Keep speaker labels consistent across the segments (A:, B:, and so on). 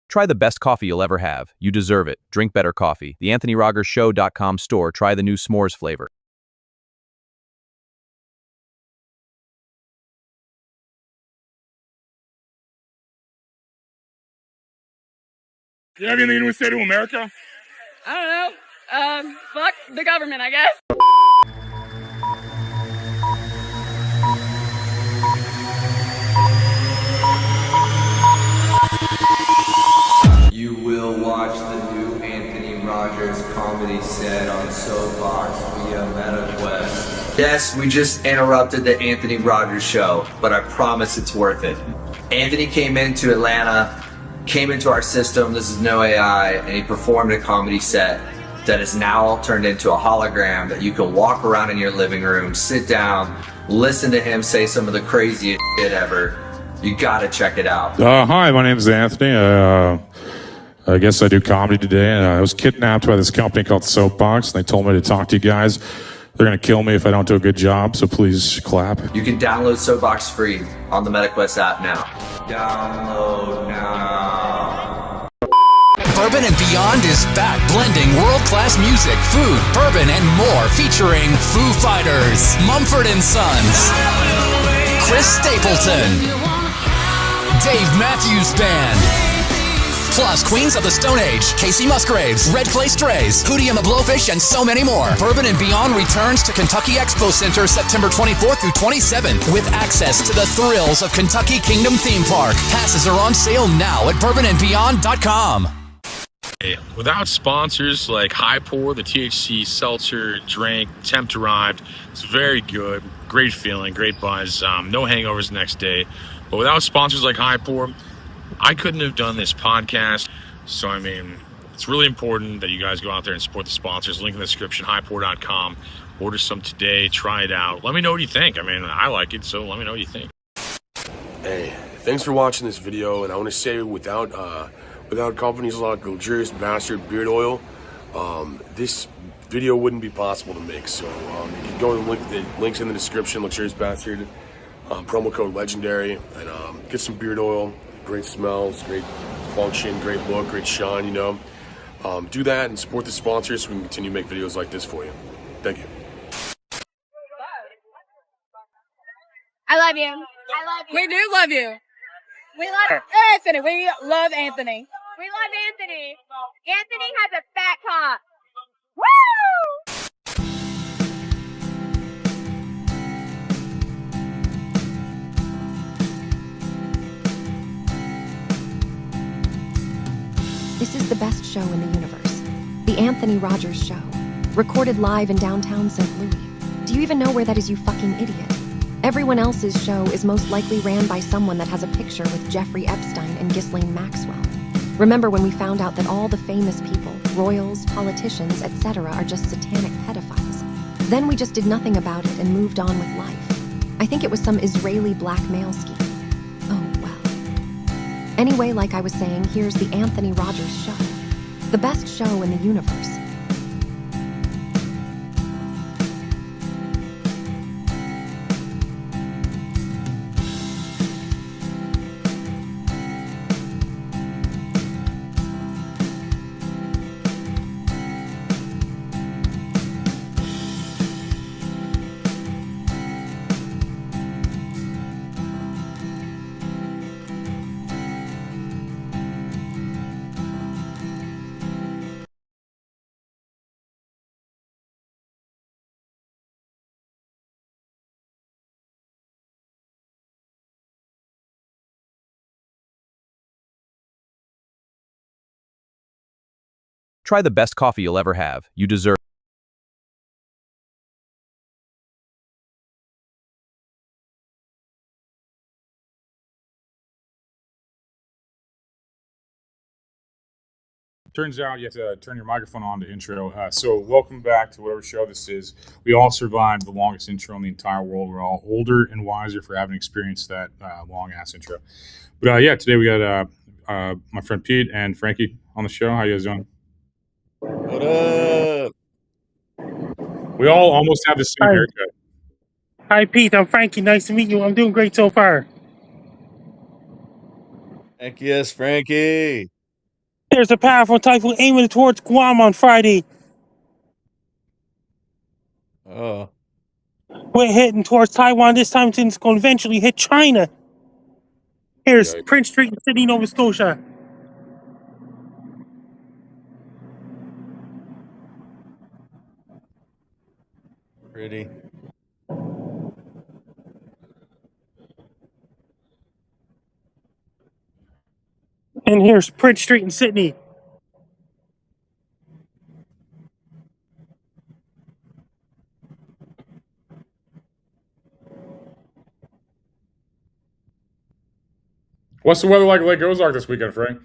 A: Try the best coffee you'll ever have. You deserve it. Drink better coffee. The AnthonyRogersShow.com store. Try the new s'mores flavor.
B: You have anything to say to America?
C: I don't know. Fuck the government, I guess.
D: You will watch the new Anthony Rogers comedy set on Soapbox via MetaQuest. Yes, we just interrupted the Anthony Rogers show, but I promise it's worth it. Anthony came into Atlanta, came into our system, this is no AI, and he performed a comedy set that is now turned into a hologram that you can walk around in your living room, sit down, listen to him say some of the craziest shit ever. You gotta check it out.
E: Hi, my name is Anthony. I guess I do comedy today. I was kidnapped by this company called Soapbox, and they told me to talk to you guys. They're going to kill me if I don't do a good job, so please clap.
D: You can download Soapbox free on the MetaQuest app now. Download now.
F: Bourbon and Beyond is back, blending world-class music, food, bourbon, and more, featuring Foo Fighters, Mumford & Sons, Chris Stapleton, Dave Matthews Band, plus Queens of the Stone Age, Casey Musgraves, Red Clay Strays, Hootie and the Blowfish, and so many more. Bourbon and Beyond returns to Kentucky Expo Center September 24th through 27th with access to the thrills of Kentucky Kingdom Theme Park. Passes are on sale now at bourbonandbeyond.com.
G: Without sponsors like High Pour, the THC seltzer drink, temp derived, it's very good, great feeling, great buzz, no hangovers the next day. But without sponsors like High Pour, I couldn't have done this podcast. So, I mean, it's really important that you guys go out there and support the sponsors. Link in the description, highpour.com. Order some today. Try it out. Let me know what you think. I mean, I like it, so let me know what you think.
B: Hey, thanks for watching this video. And I want to say, without companies like Luxurious Bastard Beard Oil, this video wouldn't be possible to make. So you can go and the links in the description. Luxurious Bastard, promo code Legendary, and get some beard oil. Great smells, great function, great look, great shine, you know. Do that and support the sponsors so we can continue to make videos like this for you. Thank you.
C: I love you. I love you. We do love you. We love Anthony. We love Anthony. We love Anthony. Anthony has a fat cock. Woo!
H: This is the best show in the universe. The Anthony Rogers Show. Recorded live in downtown St. Louis. Do you even know where that is, you fucking idiot? Everyone else's show is most likely ran by someone that has a picture with Jeffrey Epstein and Ghislaine Maxwell. Remember when we found out that all the famous people, royals, politicians, etc. are just satanic pedophiles? Then we just did nothing about it and moved on with life. I think it was some Israeli blackmail scheme. Anyway, like I was saying, here's the Anthony Rogers Show. The best show in the universe.
A: Try the best coffee you'll ever have. You deserve it.
E: Turns out you have to turn your microphone on to intro. So welcome back to whatever show this is. We all survived the longest intro in the entire world. We're all older and wiser for having experienced that long-ass intro. But yeah, today we got my friend Pete and Frankie on the show. How you guys doing?
I: What up?
E: We all almost have the same haircut.
J: Hi, Pete. I'm Frankie. Nice to meet you. I'm doing great so far.
I: Heck yes, Frankie.
J: There's a powerful typhoon aiming towards Guam on Friday.
I: Oh.
J: We're heading towards Taiwan this time, since it's going to eventually hit China. Here's
E: Yeah.
J: Prince Street in Sydney, Nova Scotia.
I: Pretty.
J: And here's Prince Street in Sydney.
E: What's the weather like at Lake Ozark this weekend, Frank?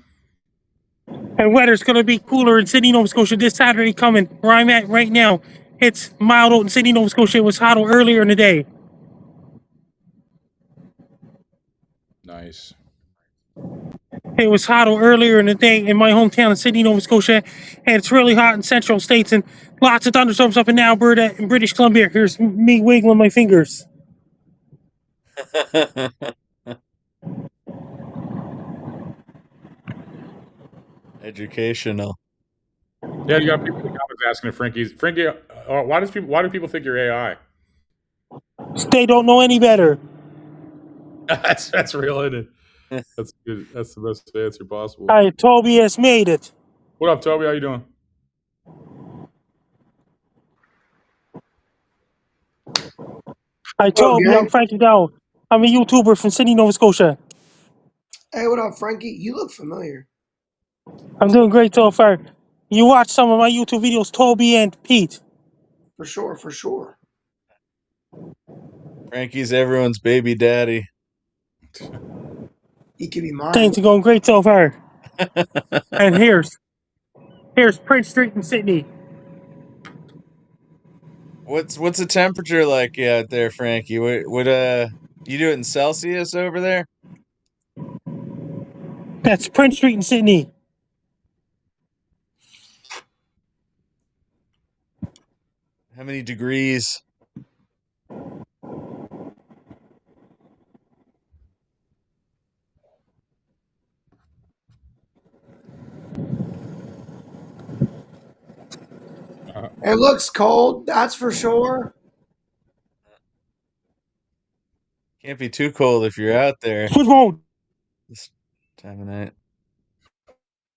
J: And weather's going to be cooler in Sydney, Nova Scotia this Saturday coming. Where I'm at right now, it's mild out in Sydney, Nova Scotia. It was hot out earlier in the day.
E: Nice.
J: It was hot out earlier in the day in my hometown of Sydney, Nova Scotia. And it's really hot in central states and lots of thunderstorms up in Alberta and British Columbia. Here's me wiggling my fingers.
I: Educational.
E: Yeah, you got people in the comments asking if Frankie, why do people think you're AI?
J: They don't know any better.
E: That's real, isn't it? That's good. That's the best answer possible.
J: Hi, Toby has made it.
E: What up, Toby? How you doing?
J: Hi, Toby. I'm Frankie Dow. I'm a YouTuber from Sydney, Nova Scotia.
K: Hey, what up, Frankie? You look familiar.
J: I'm doing great so far. You watch some of my YouTube videos, Toby and Pete.
K: For sure, for sure.
I: Frankie's everyone's baby daddy.
K: He could be mine.
J: Things are going great so far. And here's Prince Street in Sydney.
I: What's the temperature like out there, Frankie? What you do it in Celsius over there?
J: That's Prince Street in Sydney.
I: How many degrees?
K: It looks cold, that's for sure.
I: Can't be too cold if you're out there.
J: What's wrong?
I: This time of night.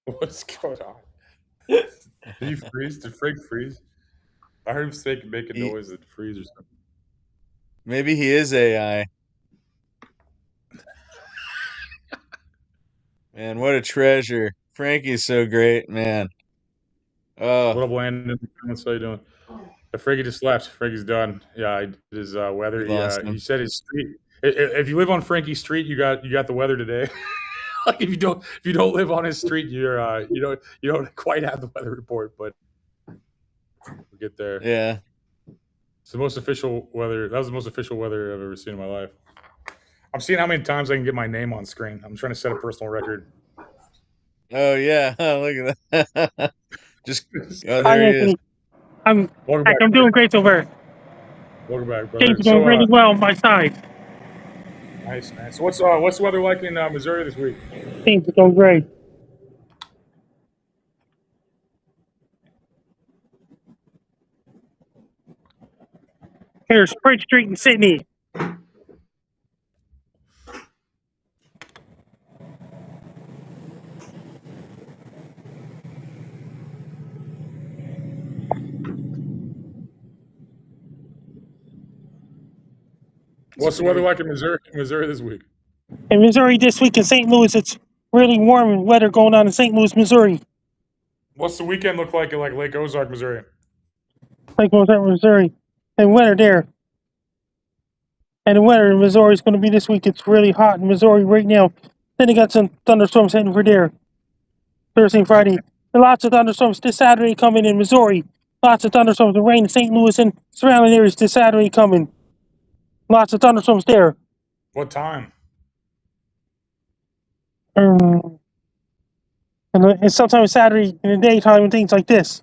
E: What's going on? Did you freeze? Did Frank freeze? I heard him say make a noise that freeze or something.
I: Maybe he is AI. Man, what a treasure. Frankie's so great, man. Oh.
E: What up, Landon? How you doing? Frankie just left. Frankie's done. Yeah, I did his weather. He said his street. If you live on Frankie's street, you got the weather today. Like if you don't live on his street, you're you don't quite have the weather report, but we'll get there.
I: Yeah.
E: It's the most official weather. That was the most official weather I've ever seen in my life. I'm seeing how many times I can get my name on screen. I'm trying to set a personal record.
I: Oh yeah, look at that. Just
J: Hi, Anthony. I'm doing great so far.
E: Welcome back, brother.
J: Things are going really well on my side.
E: Nice, man. So what's the weather like in Missouri this week?
J: Things are going great. Here's Prince Street in Sydney.
E: What's the weather like in Missouri this week?
J: In Missouri this week in St. Louis, it's really warm weather going on in St. Louis, Missouri.
E: What's the weekend look like at Lake Ozark, Missouri?
J: Lake Ozark, Missouri. And weather there. And the weather in Missouri is going to be this week. It's really hot in Missouri right now. Then they got some thunderstorms heading for there. Thursday and Friday. And lots of thunderstorms this Saturday coming in Missouri. Lots of thunderstorms and rain in St. Louis and surrounding areas this Saturday coming. Lots of thunderstorms there.
E: What time?
J: And sometimes Saturday in the daytime and things like this.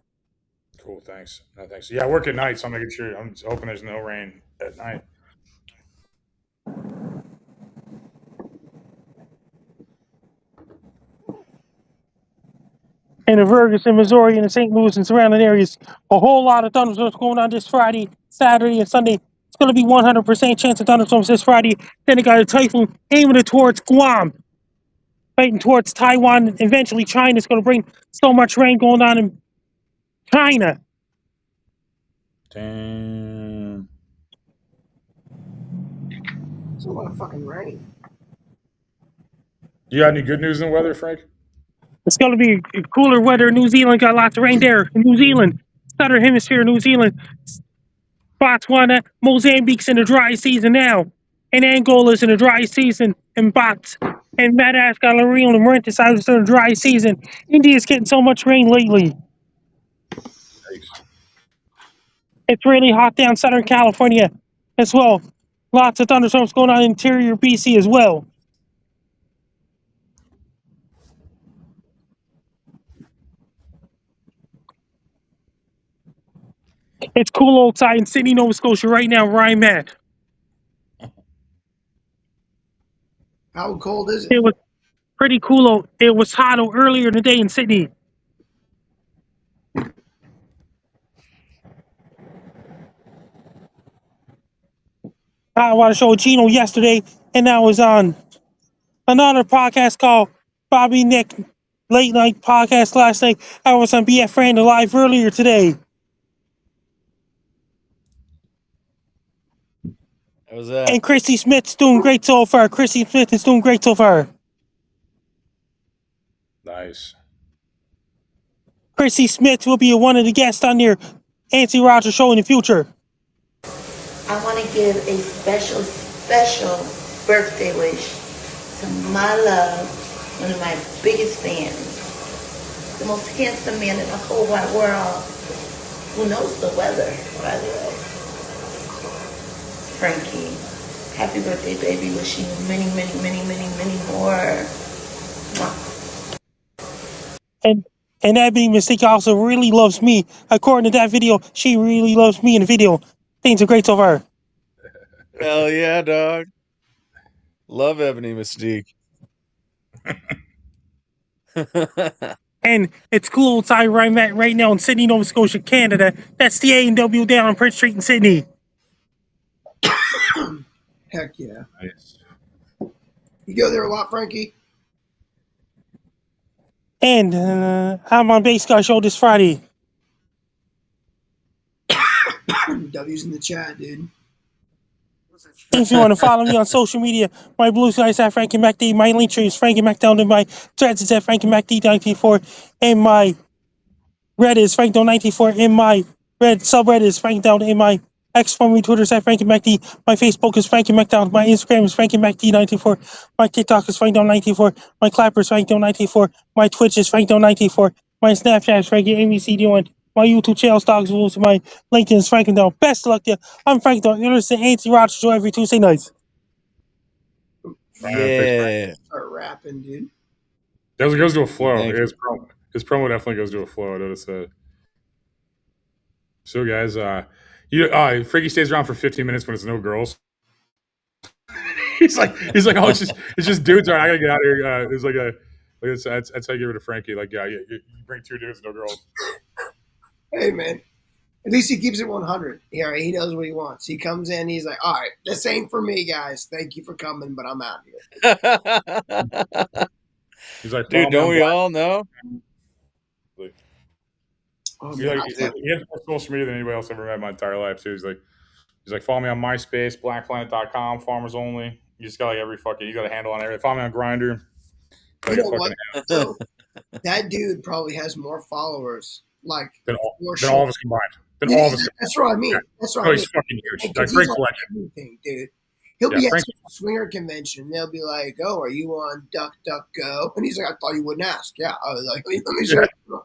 E: Cool, thanks. No, thanks. Yeah, I work at night, so I'm making sure. I'm just hoping there's no rain at night.
J: and in Ferguson, Missouri, and in St. Louis and surrounding areas. A whole lot of thunderstorms going on this Friday, Saturday, and Sunday. It's going to be 100% chance of thunderstorms this Friday. Then it got a typhoon aiming it towards Guam, fighting towards Taiwan, and eventually China. Is going to bring so much rain going on in China.
E: Damn.
K: It's a lot of fucking rain.
E: You got any good news in the weather, Frank?
J: It's going to be cooler weather. New Zealand got lots of rain there. In New Zealand, Southern Hemisphere, New Zealand, Botswana, Mozambique's in the dry season now, and Angola's in the dry season, and Madagascar, La Réunion, and Mauritius are in the dry season. India's getting so much rain lately. It's really hot down Southern California as well. Lots of thunderstorms going on in interior BC as well. It's cool outside in Sydney, Nova Scotia right now where I'm at.
K: How cold is it?
J: It was pretty cool. It was hot earlier today in Sydney. I watched show Gino yesterday, and I was on another podcast called Bobby Nick Late Night Podcast last night. I was on BF Randall Live earlier today.
I: How was that?
J: And Christy Smith's doing great so far. Christy Smith is doing great so far.
E: Nice.
J: Christy Smith will be one of the guests on your Anthony Rogers show in the future.
L: I want to give a special birthday wish to my love, one of my biggest fans, the most handsome man in the whole wide world, who knows the weather, by the way. Frankie, happy birthday, baby. Wishing you many, many, many, many, many more.
J: And Ebony Mystique also really loves me. According to that video, she really loves me in the video. Things are great so far.
I: Hell yeah, dog. Love Ebony Mystique.
J: And it's cool outside where I'm at right now in Sydney, Nova Scotia, Canada. That's the A&W down on Prince Street in Sydney.
K: Heck yeah.
E: Nice.
K: You go there a lot, Frankie?
J: And I'm on Base Guy Show this Friday.
K: W's in the chat, dude.
J: If you want to follow me on social media, my blue sky is at Frankie MacD, my link tree is Frankie MacDown, and my threads is at Frankie MacD94, and my Reddit is FrankDown94, and my red subreddit is FrankDown, and my X formerly Twitter is at Frankie MacD, my Facebook is Frankie MacDown, my Instagram is Frankie MacD94, my TikTok is FrankDown94, my Clapper is FrankDown94, my Twitch is FrankDown94, my Snapchat is Frankie ABCD1, my YouTube channel is Dogs Wolves, my LinkedIn is Frankie Down. Best of luck to you. I'm Frankie Down. You're listening to Anthony Rogers Show every Tuesday nights.
I: Yeah.
K: Start rapping, dude.
E: It goes to a flow.
I: Thank
E: His promo definitely goes to a flow. I noticed that. So, guys, Frankie stays around for 15 minutes when it's no girls. he's like, oh, it's just dudes. All right, I gotta get out of here. That's how you give it to Frankie. Like, yeah, you bring two dudes, no girls.
K: Hey, man. At least he keeps it 100. Yeah, he knows what he wants. He comes in, he's like, all right, this ain't for me, guys. Thank you for coming, but I'm out here.
E: He's like,
I: dude, don't we all know?
E: Like,
K: Oh,
E: he
K: man,
E: has more social media than anybody else I've ever met in my entire life, too. He's like, follow me on MySpace, blackplanet.com, farmers only. You just got like you got a handle on everything. Follow me on Grindr.
K: You know what? So, that dude probably has more followers, like
E: than all of us combined. All of us.
K: That's what I mean. That's what I mean.
E: He's fucking huge.
K: Like,
E: Great collection,
K: dude. He'll be at some swinger convention. They'll be like, "Oh, are you on DuckDuckGo?" And he's like, "I thought you wouldn't ask." Yeah, I was like, "Let me show you."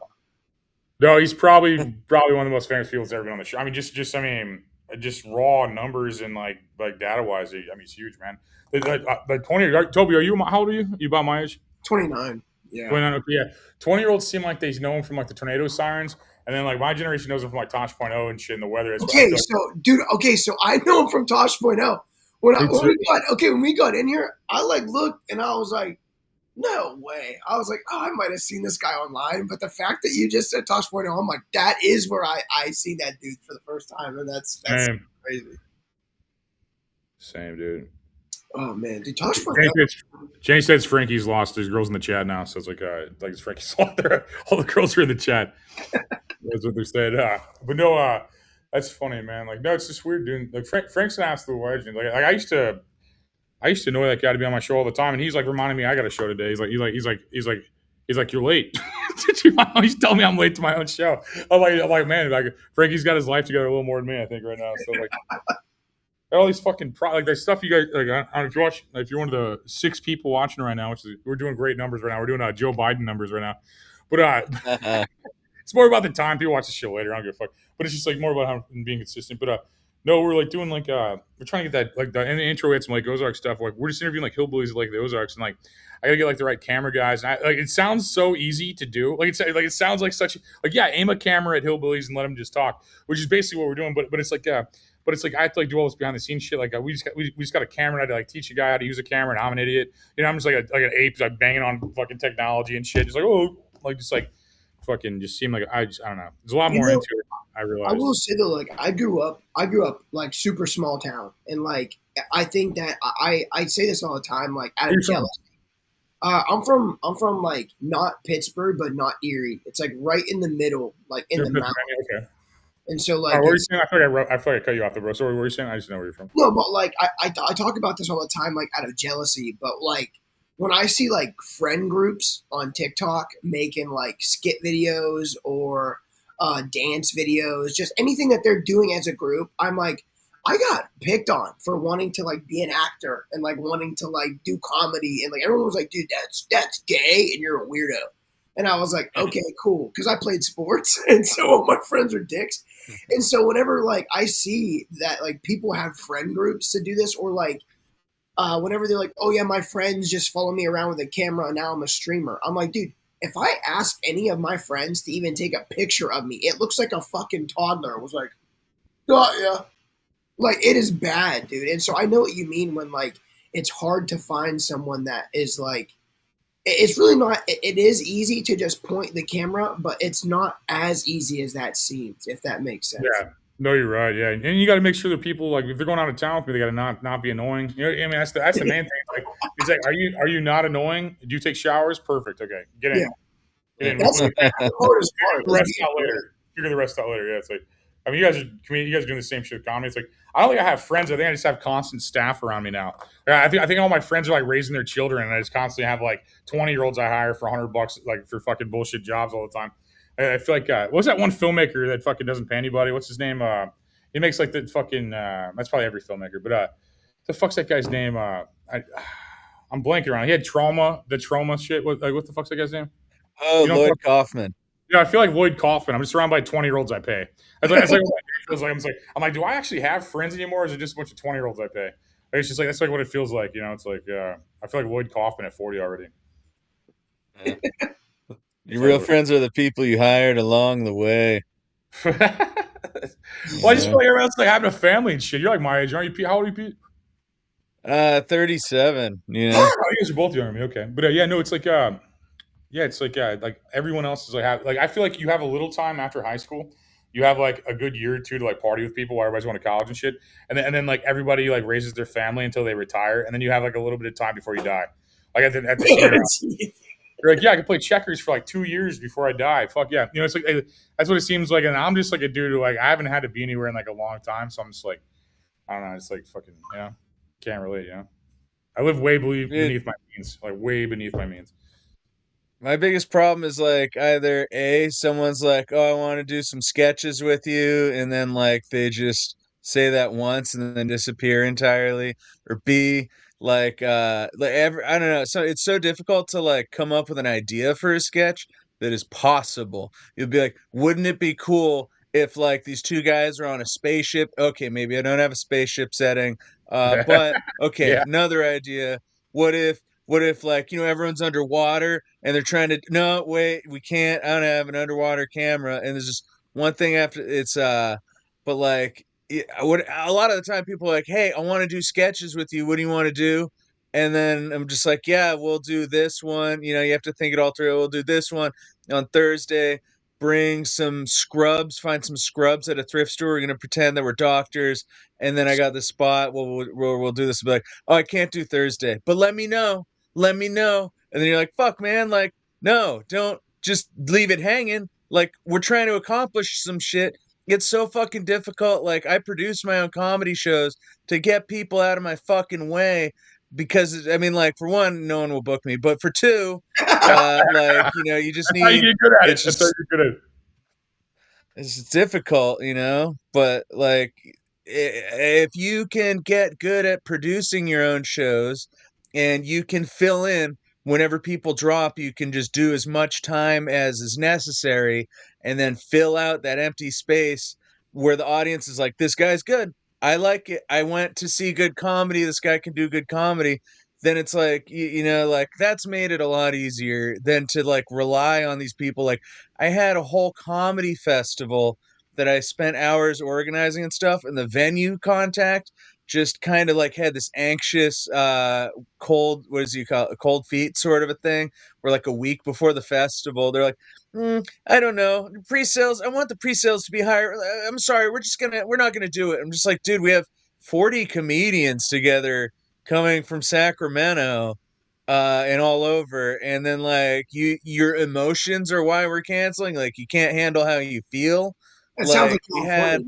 E: No, he's probably one of the most famous people that's ever been on the show. I mean, just raw numbers and like data wise. I mean, it's huge, man. Like 20. Toby, are you? How old are you? You about my age?
K: 29. Yeah.
E: 29. Yeah. 20-year-olds seem like they know him from like the tornado sirens, and then like my generation knows him from like Tosh.0 and shit in the weather.
K: Okay, so I know him from Tosh.0. When we got in here, I like looked and I was like, No way. I was like, oh, I might have seen this guy online, but the fact that you just said Tosh.0, I'm like, that is where I seen that dude for the first time, and that's
E: Same.
K: crazy.
E: Same, dude.
K: Oh man, dude, Tosh.0.
E: Jane says Frankie's lost. There's girls in the chat now, so it's like it's Frankie's lost. All the girls are in the chat. That's what they're saying. But no, that's funny, man. Like, no, it's just weird, dude. Like Frank's an absolute legend. Like I used to annoy that guy to be on my show all the time, and he's like reminding me I got a show today. He's like, you're late. He's telling me I'm late to my own show. I'm like, man, like Frankie's got his life together a little more than me, I think, right now. So like, all these fucking like there's stuff you guys like. I don't know if you watch, if you're one of the 6 people watching right now, which is we're doing great numbers right now. We're doing Joe Biden numbers right now, but it's more about the time. People watch the show later. I don't give a fuck. But it's just like more about how being consistent. But no, we're like doing like we're trying to get that like in the intro. We had some like Ozark stuff. Like we're just interviewing like hillbillies like the Ozarks, and like I gotta get like the right camera guys. And like it sounds so easy to do. Like it sounds like such like aim a camera at hillbillies and let them just talk, which is basically what we're doing. But it's like but it's like I have to like do all this behind the scenes shit. Like we just got a camera. I had to like teach a guy how to use a camera, and I'm an idiot. You know, I'm just like an ape, like banging on fucking technology and shit. Just like fucking just seem like I don't know. There's a lot more into it. I realize.
K: I will say though, like I grew up like super small town, and like I think that I say this all the time, like out of jealousy. I'm from like not Pittsburgh, but not Erie. It's like right in the middle, like in the mountains.
E: Okay.
K: And so like,
E: what were you saying? I feel like I cut you off the bro. So what were you saying? I just know where you're from.
K: No, but like I talk about this all the time, like out of jealousy. But like when I see like friend groups on TikTok making like skit videos or dance videos, just anything that they're doing as a group, I'm like, I got picked on for wanting to like be an actor and like wanting to like do comedy, and like everyone was like, dude, that's gay and you're a weirdo. And I was like, okay, cool, because I played sports, and so all my friends are dicks. And so whenever like I see that like people have friend groups to do this, or like whenever they're like, oh yeah, my friends just follow me around with a camera and now I'm a streamer, I'm like, dude, if I ask any of my friends to even take a picture of me, it looks like a fucking toddler was like, got ya. Like, it is bad, dude. And so I know what you mean when like it's hard to find someone that is like, it's really not, it is easy to just point the camera, but it's not as easy as that seems, if that makes sense.
E: Yeah. No, you're right. Yeah. And you got to make sure that people, like, if they're going out of town with me, they got to not be annoying. You know, I mean, that's the main thing. Like, it's like, are you not annoying? Do you take showers? Perfect. Okay. Get in.
K: Yeah.
E: Get in.
K: That's the hardest part.
E: Figure the rest out later. Figure the rest out later. Yeah. It's like, I mean, you guys are doing the same shit with comedy. It's like, I don't think I have friends. I think I just have constant staff around me now. I think all my friends are like raising their children, and I just constantly have like 20-year-olds I hire for $100, like for fucking bullshit jobs all the time. I feel like what's that one filmmaker that fucking doesn't pay anybody? What's his name? He makes like the fucking. That's probably every filmmaker, but the fuck's that guy's name? I'm blanking around. He had the trauma shit. What the fuck's that guy's name?
I: Oh, Lloyd Kaufman.
E: Yeah, I feel like Lloyd Kaufman. I'm just surrounded by 20-year-olds I pay. That's like what it feels like. I'm like, do I actually have friends anymore, or is it just a bunch of 20-year-olds I pay? Like, it's just like that's like what it feels like. You know, it's like I feel like Lloyd Kaufman at 40 already.
I: Yeah. Your real friends are the people you hired along the way.
E: Well, I just feel like everyone's like having a family and shit. You're like my age, aren't you, Pete? How old are you, Pete?
I: 37. You know,
E: oh, you guys are both younger than me. Okay, but yeah, no, it's like it's like like everyone else is like I feel like you have a little time after high school. You have like a good year or two to like party with people while everybody's going to college and shit, and then like everybody like raises their family until they retire, and then you have like a little bit of time before you die. Like at the senior you're like, yeah, I can play checkers for like 2 years before I die. Fuck yeah, you know, it's like that's what it seems like. And I'm just like a dude who like I haven't had to be anywhere in like a long time, so I'm just like I don't know, it's like fucking can't relate. I live way beneath my means, like way beneath my means.
I: My biggest problem is like either A, someone's like, oh, I want to do some sketches with you, and then like they just say that once and then disappear entirely, or B, like I don't know, so it's so difficult to like come up with an idea for a sketch that is possible. You'll be like, wouldn't it be cool if like these two guys are on a spaceship? Okay, maybe I don't have a spaceship setting, but okay, yeah. Another idea. What if like, you know, everyone's underwater and they're trying to, no, wait, we can't, I don't have an underwater camera. And there's just one thing after it's, but like, a lot of the time people are like, hey, I want to do sketches with you. What do you want to do? And then I'm just like, yeah, we'll do this one. You know, you have to think it all through. We'll do this one on Thursday. Bring some scrubs, find some scrubs at a thrift store. We're going to pretend that we're doctors. And then I got the spot. We'll do this. Be like, oh, I can't do Thursday, but let me know. Let me know. And then you're like, fuck, man. Like, no, don't just leave it hanging. Like, we're trying to accomplish some shit. It's so fucking difficult. Like, I produce my own comedy shows to get people out of my fucking way because I mean, like, for one, no one will book me, but for two, like, you know, you just
E: That's how you
I: need.
E: get good at it.
I: It's
E: That's
I: just
E: how you're good at it.
I: it's difficult, you know. But like, if you can get good at producing your own shows, and you can fill in whenever people drop, you can just do as much time as is necessary, and then fill out that empty space where the audience is like, "This guy's good. I like it. I went to see good comedy. This guy can do good comedy." Then it's like, you know, like that's made it a lot easier than to like rely on these people. Like, I had a whole comedy festival that I spent hours organizing and stuff, and the venue contact just kind of like had this anxious cold, what does you call it, cold feet sort of a thing, where like a week before the festival they're like, I don't know, pre-sales, I want the pre-sales to be higher. I'm sorry, we're not gonna do it. I'm just like, dude, we have 40 comedians together coming from Sacramento and all over, and then like your emotions are why we're canceling. Like, you can't handle how you feel.
K: It sounds like
I: We
K: California.
I: had,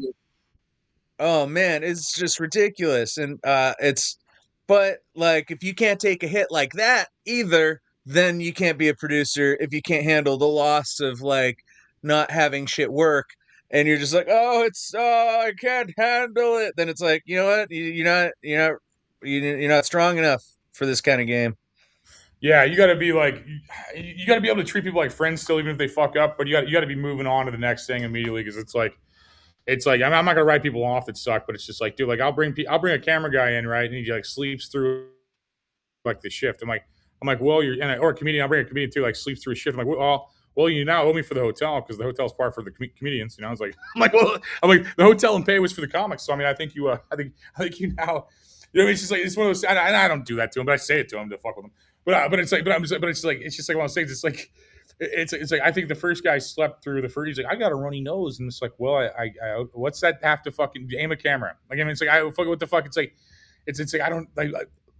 I: oh man, it's just ridiculous. And but like, if you can't take a hit like that either, then you can't be a producer if you can't handle the loss of like not having shit work. And you're just like, oh, I can't handle it. Then it's like, you know what, you're not strong enough for this kind of game.
E: Yeah, you got to be like, you got to be able to treat people like friends still, even if they fuck up. But you got to be moving on to the next thing immediately, because it's like I'm not gonna write people off that suck, but it's just like, dude, like I'll bring a camera guy in, right, and he like sleeps through like the shift. I'm like, well, or a comedian. I'll bring a comedian too, like sleeps through a shift. I'm like, well, you now owe me for the hotel because the hotel's part for the comedians. You know, it's like, I'm like, the hotel and pay was for the comics. So I mean, I think I think you now, you know, it's just like, it's one of those. And I don't do that to him, but I say it to him to fuck with him. But it's like, it's just like one of those things. It's like. It's like, I think the first guy slept through the first. He's like, I got a runny nose, and it's like, well, I what's that have to fucking aim a camera? Like, I mean, it's like, what the fuck? It's like, it's like I don't like,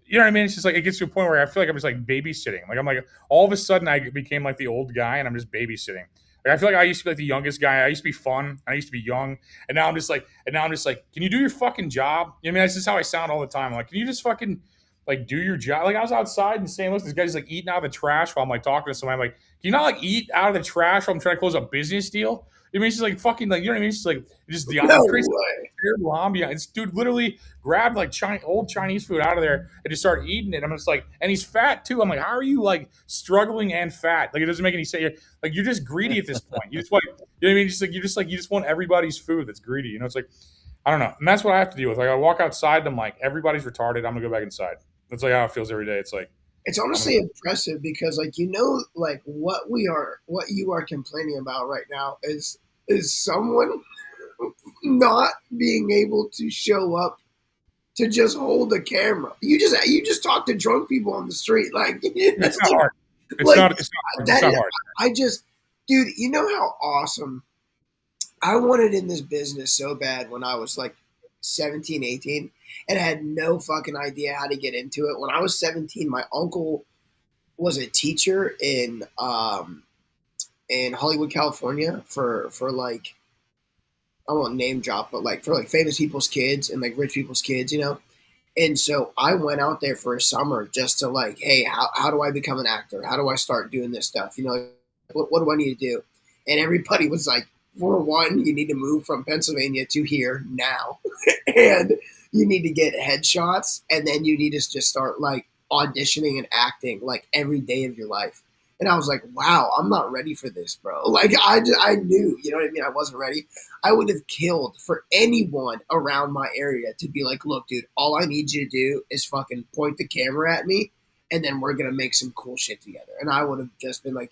E: you know what I mean? It's just like, it gets to a point where I feel like I'm just like babysitting. Like, I'm like, all of a sudden I became like the old guy, and I'm just babysitting. Like, I feel like I used to be like the youngest guy. I used to be fun. I used to be young, and now I'm just like, can you do your fucking job? You know what I mean? That's just how I sound all the time. I'm like, can you just fucking like do your job? Like, I was outside in St. Louis, this guy's like eating out of the trash while I'm like talking to somebody. I'm like, can you not like eat out of the trash while I'm trying to close a business deal? You know, it's just like fucking, like, you know what I mean? It's just like, just the crazy terrible ambiance. It's, dude literally grabbed like old Chinese food out of there and just started eating it. I'm just like, and he's fat too. I'm like, how are you like struggling and fat? Like, it doesn't make any sense. Like, you're just greedy at this point. You just want, you know what I mean? You just want everybody's food that's greedy. You know, it's like, I don't know. And that's what I have to deal with. Like, I walk outside and I'm like, everybody's retarded. I'm gonna go back inside. That's like how it feels every day. It's like,
K: it's honestly impressive because, like, you know, like what you are complaining about right now is someone not being able to show up to just hold a camera. You just talk to drunk people on the street, like,
E: it's not hard. It's
K: like,
E: not hard.
K: I just, dude, you know how awesome I wanted in this business so bad when I was like 17, 18. And I had no fucking idea how to get into it. When I was 17, my uncle was a teacher in Hollywood, California for like, I won't name drop, but like for like famous people's kids and like rich people's kids, you know? And so I went out there for a summer just to like, hey, how do I become an actor? How do I start doing this stuff? You know, what do I need to do? And everybody was like, for one, you need to move from Pennsylvania to here now. And you need to get headshots, and then you need to just start like auditioning and acting like every day of your life. And I was like, wow, I'm not ready for this, bro. Like, I knew, you know what I mean? I wasn't ready. I would have killed for anyone around my area to be like, look, dude, all I need you to do is fucking point the camera at me, and then we're going to make some cool shit together. And I would have just been like,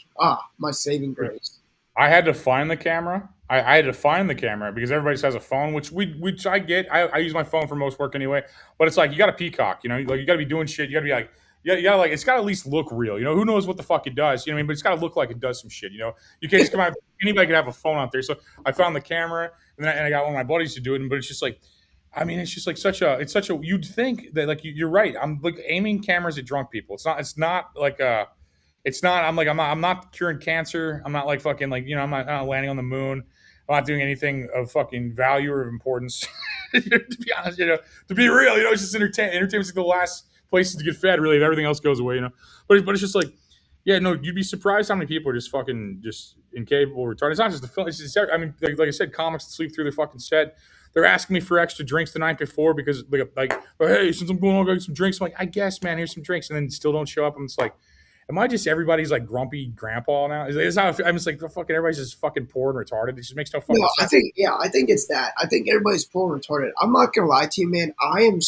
K: my saving grace.
E: I had to find the camera. I had to find the camera because everybody just has a phone, which I get. I use my phone for most work anyway. But it's like you got to peacock, you know, like you got to be doing shit. You got to be like, you gotta like, it's got to at least look real. You know, who knows what the fuck it does? You know what I mean? But it's got to look like it does some shit. You know, you can't just come out. Anybody can have a phone out there. So I found the camera, and then I got one of my buddies to do it. But it's just like, I mean, it's just like it's such a. You'd think that like you're right. I'm like aiming cameras at drunk people. It's not like it's not. I'm not curing cancer. I'm not like fucking like, you know, I'm not landing on the moon. I'm not doing anything of fucking value or of importance. To be honest, you know, to be real, you know, it's just entertainment's like the last places to get fed, really, if everything else goes away, you know. But it's just like, yeah, no, you'd be surprised how many people are just fucking just incapable, retarded. It's not just the film. It's just, I mean, like I said, comics that sleep through their fucking set. They're asking me for extra drinks the night before because like, oh, hey, since I'm going, I'll get some drinks. I'm like, I guess, man, here's some drinks, and then still don't show up. And it's like, am I just everybody's like grumpy grandpa now? Is how I'm just like fucking everybody's just fucking poor and retarded. It just makes no fucking sense.
K: I think it's that. I think everybody's poor and retarded. I'm not gonna lie to you, man. I'm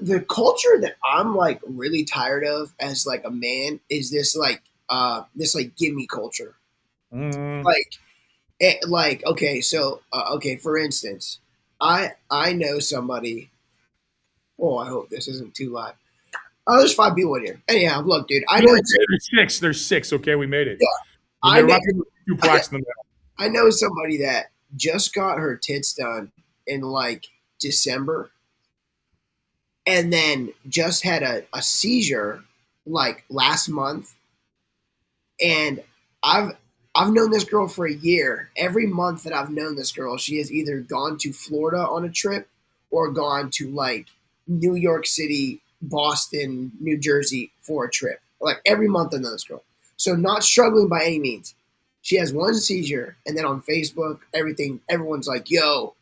K: the culture that I'm like really tired of as like a man is this like gimme culture. Like okay, so okay, for instance, I know somebody. Oh, I hope this isn't too loud. Oh, there's 5 people in here. Anyhow, look, dude.
E: There's six. Okay, we made it.
K: Yeah, I
E: know
K: somebody that just got her tits done in like December, and then just had a seizure like last month. And I've known this girl for a year. Every month that I've known this girl, she has either gone to Florida on a trip or gone to like New York City, Boston, New Jersey for a trip. Like every month I know this girl. So not struggling by any means. She has one seizure, and then on Facebook, everyone's like, yo,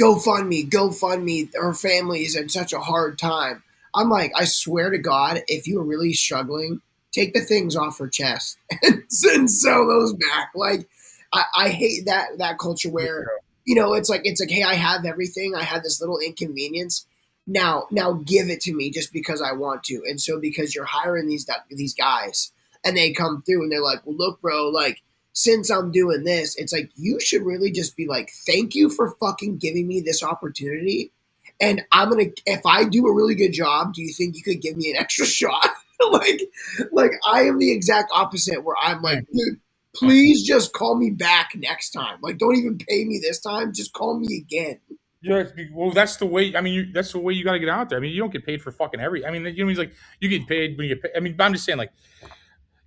K: GoFundMe. Her family is in such a hard time. I'm like, I swear to God, if you're really struggling, take the things off her chest and sew those back. Like, I hate that culture where, you know, it's like, hey, I have everything. I have this little inconvenience. Now give it to me just because I want to. And so because you're hiring these guys and they come through and they're like, well, look, bro, like, since I'm doing this, it's like, you should really just be like, thank you for fucking giving me this opportunity. And if I do a really good job, do you think you could give me an extra shot? like I am the exact opposite where I'm like, dude, please just call me back next time. Like, don't even pay me this time. Just call me again.
E: Yeah, well, that's the way. I mean, that's the way you got to get out there. I mean, you don't get paid for fucking every. I mean, you know, he's like, you get paid when you get paid. I mean, I'm just saying, like,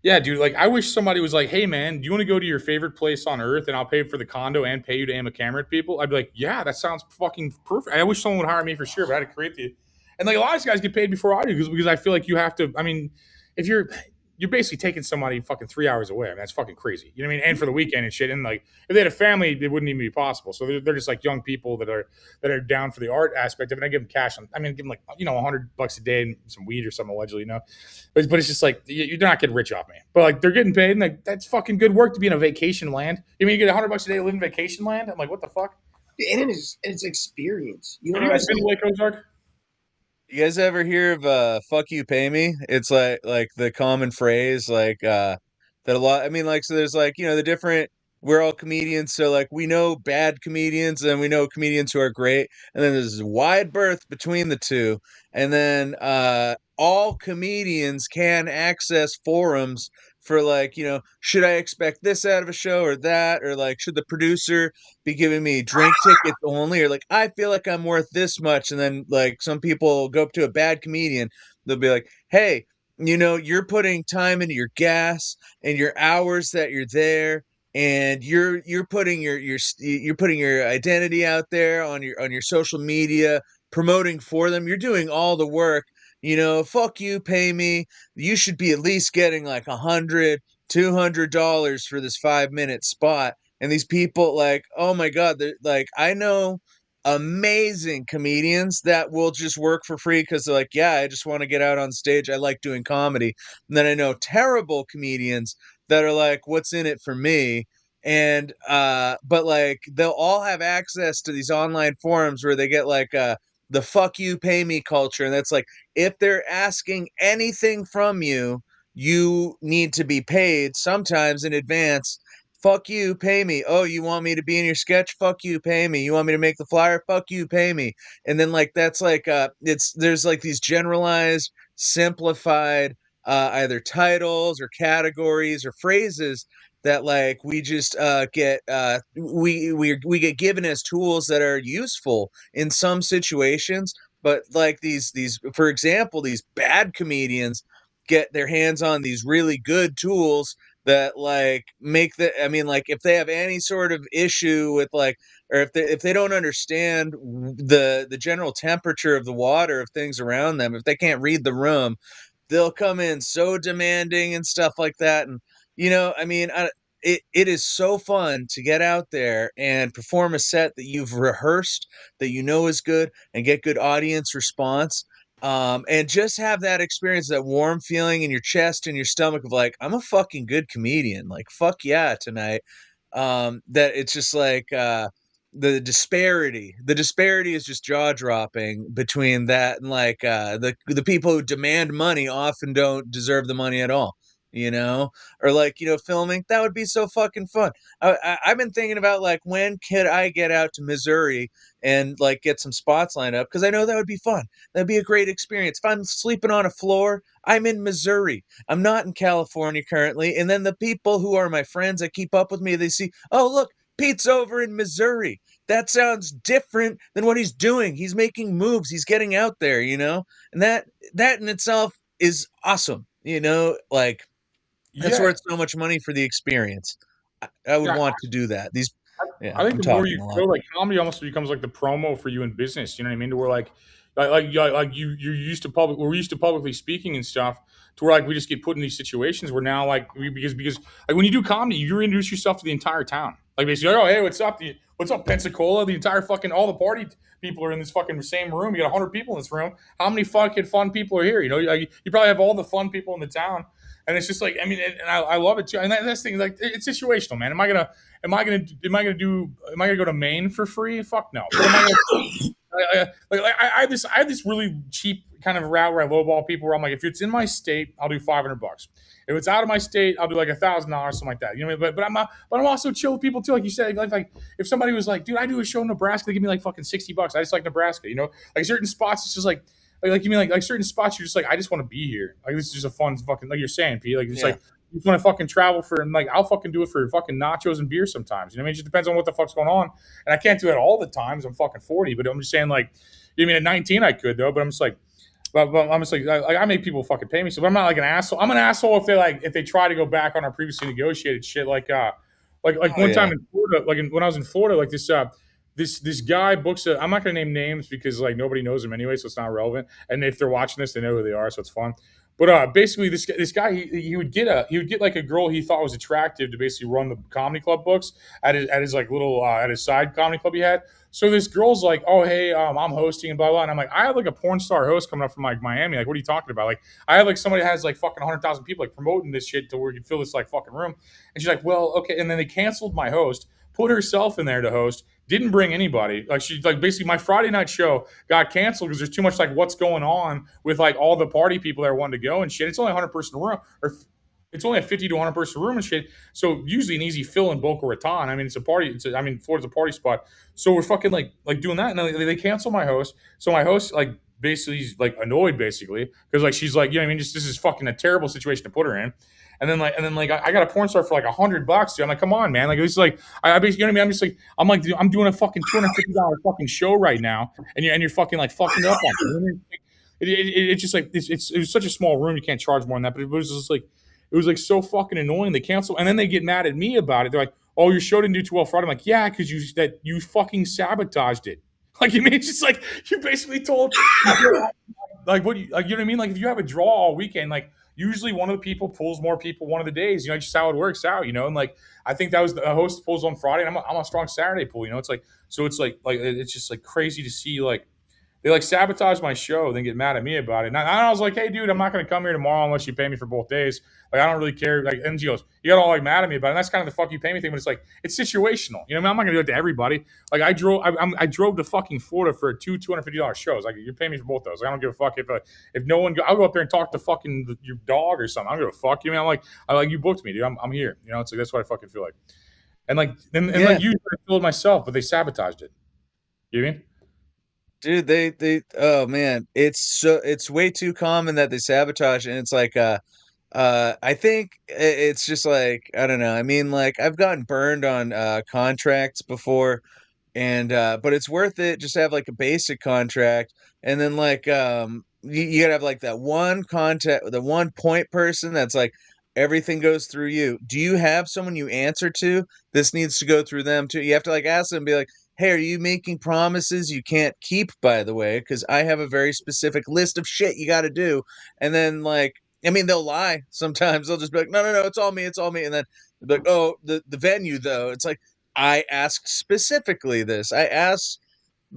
E: yeah, dude. Like, I wish somebody was like, hey, man, do you want to go to your favorite place on earth, and I'll pay for the condo and pay you to aim a camera at people? I'd be like, yeah, that sounds fucking perfect. I wish someone would hire me for sure, but I had to create the. And like a lot of these guys get paid before I do because I feel like you have to. I mean, if you're basically taking somebody fucking 3 hours away. I mean, that's fucking crazy. You know what I mean? And for the weekend and shit. And like, if they had a family, it wouldn't even be possible. So they're just like young people that are down for the art aspect of it. I give them cash. I mean, give them like, you know, $100 a day and some weed or something allegedly, you know. But it's just like, you're not getting rich off me. But like, they're getting paid, and like, that's fucking good work to be in a vacation land. You mean you get $100 a day to live in vacation land? I'm like, what the fuck?
K: And it's experience.
E: You know, guys been to Lake Ozark?
I: You guys ever hear of fuck you pay me? It's like the common phrase like that a lot. I mean, like, so there's like, you know, the different, we're all comedians, so like we know bad comedians and we know comedians who are great, and then there's a wide berth between the two. And then all comedians can access forums for like, you know, should I expect this out of a show or that, or like, should the producer be giving me drink tickets only, or like, I feel like I'm worth this much. And then like some people go up to a bad comedian, they'll be like, hey, you know, you're putting time into your gas and your hours that you're there, and you're putting you're putting your identity out there on your social media, promoting for them. You're doing all the work. You know, fuck you, pay me. You should be at least getting like $100, $200 for this 5-minute spot. And these people, like, oh my God, they're like, I know amazing comedians that will just work for free because they're like, yeah, I just want to get out on stage. I like doing comedy. And then I know terrible comedians that are like, what's in it for me? And but like, they'll all have access to these online forums where they get like the fuck you pay me culture. And that's like, if they're asking anything from you, you need to be paid sometimes in advance fuck you, pay me. Oh, you want me to be in your sketch? Fuck you, pay me. You want me to make the flyer? Fuck you, pay me. And then like that's like there's like these generalized, simplified either titles or categories or phrases that like we just get we get given as tools that are useful in some situations, but like these for example, these bad comedians get their hands on these really good tools that like make the I mean like if they have any sort of issue with like or if they don't understand the general temperature of the water of things around them, if they can't read the room, they'll come in so demanding and stuff like that. And I mean it is so fun to get out there and perform a set that you've rehearsed, that is good, and get good audience response. And just have that experience, that warm feeling in your chest and your stomach of like, I'm a fucking good comedian. Like, fuck yeah, tonight. That it's just like the disparity is just jaw dropping between that and like the people who demand money often don't deserve the money at all. Or like filming, that would be so fucking fun. I've been thinking about like, when could I get out to Missouri and like get some spots lined up, because I know that would be fun. That'd be a great experience. If I'm sleeping on a floor, I'm in Missouri. I'm not in California currently. And then the people who are my friends that keep up with me, they see, oh look, Pete's over in Missouri. That sounds different than what he's doing. He's making moves. He's getting out there, and that in itself is awesome. Like, that's worth so much money for the experience. I would want to do that.
E: I think the more you go, like comedy almost becomes like the promo for you in business. You know what I mean? To where like you're used to we're used to publicly speaking and stuff. To where like we just get put in these situations where now like because like when you do comedy, you introduce yourself to the entire town. Like basically, oh hey, what's up? What's up, Pensacola? The entire fucking all the party people are in this fucking same room. You got 100 people in this room. How many fucking fun people are here? You probably have all the fun people in the town. And it's just like, I mean, and I love it too. And that's the thing, like, it's situational, man. Am I gonna go to Maine for free? Fuck no. I have this really cheap kind of route where I lowball people. Where I'm like, if it's in my state, I'll do $500. If it's out of my state, I'll do like $1,000, something like that. But I'm also chill with people too. Like you said, like if somebody was like, dude, I do a show in Nebraska, they give me like fucking $60. I just like Nebraska. Like certain spots, it's just like. Like you mean like certain spots you're just like, I just want to be here. Like this is just a fun fucking, like you're saying, Pete. Like it's like you want to fucking travel for, and like I'll fucking do it for fucking nachos and beer sometimes. You know what I mean? It just depends on what the fuck's going on. And I can't do that all the times. I'm fucking 40, but I'm just saying like, you mean at 19 I could though, but I'm just like, I'm just like I make people fucking pay me. So I'm not like an asshole. I'm an asshole if they try to go back on our previously negotiated shit. Like one time in Florida, when I was in Florida, like this guy books I'm not going to name names because like nobody knows him anyway, so it's not relevant. And if they're watching this, they know who they are, so it's fun. But basically, this guy he would get like a girl he thought was attractive to basically run the comedy club books at his like little at his side comedy club he had. So this girl's like, oh hey, I'm hosting and blah blah, and I'm like, I have like a porn star host coming up from like Miami. Like, what are you talking about? Like, I have like somebody that has like fucking 100,000 people like promoting this shit to where you can fill this like fucking room. And she's like, well, okay. And then they canceled my host, put herself in there to host. Didn't bring anybody. Like she like basically my Friday night show got canceled because there's too much like what's going on with like all the party people that wanted to go and shit. It's only a 100-person room, or it's only a 50 to 100-person room and shit. So usually an easy fill in Boca Raton. I mean, it's a party. Florida's a party spot. So we're fucking like doing that, and they cancel my host. So my host like basically is like annoyed basically because like she's like, you know what I mean, just this is fucking a terrible situation to put her in. And then I got a porn star for like $100, dude. I'm like, come on, man. Like this is like I basically, you know what I mean? I'm like, dude, I'm doing a fucking $250 fucking show right now, and you're fucking like fucking up on it. It's just like it was such a small room, you can't charge more than that. But it was just like it was like so fucking annoying. They cancel, and then they get mad at me about it. They're like, oh, your show didn't do too well Friday. I'm like, yeah, because you fucking sabotaged it. Like you mean it's just like you basically told like what you know what I mean? Like if you have a draw all weekend, like. Usually one of the people pulls more people one of the days, just how it works out, and like, I think that was the host pulls on Friday and I'm a strong Saturday pool, it's like, so it's like it's just like crazy to see, like they like sabotage my show, then get mad at me about it. And I was like, hey dude, I'm not going to come here tomorrow unless you pay me for both days. Like, I don't really care. Like, and she goes, you got all like mad at me about it. And that's kind of the fuck you pay me thing, but it's like, it's situational. You know what I mean? I'm not going to do it to everybody. Like I drove to fucking Florida for $250 shows. Like you're paying me for both those. Like, I don't give a fuck if no one, I'll go up there and talk to fucking your dog or something. I don't give a fuck. You know, I'm like, you booked me, dude. I'm here. It's like, that's what I fucking feel like. And like
I: Yeah.
E: like usually I fill it myself, but they sabotaged it. You know what I mean?
I: Dude, they oh man, it's way too common that they sabotage, and it's like I think it's just like I don't know. I mean, like I've gotten burned on contracts before, and but it's worth it just to have like a basic contract, and then like you gotta have like that one contact, the one point person that's like everything goes through you. Do you have someone you answer to? This needs to go through them too. You have to like ask them, be like, hey, are you making promises you can't keep, by the way? Because I have a very specific list of shit you got to do. And then, like, I mean, they'll lie sometimes. They'll just be like, no, no, no, it's all me, it's all me. And then they'll be like, oh, the venue, though. It's like, I asked specifically this. I asked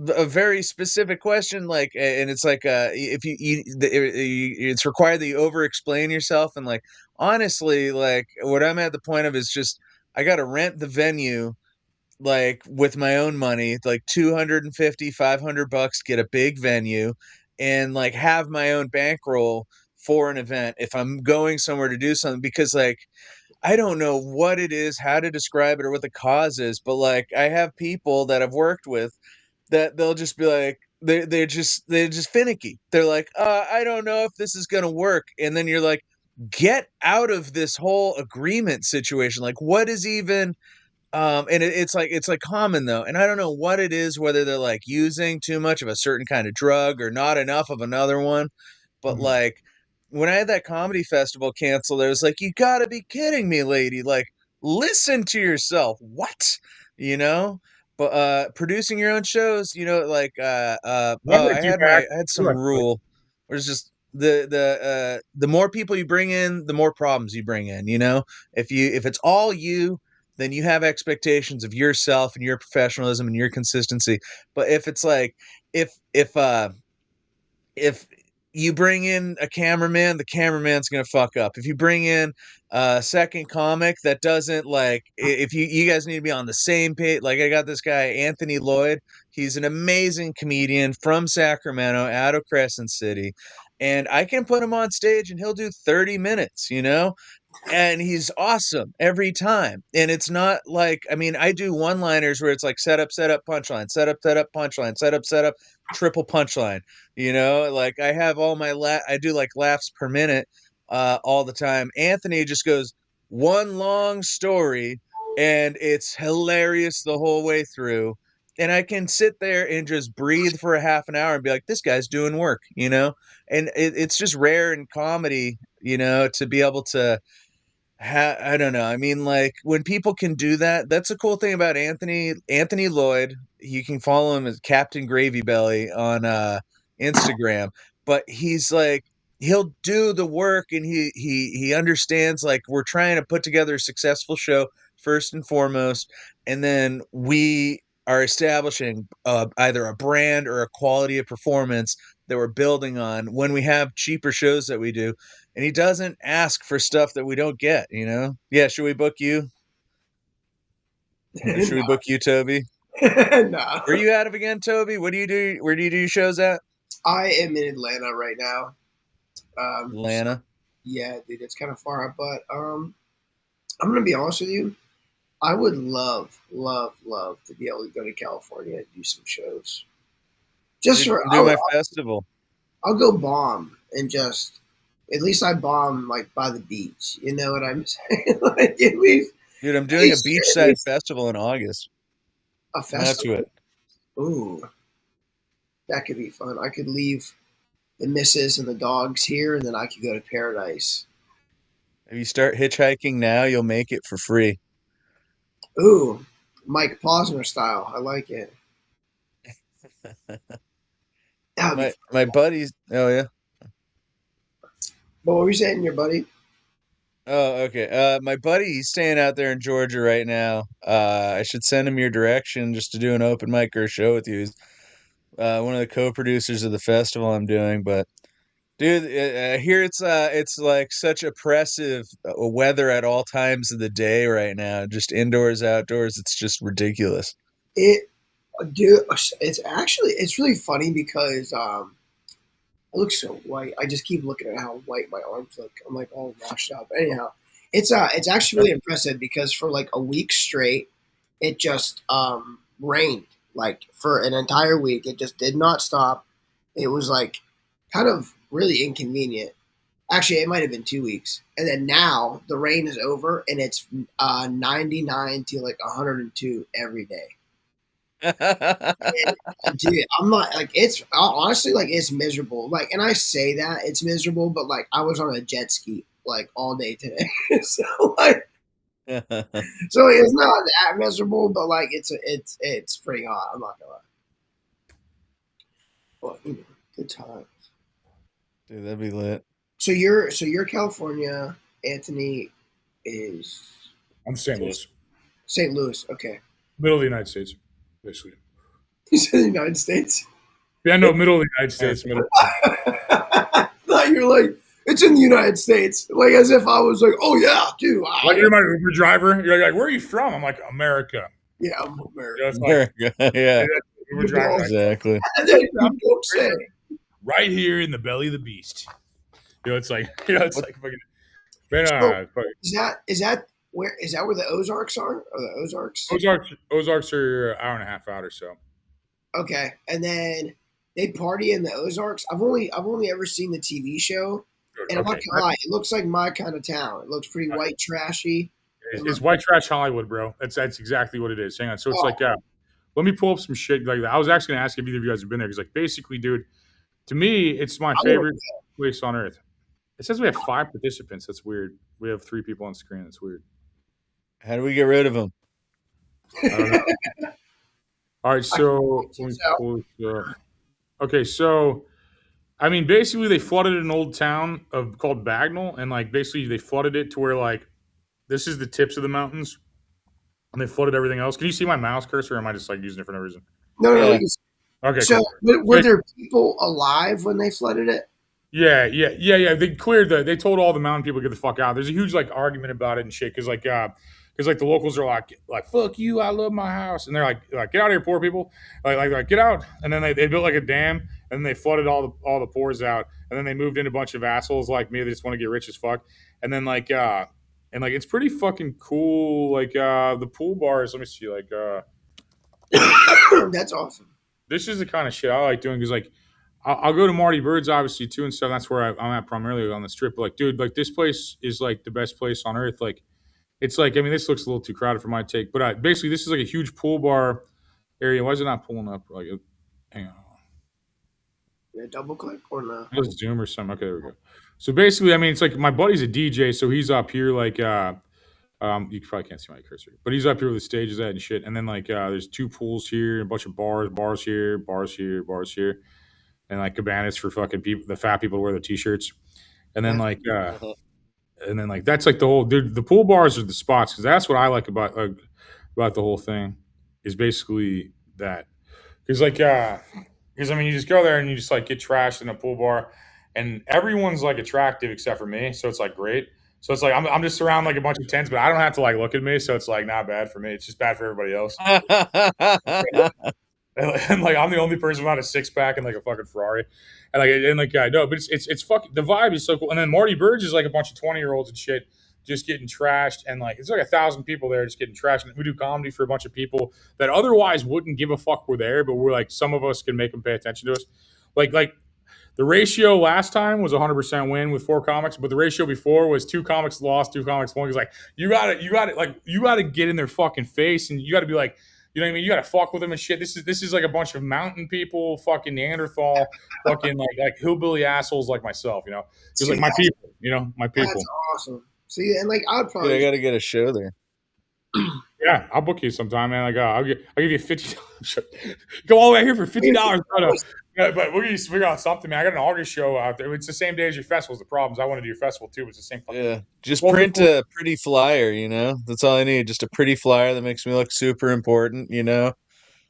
I: a very specific question, like, and it's like, if it's required that you over explain yourself. And, like, honestly, like, what I'm at the point of is just, I got to rent the venue like with my own money, like 250, $500, get a big venue and like have my own bankroll for an event if I'm going somewhere to do something. Because like I don't know what it is, how to describe it, or what the cause is, but like I have people that I've worked with that they'll just be like they're just finicky. They're like, I don't know if this is gonna work. And then you're like, get out of this whole agreement situation. Like, what is even and it's like common though, and I don't know what it is, whether they're like using too much of a certain kind of drug or not enough of another one. But like when I had that comedy festival canceled, I was like, you gotta be kidding me, lady. Like, listen to yourself. What? You know? But producing your own shows, like
E: Remember,
I: I
E: do
I: had
E: back.
I: I had some rule where it's just the more people you bring in, the more problems you bring in, if it's all you, then you have expectations of yourself and your professionalism and your consistency. But if it's like if you bring in a cameraman, the cameraman's gonna fuck up. If you bring in a second comic that doesn't like, if you guys need to be on the same page. Like I got this guy Anthony Lloyd. He's an amazing comedian from Sacramento, out of Crescent City, and I can put him on stage and he'll do 30 minutes, and he's awesome every time. And it's not like, I mean, I do one liners where it's like set up, punchline, set up, punchline, set up, triple punchline. Like I have all my I do like laughs per minute all the time. Anthony just goes one long story and it's hilarious the whole way through. And I can sit there and just breathe for a half an hour and be like, this guy's doing work, and it's just rare in comedy, to be able to I don't know. I mean, like when people can do that, that's a cool thing about Anthony Lloyd. You can follow him as Captain Gravy Belly on Instagram, but he's like, he'll do the work, and he understands, like, we're trying to put together a successful show first and foremost, and then we are establishing either a brand or a quality of performance that we're building on when we have cheaper shows that we do. And he doesn't ask for stuff that we don't get, Yeah, should we book you? Should we book you, Toby?
K: No.
I: Where are you out of again, Toby? What do you do? Where do you do your shows at?
K: I am in Atlanta right now.
I: Atlanta?
K: Yeah, dude, it's kind of far out, but I'm gonna be honest with you. I would love to be able to go to California and do some shows. Just
I: do
K: for
I: my festival.
K: I'll go bomb and just, at least I bomb like by the beach. You know what I'm saying? Like at least,
I: dude, I'm doing a beachside festival in August.
K: A festival.
I: To it.
K: Ooh, that could be fun. I could leave the missus and the dogs here, and then I could go to paradise.
I: If you start hitchhiking now, you'll make it for free.
K: Ooh, Mike Posner style. I like it.
I: My buddies. Oh yeah.
K: What were you saying, your buddy?
I: Oh, okay. My buddy, he's staying out there in Georgia right now. I should send him your direction just to do an open mic or a show with you. He's one of the co-producers of the festival I'm doing. But dude, here it's like such oppressive weather at all times of the day right now. Just indoors, outdoors. It's just ridiculous.
K: Dude, it's really funny because I look so white. I just keep looking at how white my arms look. I'm like all washed up. Anyhow, it's actually really impressive because for like a week straight, it just rained like for an entire week. It just did not stop. It was like kind of really inconvenient. Actually, it might have been 2 weeks. And then now the rain is over and it's 99 to like 102 every day. And, dude, I'm not like it's honestly like it's miserable. Like, and I say that it's miserable, but like I was on a jet ski like all day today, so like so it's not that miserable, but like it's pretty hot. I'm not gonna lie. Well, you know, good times.
I: Dude, that'd be lit.
K: So you're California. Anthony is
E: I'm St. Louis,
K: St. Louis. Okay,
E: middle of the United States, basically.
K: he's in the United States.
E: Yeah, no, middle of the United States. Middle.
K: I thought you were like it's in the United States, like as if I was like, oh yeah, dude.
E: Like you're my Uber driver. You're like, where are you from? I'm like, America.
K: Yeah, I'm American.
E: Yeah, it's like,
I: Yeah,
E: Uber driver.
I: exactly.
K: Don't say.
E: Right here in the belly of the beast. You know, it's like like fucking. Man,
K: Is that where the Ozarks are? Or the Ozarks?
E: Ozarks are an hour and a half out or so.
K: Okay, and then they party in the Ozarks. I've only ever seen the TV show, and I'm not gonna lie, it looks like my kind of town. It looks pretty white trashy.
E: It's white trash Hollywood, bro. That's exactly what it is. Hang on. So it's like, let me pull up some shit. Like I was actually gonna ask if either of you guys have been there because, like, basically, dude, to me, it's my favorite place on earth. It says we have 5 participants. That's weird. We have 3 people on screen. That's weird.
I: How do we get rid of them?
E: I don't know. All right, so let me pull this up. Okay, so I mean, basically, they flooded an old town called Bagnall, and like basically they flooded it to where like this is the tips of the mountains, and they flooded everything else. Can you see my mouse cursor, or am I just like using it for no reason?
K: No.
E: Okay.
K: So
E: cool.
K: were there people alive when they flooded it?
E: Yeah. They cleared they told all the mountain people to get the fuck out. There's a huge like argument about it and shit because like the locals are like fuck you, I love my house, and they're like get out of here, poor people, like get out. And then they built like a dam, and then they flooded all the pores out, and then they moved in a bunch of assholes like me that just want to get rich as fuck, and then like it's pretty fucking cool. Like the pool bars. Let me see. Like
K: that's awesome.
E: This is the kind of shit I like doing because like. I'll go to Marty Bird's obviously too and stuff. That's where I'm at primarily on the strip. But like, dude, like this place is like the best place on earth. Like, it's like, I mean, this looks a little too crowded for my take, but basically this is like a huge pool bar area. Why is it not pulling up? Like, hang on.
K: Yeah, double click or no?
E: Just Zoom or something. Okay, there we go. So basically, I mean, it's like my buddy's a DJ, so he's up here like, you probably can't see my cursor, but he's up here with the stages at and shit. And then like, there's 2 pools here, a bunch of bars here, and like cabanas for fucking people, the fat people wear the t-shirts, and then like that's like the whole dude. The pool bars are the spots because that's what I like about the whole thing is basically that because like because I mean you just go there and you just like get trashed in a pool bar, and everyone's like attractive except for me, so it's like great. So it's like I'm just around like a bunch of tens, but I don't have to like look at me, so it's like not bad for me. It's just bad for everybody else. And like I'm the only person without a 6-pack and like a fucking Ferrari, and like I know, but it's fucking the vibe is so cool. And then Marty Bird's is like a bunch of 20-year-olds and shit just getting trashed, and like it's like 1,000 people there just getting trashed. And we do comedy for a bunch of people that otherwise wouldn't give a fuck we're there, but we're like some of us can make them pay attention to us. Like the ratio last time was 100% win with 4 comics, but the ratio before was 2 comics lost, 2 comics won. Because like you got to get in their fucking face, and you got to be like. You know what I mean? You got to fuck with them and shit. This is like a bunch of mountain people, fucking Neanderthal, fucking like hillbilly assholes like myself, you know? Just like my people, you know, my people.
K: That's awesome. See, and like I'd probably.
I: Dude, I got to get a show there.
E: Yeah, I'll book you sometime, man. Like I'll give you $50. Go all the way here for $50. But we're gonna figure out something, man. I got an August show out there. It's the same day as your festival's the problems. I want to do your festival too, but it's the same.
I: Yeah, just print a pretty flyer. You know, that's all I need. Just a pretty flyer that makes me look super important. You know,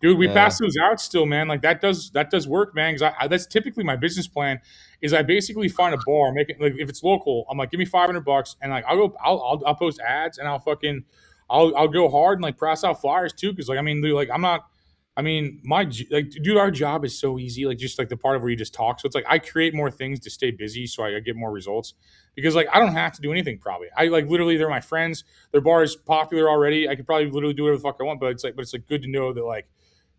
E: dude, we pass those out still, man. Like that does work, man. Because that's typically my business plan. Is I basically find a bar, make it like if it's local, I'm like, give me $500, and like I'll post ads, and I'll go hard and like press out flyers too. Because like I mean, dude, like I'm not. I mean, dude, our job is so easy. Like, just like the part of where you just talk. So it's like I create more things to stay busy, so I get more results. Because like I don't have to do anything. Probably, I like literally they're my friends. Their bar is popular already. I could probably literally do whatever the fuck I want. But it's like good to know that like,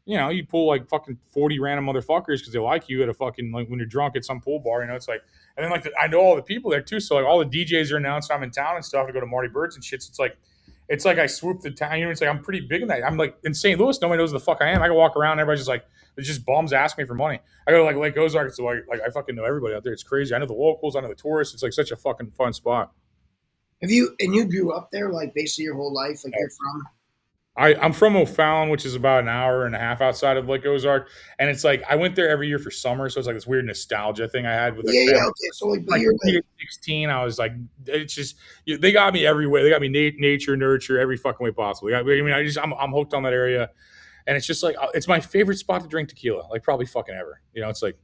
E: you pull like fucking 40 random motherfuckers because they like you at a fucking like when you're drunk at some pool bar. It's like, and then like I know all the people there too. So like all the DJs are announced I'm in town and stuff to go to Marty Bird's and shit. So it's like I swoop the town. It's like I'm pretty big in that. I'm like in St. Louis. Nobody knows who the fuck I am. I can walk around. Everybody's just like, it's just bums ask me for money. I go to like Lake Ozark. So like I fucking know everybody out there. It's crazy. I know the locals. I know the tourists. It's like such a fucking fun spot.
K: You grew up there like basically your whole life? Like you're from?
E: I'm from O'Fallon, which is about an hour and a half outside of Lake Ozark, and it's like I went there every year for summer, so it's like this weird nostalgia thing I had with
K: family. Okay. So like
E: you're 16, I was like, it's just they got me every way. They got me nature, nurture, every fucking way possible. I mean, I'm hooked on that area, and it's just like it's my favorite spot to drink tequila, like probably fucking ever. It's like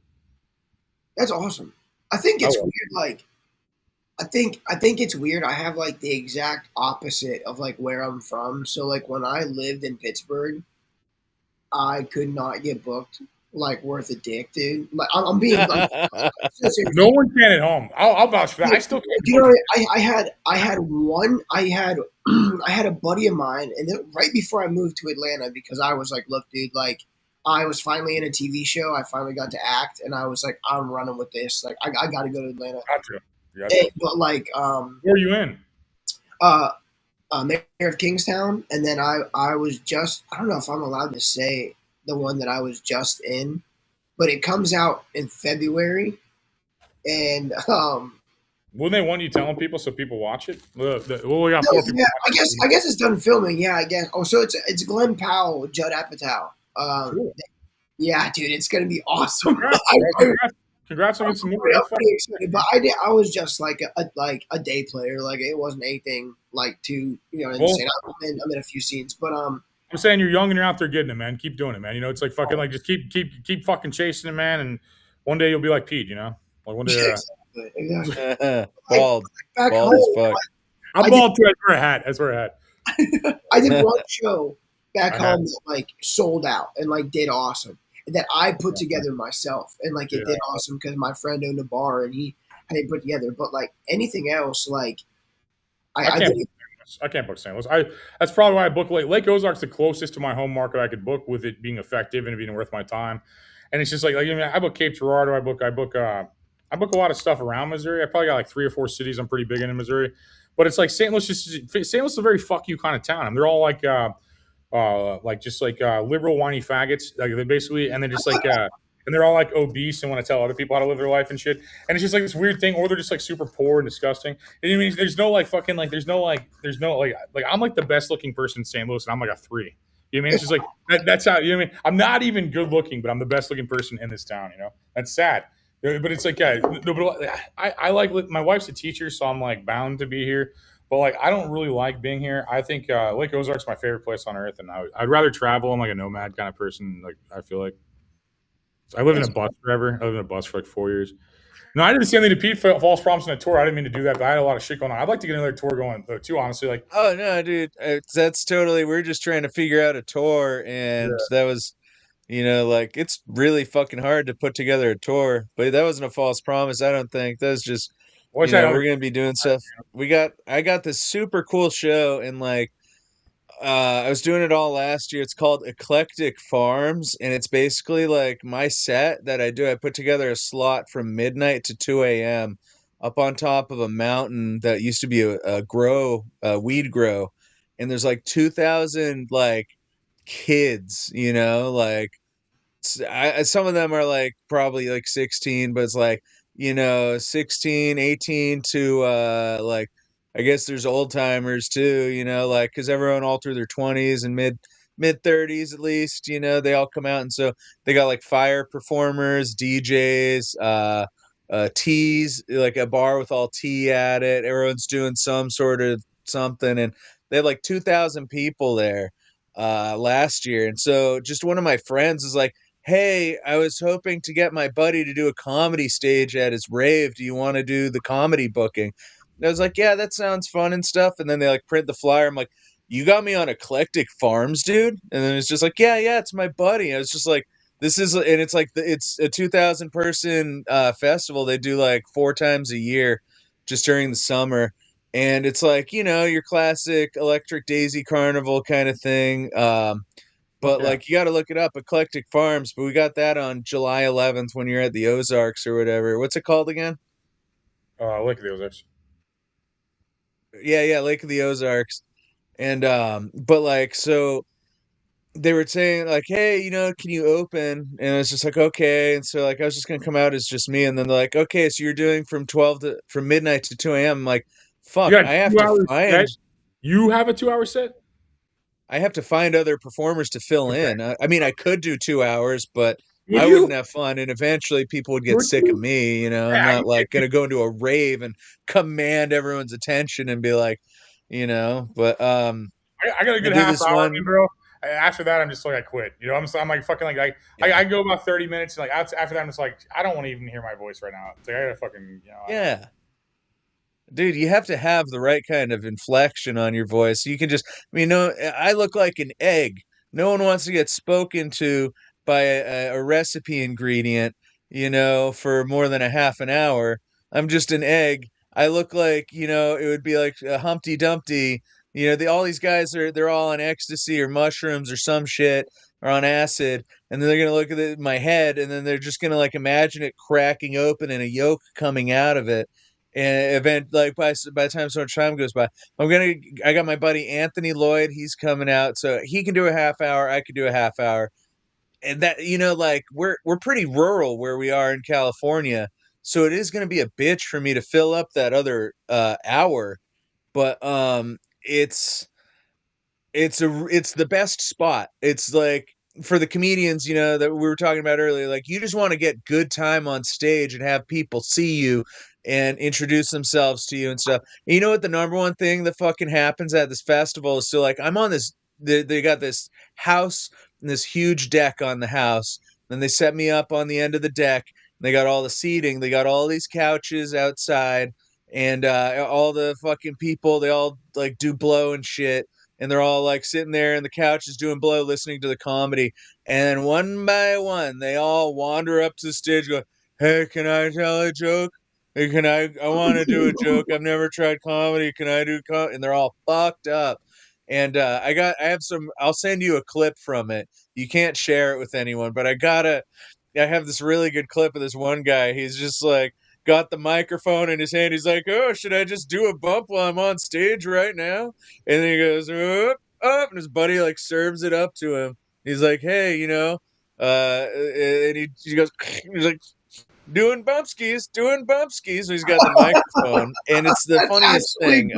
K: that's awesome. I think it's weird, like. I think it's weird. I have like the exact opposite of like where I'm from. So like when I lived in Pittsburgh, I could not get booked like worth a dick, dude. Like I'm being like,
E: no one can at home. I'll vouch for that. I still can't.
K: I had a buddy of mine, and then right before I moved to Atlanta, because I was like, look, dude, like I was finally in a TV show. I finally got to act, and I was like, I'm running with this. Like I got to go to Atlanta.
E: Gotcha.
K: But like,
E: where are you in?
K: Mayor of Kingstown, and then I was just, I don't know if I'm allowed to say the one that I was just in, but it comes out in February, and
E: wouldn't they want you telling people so people watch it? We got 4 people.
K: Yeah, I guess it's done filming. Yeah, I guess. Oh, so it's Glenn Powell, Judd Apatow.
E: Cool.
K: Yeah, dude, it's gonna be awesome.
E: Congrats on some more.
K: I'm pretty excited, but I was just like a day player. Like it wasn't anything like too insane. I'm in a few scenes, but
E: I'm saying you're young and you're out there getting it, man. Keep doing it, man. It's like fucking like just keep fucking chasing it, man. And one day you'll be like Pete, like one day.
K: Exactly.
I: Bald as fuck.
E: I'm bald too. I wear a hat.
K: I did one show back home that like sold out and like did awesome. That I put together myself, and like it did awesome because my friend owned a bar and he had it put together. But like anything else, like I
E: can't book St. Louis. That's probably why I book Lake Ozark's the closest to my home market I could book with it being effective and it being worth my time. And it's just like I book Cape Girardeau. I book a lot of stuff around Missouri. I probably got like 3 or 4 cities I'm pretty big in Missouri. But it's like St. Louis is a very fuck you kind of town. And they're all like liberal whiny faggots. Like they basically, and then just like and they're all like obese and want to tell other people how to live their life and shit. And it's just like this weird thing, or they're just like super poor and disgusting. And I mean, there's no like fucking like there's no like I'm like the best looking person in St. Louis and I'm like a 3. You know what I mean? It's just like that's how, you know what I mean? I'm not even good looking, but I'm the best looking person in this town, That's sad. But it's like I like, my wife's a teacher, so I'm like bound to be here. But like I don't really like being here. I think Lake Ozark's my favorite place on earth, and I'd rather travel. I'm like a nomad kind of person. Like I feel like I live in a bus forever. I lived in a bus for like 4 years. No, I didn't see anything to Pete False Promise on a tour. I didn't mean to do that, but I had a lot of shit going on. I'd like to get another tour going too, honestly. Like,
I: oh no, dude, that's totally. We're just trying to figure out a tour, and that was, like it's really fucking hard to put together a tour. But that wasn't a false promise. I don't think that's just. We're gonna be doing stuff. I got this super cool show, and like I was doing it all last year. It's called Eclectic Farms, and it's basically like my set that I do. I put together a slot from midnight to 2 a.m. up on top of a mountain that used to be a weed grow, and there's like 2,000 like kids, like some of them are like probably like 16, but it's like 16, 18 to like I guess there's old timers too, like because everyone all through their 20s and mid 30s at least, they all come out, and so they got like fire performers, DJs, teas, like a bar with all tea at it. Everyone's doing some sort of something, and they had like 2,000 people there last year. And so just one of my friends is like, hey, I was hoping to get my buddy to do a comedy stage at his rave. Do you want to do the comedy booking? And I was like, yeah, that sounds fun and stuff. And then they like print the flyer. I'm like, you got me on Eclectic Farms, dude. And then it's just like, yeah, it's my buddy. And it's just like, this is, and it's like, it's a 2,000 person festival. They do like 4 times a year just during the summer. And it's like, your classic Electric Daisy Carnival kind of thing. But like, you got to look it up, Eclectic Farms. But we got that on July 11th when you're at the Ozarks or whatever. What's it called again?
E: Lake of the Ozarks.
I: Yeah, Lake of the Ozarks. And but like, so they were saying like, hey, can you open? And it's just like, okay. And so like, I was just gonna come out as just me. And then they're like, okay, so you're doing from midnight to 2 a.m. I'm like, fuck, I have to find.
E: You have a 2-hour set?
I: I have to find other performers to fill in. I mean, I could do 2 hours, but I wouldn't have fun, and eventually people would get sick of me. I'm not like gonna go into a rave and command everyone's attention and be like, But
E: I got a good half hour, bro. After that, I'm just like, I quit. I'm like fucking like I go about 30 minutes, and like after that, I'm just like, I don't want to even hear my voice right now. It's like I gotta fucking
I: yeah. Dude, you have to have the right kind of inflection on your voice. You can just, I look like an egg. No one wants to get spoken to by a recipe ingredient, for more than a half an hour. I'm just an egg. I look like, it would be like a Humpty Dumpty. All these guys they're all on ecstasy or mushrooms or some shit or on acid. And then they're going to look at my head and then they're just going to like imagine it cracking open and a yolk coming out of it. And event like by the time so much time goes by, I got my buddy Anthony Lloyd. He's coming out, so he can do a half hour. I can do a half hour, and that like we're pretty rural where we are in California, so it is going to be a bitch for me to fill up that other hour. But it's the best spot. It's like for the comedians, that we were talking about earlier, like you just want to get good time on stage and have people see you and introduce themselves to you and stuff. And you know what the number one thing that fucking happens at this festival is, so like I'm on this, they got this house and this huge deck on the house. Then they set me up on the end of the deck. They got all the seating. They got all these couches outside and all the fucking people, they all like do blow and shit. And they're all like sitting there in the couches doing blow, listening to the comedy. And one by one, they all wander up to the stage going, hey, can I tell a joke? Hey, I want to do a joke. I've never tried comedy. Can I do comedy? And they're all fucked up. And I'll send you a clip from it. You can't share it with anyone, but I have this really good clip of this one guy. He's just like, got the microphone in his hand. He's like, oh, should I just do a bump while I'm on stage right now? And then he goes, up, and his buddy like serves it up to him. He's like, hey, and he goes, he's like, doing bump skis. So he's got the microphone, and it's the funniest thing.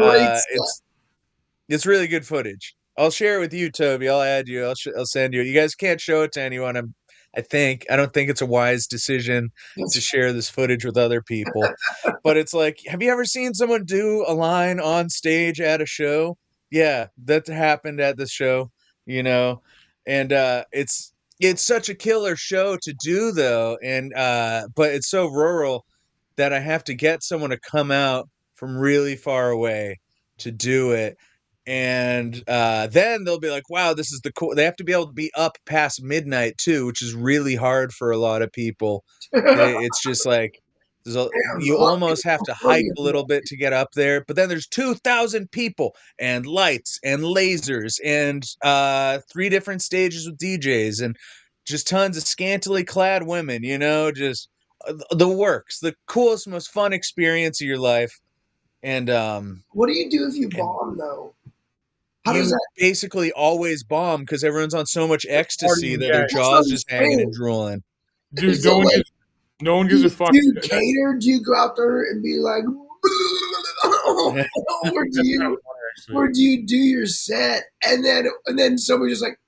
I: It's really good footage. I'll share it with you, Toby. I'll add you. I'll send you. You guys can't show it to anyone. I don't think it's a wise decision to share this footage with other people. But it's like, have you ever seen someone do a line on stage at a show? Yeah, that happened at the show, and it's such a killer show to do though. And but it's so rural that I have to get someone to come out from really far away to do it. And then they'll be like, wow, this is they have to be able to be up past midnight too, which is really hard for a lot of people. It's just like you almost have to hike a little bit to get up there, but then there's 2,000 people and lights and lasers and 3 different stages with DJs and just tons of scantily clad women, just the works, the coolest, most fun experience of your life. And
K: what do you do if you bomb though?
I: How does that basically always bomb because everyone's on so much ecstasy that their jaws just hanging and drooling.
E: Dude, no one gives a fuck.
K: Do you cater? Do you go out there and be like, or do you do your set and then somebody just like,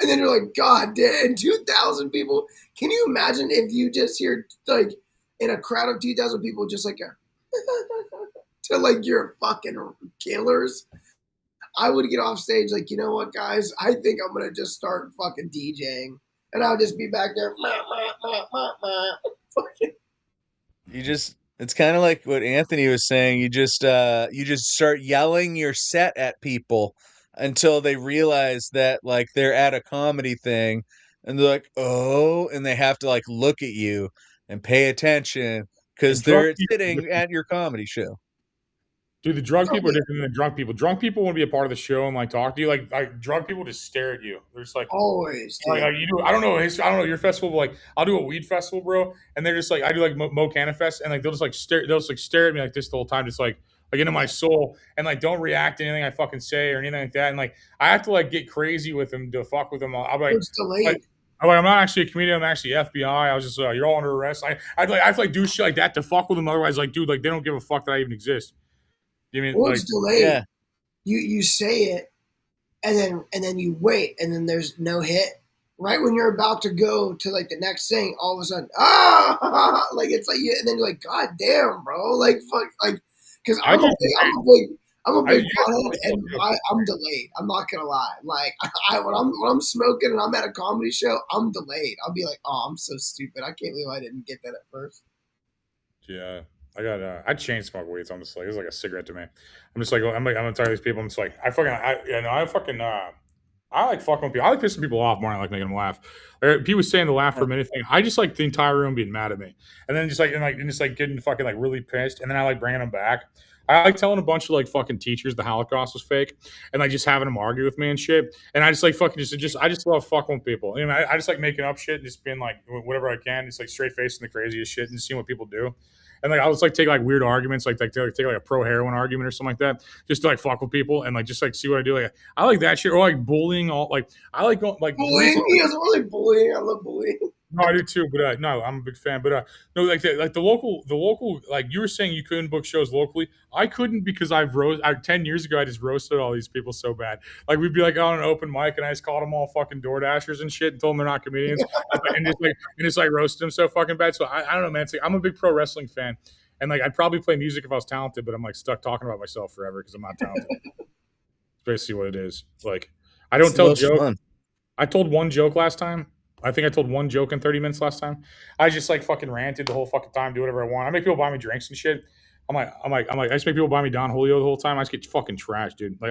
K: and then you're like, God damn, 2,000 people. Can you imagine if you just hear like in a crowd of 2,000 people just like a to like you're fucking killers? I would get off stage like, you know what, guys? I think I'm gonna just start fucking DJing, and I'll just be back there.
I: It's kind of like what Anthony was saying. You just start yelling your set at people until they realize that like they're at a comedy thing, and they're like, "Oh," and they have to like look at you and pay attention because
E: And drunk
I: they're
E: people are
I: sitting
E: different.
I: at your comedy show.
E: Dude, the drunk people are different than drunk people. Drunk people want to be a part of the show and like talk to you. Like drunk people just stare at you. They're just like,
K: Always, dude.
E: like you do. I don't know your festival, but like I'll do a weed festival, bro, and they're just like I do like Mo Canna Fest, and like they'll just like stare at me like this the whole time, just like into my soul, and like don't react to anything I fucking say or anything like that. And like I have to like get crazy with them to fuck with them. I'll be like,
K: It's delayed.
E: I'm not actually a comedian. I'm actually FBI. I was just you're all under arrest. I have to like do shit like that to fuck with them. Otherwise, like dude, like they don't give a fuck that I even exist. You mean
K: Well,
E: like
K: it's delayed.
I: Yeah.
K: You say it, and then you wait, and then there's no hit. Right when you're about to go to like the next thing, all of a sudden, like it's like you, and then you're like, God damn, bro, like fuck, like because I'm a big pothead, and I'm delayed. I'm not gonna lie. Like when I'm smoking and I'm at a comedy show, I'm delayed. I'll be like, oh, I'm so stupid. I can't believe I didn't get that at first.
E: Yeah. I changed smoke weed, so I'm just like, it's like a cigarette to me. I'm just like, I'm gonna tell these people, I'm just like, I like fucking with people. I like pissing people off more than I like making them laugh. People saying the laugh for a minute thing. I just like the entire room being mad at me, and then just getting fucking like really pissed, and then I like bringing them back. I like telling a bunch of like fucking teachers the Holocaust was fake, and like just having them argue with me and shit. And I just like fucking I just love fucking with people. You know, I just like making up shit and just being like whatever I can, just like straight facing the craziest shit and seeing what people do. And like I'll just like take like weird arguments, like take like a pro heroin argument or something like that, just to like fuck with people and like just like see what I do. Like I like that shit, or like bullying. All like I like going like
K: bullying. He doesn't like bullying. I love bullying.
E: No, I do too, but no, I'm a big fan. But no, like the local, like you were saying, you couldn't book shows locally. I couldn't because 10 years ago I just roasted all these people so bad. Like we'd be like on an open mic and I just called them all fucking door dashers and shit and told them they're not comedians and just like roasted them so fucking bad. So I don't know, man. It's like, I'm a big pro wrestling fan, and like I'd probably play music if I was talented, but I'm like stuck talking about myself forever because I'm not talented. It's basically what it is. Like I don't tell jokes. Fun. I told one joke last time. I think I told one joke in 30 minutes last time. I just like fucking ranted the whole fucking time, do whatever I want. I make people buy me drinks and shit. I'm like, I just make people buy me Don Julio the whole time. I just get fucking trashed, dude. Like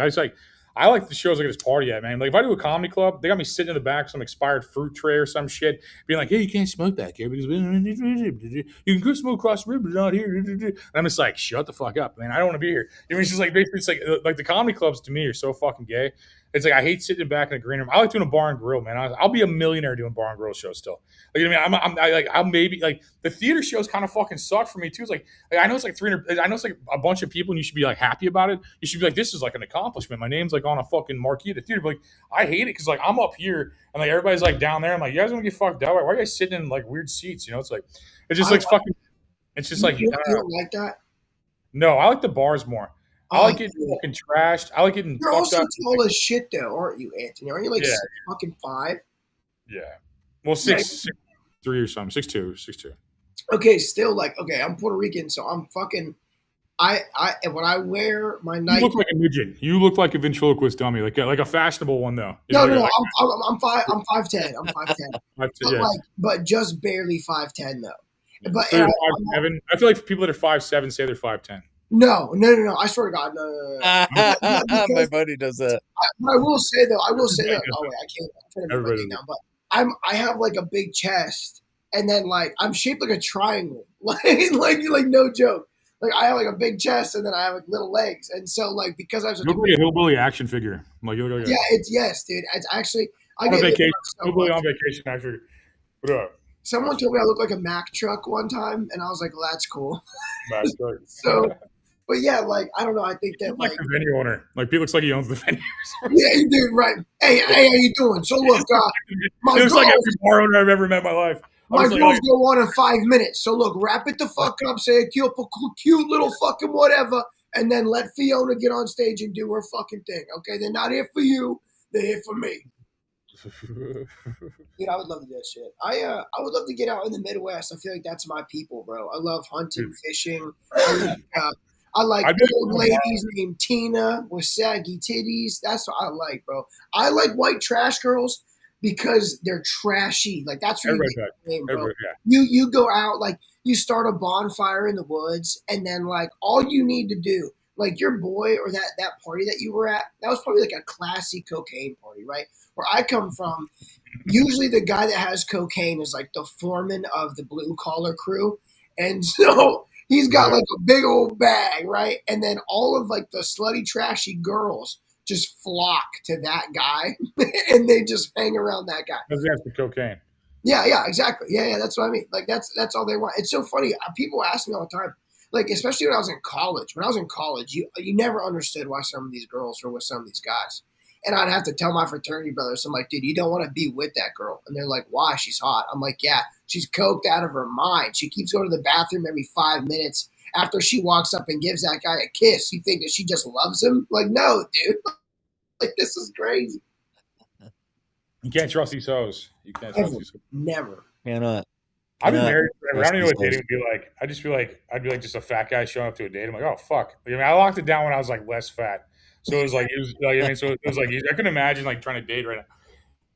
E: I like the shows like this party at, man. Like if I do a comedy club, they got me sitting in the back of some expired fruit tray or some shit, being like, hey, you can't smoke back here because you can go smoke across the river, but not here. And I'm just like, shut the fuck up, man. I don't want to be here. You know, it's just like basically it's like the comedy clubs to me are so fucking gay. It's like I hate sitting back in a green room. I like doing a bar and grill, man. I'll be a millionaire doing bar and grill shows still. Like, I mean, I'm maybe like the theater shows kind of fucking suck for me too. It's like I know it's like 300. I know it's like a bunch of people, and you should be like happy about it. You should be like, this is like an accomplishment. My name's like on a fucking marquee at the theater. But like I hate it because like I'm up here and like everybody's like down there. I'm like, you guys want to get fucked up? Why are you guys sitting in like weird seats? You know, it's like it's just like fucking. It's just like
K: you don't like that.
E: No, I like the bars more. I like getting fucking trashed. I like getting.
K: You're also tall as shit, though, aren't you, Anthony? Aren't you like fucking 5?
E: Yeah. Well, 6'3" or something. 6'2".
K: Okay, still like I'm Puerto Rican, so I'm fucking. When I wear my night.
E: You look like a midget. You look like a ventriloquist dummy, like a fashionable one though.
K: No, I'm 5'10". I'm 5'10". But just barely 5'10" though. But
E: so 5'7". I feel like people that are 5'7" say they're 5'10".
K: No. I swear to God, no.
I: My buddy does that.
K: I will say though. Oh wait, I can't. I'm trying to write it down, but I have like a big chest, and then like I'm shaped like a triangle, like no joke. Like I have like a big chest, and then I have like little legs, and so like because I was
E: you look like a hillbilly action figure. Like you look like
K: yes, dude. It's actually
E: I get vacation. Hillbilly on vacation action. What up?
K: Someone told me I look like a Mack truck one time, and I was like, well, "That's cool."
E: That's good.
K: So. But yeah, like I don't know. I think that
E: like the venue owner, like he looks like he owns the venue.
K: Yeah, he did, right? Hey, how you doing? So look,
E: he looks like every bar owner I've ever met in my life.
K: My girls go on in 5 minutes. So look, wrap it the fuck up, say a cute little fucking whatever, and then let Fiona get on stage and do her fucking thing. Okay, they're not here for you. They're here for me. Dude, I would love to do that shit. I would love to get out in the Midwest. I feel like that's my people, bro. I love hunting, fishing. I like old ladies named Tina with saggy titties. That's what I like, bro. I like white trash girls because they're trashy. Like that's what you name, bro. You go out like you start a bonfire in the woods, and then like all you need to do, like your boy or that party that you were at, that was probably like a classy cocaine party, right? Where I come from, usually the guy that has cocaine is like the foreman of the blue collar crew. And so he's got like a big old bag, right? And then all of like the slutty, trashy girls just flock to that guy and they just hang around that guy.
E: Because he has the cocaine.
K: Yeah, exactly. Yeah, that's what I mean. Like that's all they want. It's so funny. People ask me all the time, like especially when I was in college. When I was in college, you never understood why some of these girls were with some of these guys. And I'd have to tell my fraternity brothers, I'm like, dude, you don't want to be with that girl. And they're like, why? She's hot. I'm like, yeah, she's coked out of her mind. She keeps going to the bathroom every 5 minutes. After she walks up and gives that guy a kiss, you think that she just loves him? Like, no, dude. Like, this is crazy.
E: You can't trust these hoes. You can't trust these hoes.
K: Never.
I: Cannot.
E: I've been married forever. I don't even know what dating would be like. I just feel like I'd be like just a fat guy showing up to a date. I'm like, oh fuck. I mean, I locked it down when I was like less fat. So it was like, I can imagine like trying to date right now.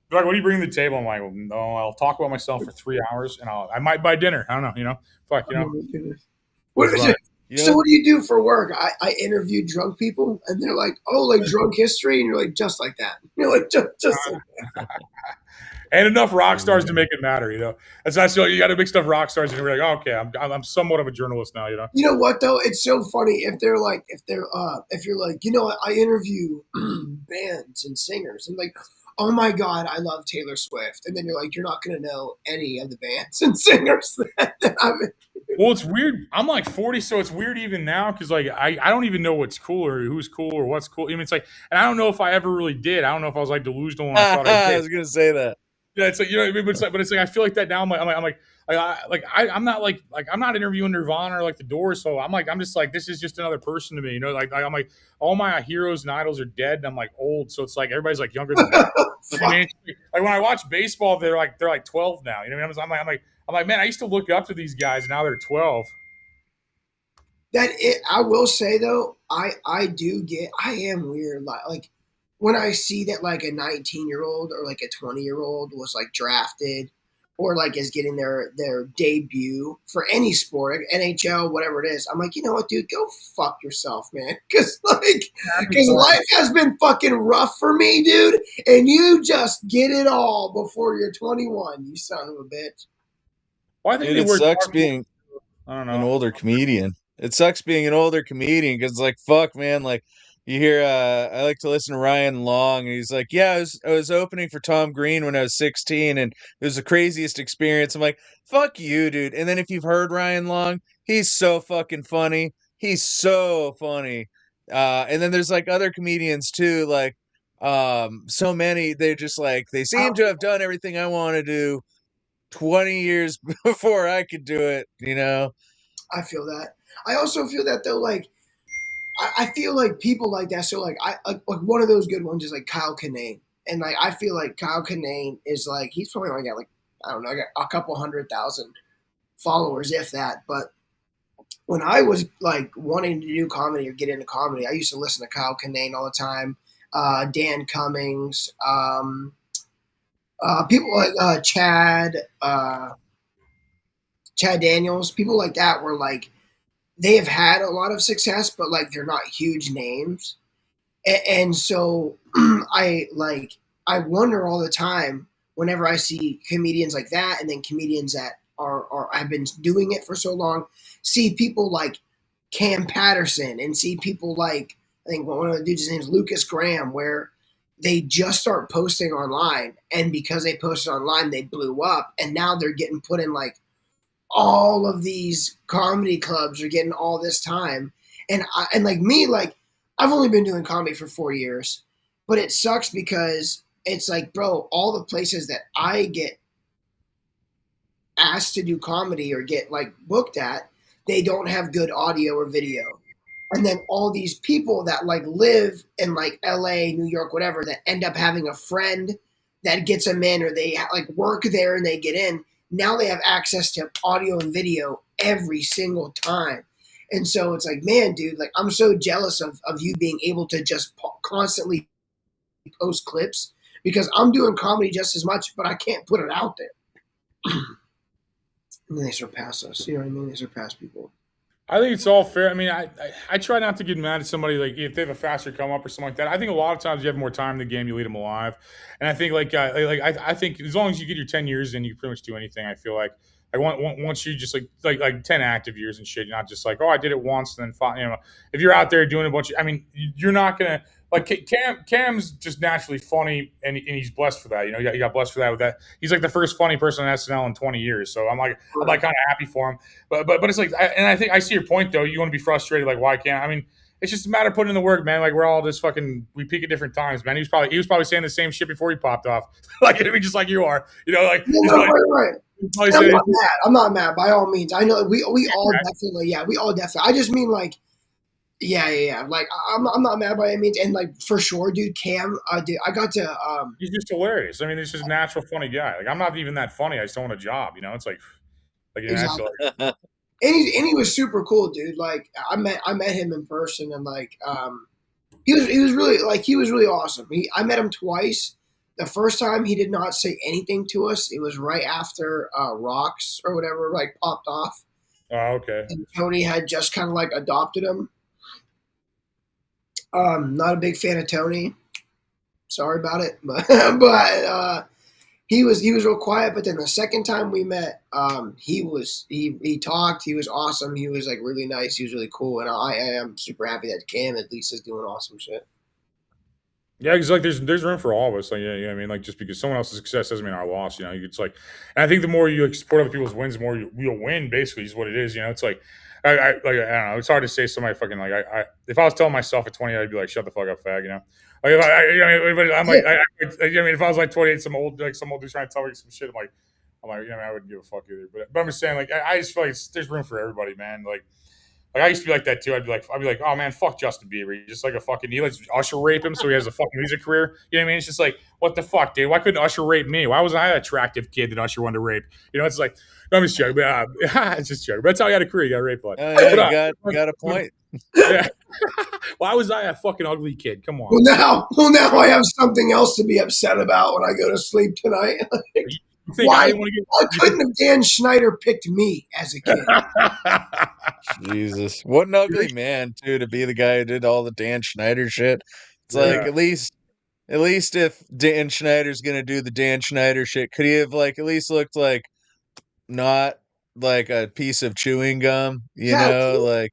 E: Like, what do you bring to the table? I'm like, well, no, I'll talk about myself for 3 hours and I might buy dinner. I don't know, fuck,
K: What is it? So what do you do for work? I interview drunk people and they're like, oh, like drunk history. And you're like, just like that. You're like, just like that.
E: And enough rock stars to make it matter, That's not so you got to mix enough rock stars and you're like, oh, okay, I'm somewhat of a journalist now,
K: You know what though? It's so funny if you're like, I interview bands and singers and like, oh my God, I love Taylor Swift, and then you're like, you're not gonna know any of the bands and singers that I'm in.
E: Well, it's weird. I'm like 40, so it's weird even now because like I don't even know what's cool or who's cool or what's cool. I mean, it's like, and I don't know if I ever really did. I don't know if I was like delusional when I thought I did.
I: I was gonna say that.
E: Yeah, it's like I mean, but it's like I feel like that now. I'm not interviewing Nirvana or like the Doors, so I'm just like this is just another person to me, Like I'm like all my heroes and idols are dead, and I'm like old, so it's like everybody's like younger than me. Like when I watch baseball, they're like 12 now. You know what I mean? I'm like, man, I used to look up to these guys, and now they're 12.
K: I will say though, I am weird, like. When I see that like a 19-year-old or like a 20-year-old was like drafted or like is getting their debut for any sport, like NHL, whatever it is, I'm like, you know what, dude, go fuck yourself, man. Because life has been fucking rough for me, dude, and you just get it all before you're 21, you son of a bitch.
E: Well, I think
I: it sucks being an older comedian. It sucks being an older comedian because like, fuck, man, like. You hear, I like to listen to Ryan Long, and he's like, yeah, I was opening for Tom Green when I was 16, and it was the craziest experience. I'm like, fuck you, dude. And then if you've heard Ryan Long, he's so fucking funny. He's so funny. And then there's like other comedians too, like so many, they're just like, they seem to have done everything I want to do 20 years before I could do it,
K: I feel that. I also feel that though, like, I feel like people like that. So like like one of those good ones is like Kyle Kinane, and like I feel like Kyle Kinane is like he's probably only got like I don't know, got a couple 100,000 followers, if that. But when I was like wanting to do comedy or get into comedy, I used to listen to Kyle Kinane all the time, Dan Cummings, people like Chad Daniels, people like that were like. They have had a lot of success, but like they're not huge names. And so I wonder all the time whenever I see comedians like that and then comedians that are have been doing it for so long, see people like Cam Patterson and see people like, I think one of the dudes' name's Lucas Graham, where they just start posting online. And because they posted online, they blew up. And now they're getting put in like, all of these comedy clubs are getting all this time. And like me, like I've only been doing comedy for 4 years, but it sucks because it's like, bro, all the places that I get asked to do comedy or get like booked at, they don't have good audio or video. And then all these people that like live in like LA, New York, whatever, that end up having a friend that gets them in, or they like work there and they get in. Now they have access to audio and video every single time. And so it's like, man, dude, like I'm so jealous of you being able to just constantly post clips because I'm doing comedy just as much, but I can't put it out there. and then they surpass us. You know what I mean? They surpass people.
E: I think it's all fair. I mean, I try not to get mad at somebody like if they have a faster come up or something like that. I think a lot of times you have more time in the game, you lead them alive, and I think I think as long as you get your 10 years in, you can pretty much do anything. I feel like I want once you just like 10 active years and shit, not just like, oh, I did it once and then fine. You know, if you're out there doing a bunch of, I mean, you're not gonna like Cam's just naturally funny and he's blessed for that. You know, he got blessed for that with that. He's like the first funny person on SNL in 20 years. So I'm like kind of happy for him. But it's like, and I think I see your point though. You want to be frustrated, like why can't I mean? It's just a matter of putting in the work, man. Like we're all just fucking we peak at different times, man. He was probably saying the same shit before he popped off. Like I mean, just like you are, you know, like
K: right. I'm not mad by all means. I know we all definitely, we all definitely. I just mean like, yeah. Like I'm not mad by any means, and like for sure, dude. Cam, dude, I got to.
E: He's just hilarious. I mean, he's just a natural funny guy. Like I'm not even that funny. I just don't want a job. You know, it's like
K: exactly. And he was super cool, dude. Like I met him in person, and like he was really awesome. I met him twice. The first time he did not say anything to us. It was right after Rocks or whatever like popped off.
E: Oh, okay.
K: And Tony had just kind of like adopted him. Not a big fan of Tony. Sorry about it, but he was real quiet. But then the second time we met, he talked. He was awesome. He was like really nice. He was really cool, and I am super happy that Cam at least is doing awesome shit.
E: Yeah, because like there's room for all of us. Like I mean, like just because someone else's success doesn't mean our loss. You know, it's like, and I think the more you like, support other people's wins, the more you'll win. Basically, is what it is. You know, it's like. I don't know. It's hard to say somebody fucking like if I was telling myself at 20, I'd be like, shut the fuck up, fag. You know, like if I was like 28, some old dude trying to tell me some shit, I'm like, you know, I wouldn't give a fuck either. But I'm just saying, like, I just feel like there's room for everybody, man. Like I used to be like that too. I'd be like, oh man, fuck Justin Bieber. He's just like a fucking. He lets Usher rape him, so he has a fucking music career. You know what I mean? It's just like, what the fuck, dude? Why couldn't Usher rape me? Why wasn't I an attractive kid that Usher wanted to rape? You know, it's like. No, I'm just joking. It's just joking. But that's how I got a career. You got a rape blood.
I: You got a point.
E: Yeah. Why was I a fucking ugly kid? Come on.
K: Well, now I have something else to be upset about when I go to sleep tonight. Why couldn't have Dan Schneider picked me as a kid?
I: Jesus, what an ugly man too to be the guy who did all the Dan Schneider shit. It's like at least if Dan Schneider's gonna do the Dan Schneider shit, could he have like at least looked like not like a piece of chewing gum, you know, like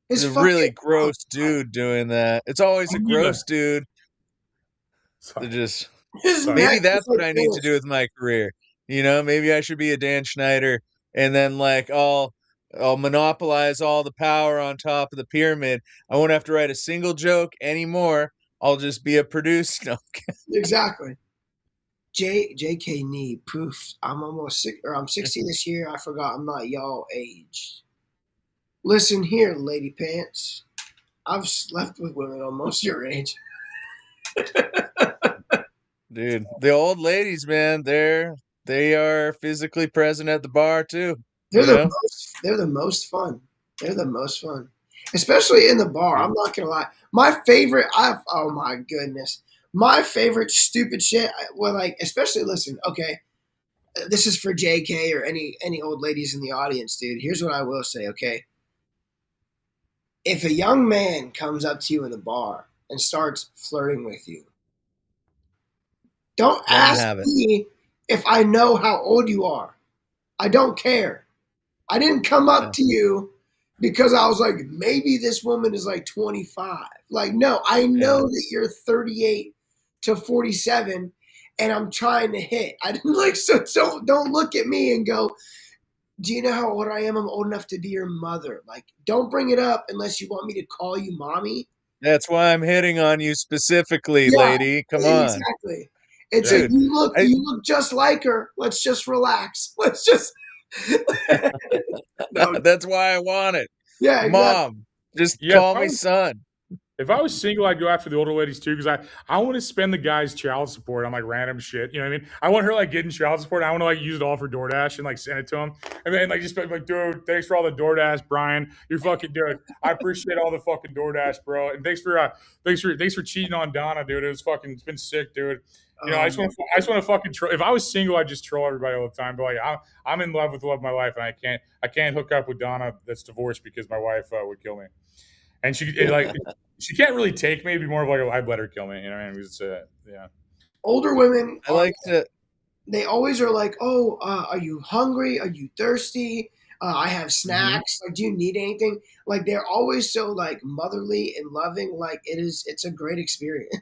I: it's a really gross dude doing that. It's always a gross dude. Just maybe that's what I need to do with my career. You know, maybe I should be a Dan Schneider, and then like I'll monopolize all the power on top of the pyramid. I won't have to write a single joke anymore. I'll just be a producer. No.
K: Exactly. JK knee poof. I'm almost I'm 60 this year. I forgot I'm not y'all age. Listen here, lady pants. I've slept with women almost your age.
I: Dude, the old ladies, man, they are physically present at the bar too.
K: They're the most fun. They're the most fun. Especially in the bar. I'm not gonna lie. My favorite oh my goodness. My favorite stupid shit, well, like, especially, listen, okay, this is for JK or any old ladies in the audience, dude. Here's what I will say, okay? If a young man comes up to you in the bar and starts flirting with you, don't ask me if I know how old you are. I don't care. I didn't come up to you because I was like, maybe this woman is like 25. Like, no, I know that you're 38 to 47 and I'm trying to hit. I didn't like, so don't look at me and go, do you know how old I am? I'm old enough to be your mother. Like, don't bring it up unless you want me to call you mommy.
I: That's why I'm hitting on you specifically, lady. Come on.
K: Exactly. It's like, you look just like her. Let's just relax. Let's just.
I: No. That's why I want it.
K: Yeah, exactly.
I: Mom, just call me son.
E: If I was single, I'd go after the older ladies too, because I want to spend the guy's child support on like random shit. You know what I mean? I want her like getting child support. I want to like use it all for DoorDash and like send it to him, and then like just be like, dude, thanks for all the DoorDash, Brian. You're fucking dude. I appreciate all the fucking DoorDash, bro, and thanks for cheating on Donna, dude. It's been sick, dude. You know, I just want to fucking troll. If I was single, I'd just troll everybody all the time. But like, I'm in love with the love of my life, and I can't hook up with Donna that's divorced because my wife would kill me, and she can't really take me. It'd be more of like I'd let her kill me. You know what I mean? It's, yeah.
K: Older women,
I: I like to.
K: They always are like, "Oh, are you hungry? Are you thirsty? I have snacks. Like, do you need anything?" Like, they're always so like motherly and loving. Like, it's a great experience.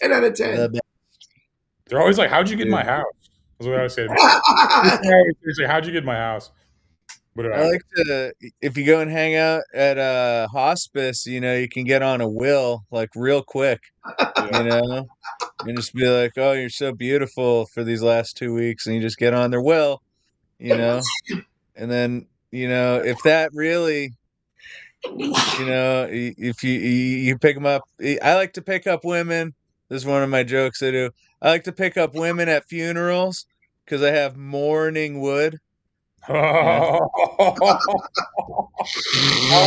K: 10 out of 10.
E: They're always like, "How'd you get in my house?" That's what I say. Seriously, how'd you get in my house?
I: I like to, if you go and hang out at a hospice, you know, you can get on a will like real quick, you know, and just be like, "Oh, you're so beautiful for these last 2 weeks," and you just get on their will, you know, and then, you know, if that really, you know, if you pick them up, I like to pick up women. This is one of my jokes I do. I like to pick up women at funerals because I have morning wood.
E: Yeah. I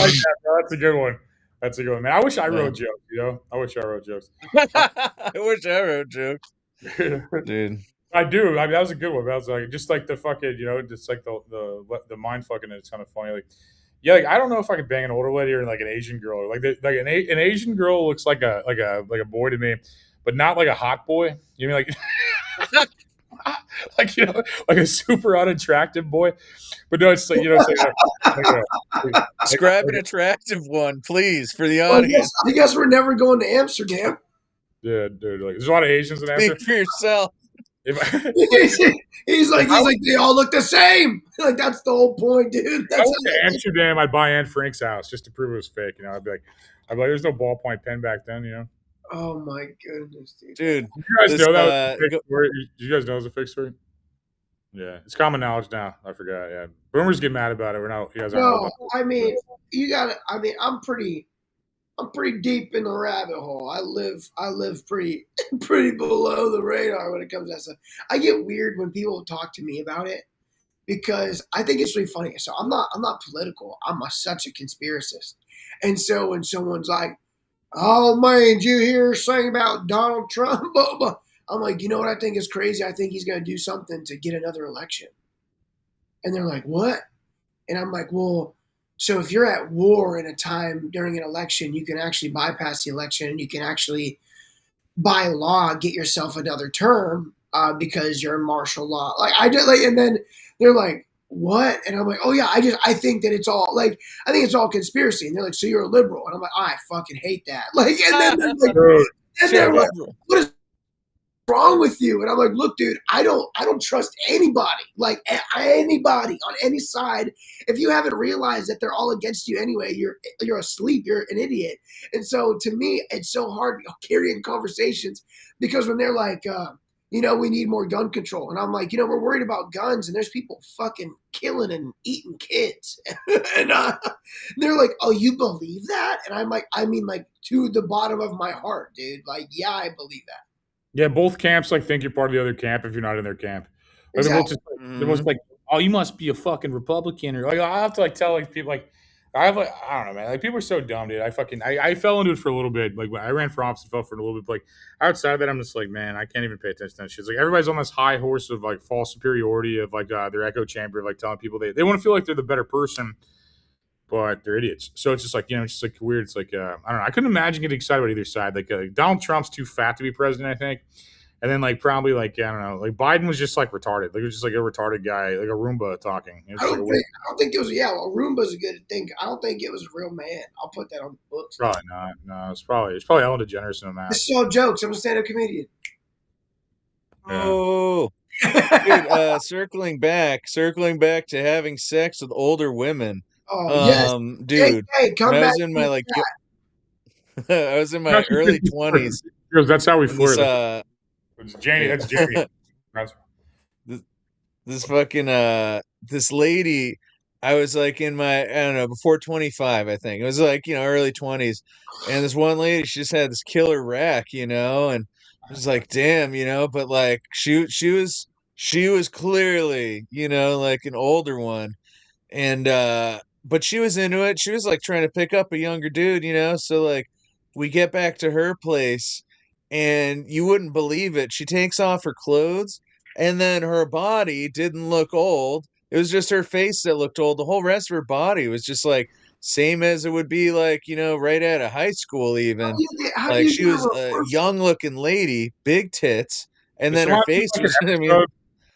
E: like that, bro. That's a good one. That's a good one, man. I wish I wrote jokes. You know, I wish I wrote jokes.
I: I wish I wrote jokes, dude.
E: I do. I mean, that was a good one. That was like just like the fucking, you know, just like the mind fucking. It's kind of funny. Like, yeah, like I don't know if I could bang an older lady or like an Asian girl. Or like an Asian girl looks like a boy to me, but not like a hot boy. You mean like like, you know, like a super unattractive boy? But no, it's like, you know, it's like
I: describe an attractive one, please, for the audience.
K: I guess we're never going to Amsterdam.
E: Yeah, dude. Like, there's a lot of Asians in Amsterdam.
I: Speak for yourself.
K: He's like they all look the same. Like, that's the whole point, dude.
E: If I went to Amsterdam, I'd buy Anne Frank's house just to prove it was fake. You know, I'd be like, there's no ballpoint pen back then. You know.
K: Oh my goodness, dude.
E: Did you guys know that? Did you guys know it was a fake story? Yeah, it's common knowledge now. I forgot. Yeah, boomers get mad about it. We're not. You guys aren't.
K: No, I mean, you got to. I mean, I'm pretty deep in the rabbit hole. I live pretty below the radar when it comes to that stuff. I get weird when people talk to me about it because I think it's really funny. So I'm not political. I'm such a conspiracist. And so when someone's like, "Oh man, did you hear saying about Donald Trump?" I'm like, you know what I think is crazy? I think he's going to do something to get another election. And they're like, "What?" And I'm like, well, so if you're at war in a time during an election, you can actually bypass the election and you can actually, by law, get yourself another term because you're in martial law. Like, I did, like, and then they're like, "What?" And I'm like, "Oh yeah, I think that it's all like, I think it's all conspiracy." And they're like, "So you're a liberal?" And I'm like, "I fucking hate that." Like, and then they're like, "What is wrong with you?" And I'm like, "Look, dude, I don't trust anybody, like anybody on any side. If you haven't realized that they're all against you anyway, you're asleep, you're an idiot." And so to me, it's so hard carrying conversations because when they're like, you know, "We need more gun control," and I'm like, you know, we're worried about guns, and there's people fucking killing and eating kids, and they're like, "Oh, you believe that?" And I'm like, I mean, like, to the bottom of my heart, dude, like, yeah, I believe that.
E: Yeah, both camps like think you're part of the other camp if you're not in their camp. Like,
K: Exactly.
E: they're both like, "Oh, you must be a fucking Republican," or like I have to like tell like people like I don't know, man. Like, people are so dumb, dude. I fell into it for a little bit. Like, when I ran for office and fell for it a little bit. But, like, outside of that, I'm just like, man, I can't even pay attention to that shit. It's like everybody's on this high horse of like false superiority of like their echo chamber of like telling people they want to feel like they're the better person, but they're idiots. So it's just like, you know, it's just like weird. It's like I don't know. I couldn't imagine getting excited about either side. Like, Donald Trump's too fat to be president, I think. And then like probably like I don't know, like Biden was just like retarded. Like, it was just like a retarded guy, like a Roomba talking.
K: I don't think it was. Yeah, well, Roomba's a good thing. I don't think it was a real man. I'll put that on the books.
E: Probably not. No, it's probably Ellen DeGeneres in a mask.
K: This is all jokes. I'm a stand-up comedian.
E: Yeah.
I: Oh, dude, circling back to having sex with older women.
K: Oh, yes.
I: Dude,
K: hey, come
I: when I
K: back.
I: was in my like, I was in my early 20s.
E: That's how we flirt.
I: This,
E: That's Jamie.
I: this fucking this lady, I was like in my, I don't know, before 25, I think. It was like, you know, early 20s. And this one lady, she just had this killer rack, you know, and I was like, damn, you know, but like she was clearly, you know, like an older one. And but she was into it. She was like trying to pick up a younger dude, you know. So like we get back to her place and you wouldn't believe it. She takes off her clothes, and then her body didn't look old. It was just her face that looked old. The whole rest of her body was just like same as it would be like, right out of high school even.
K: How do
I: Like
K: you
I: she
K: do
I: was a
K: reverse?
I: young looking lady, big tits, and
E: This
I: then her
E: reminds me
I: face
E: of like
I: was
E: an
I: I mean,
E: episode.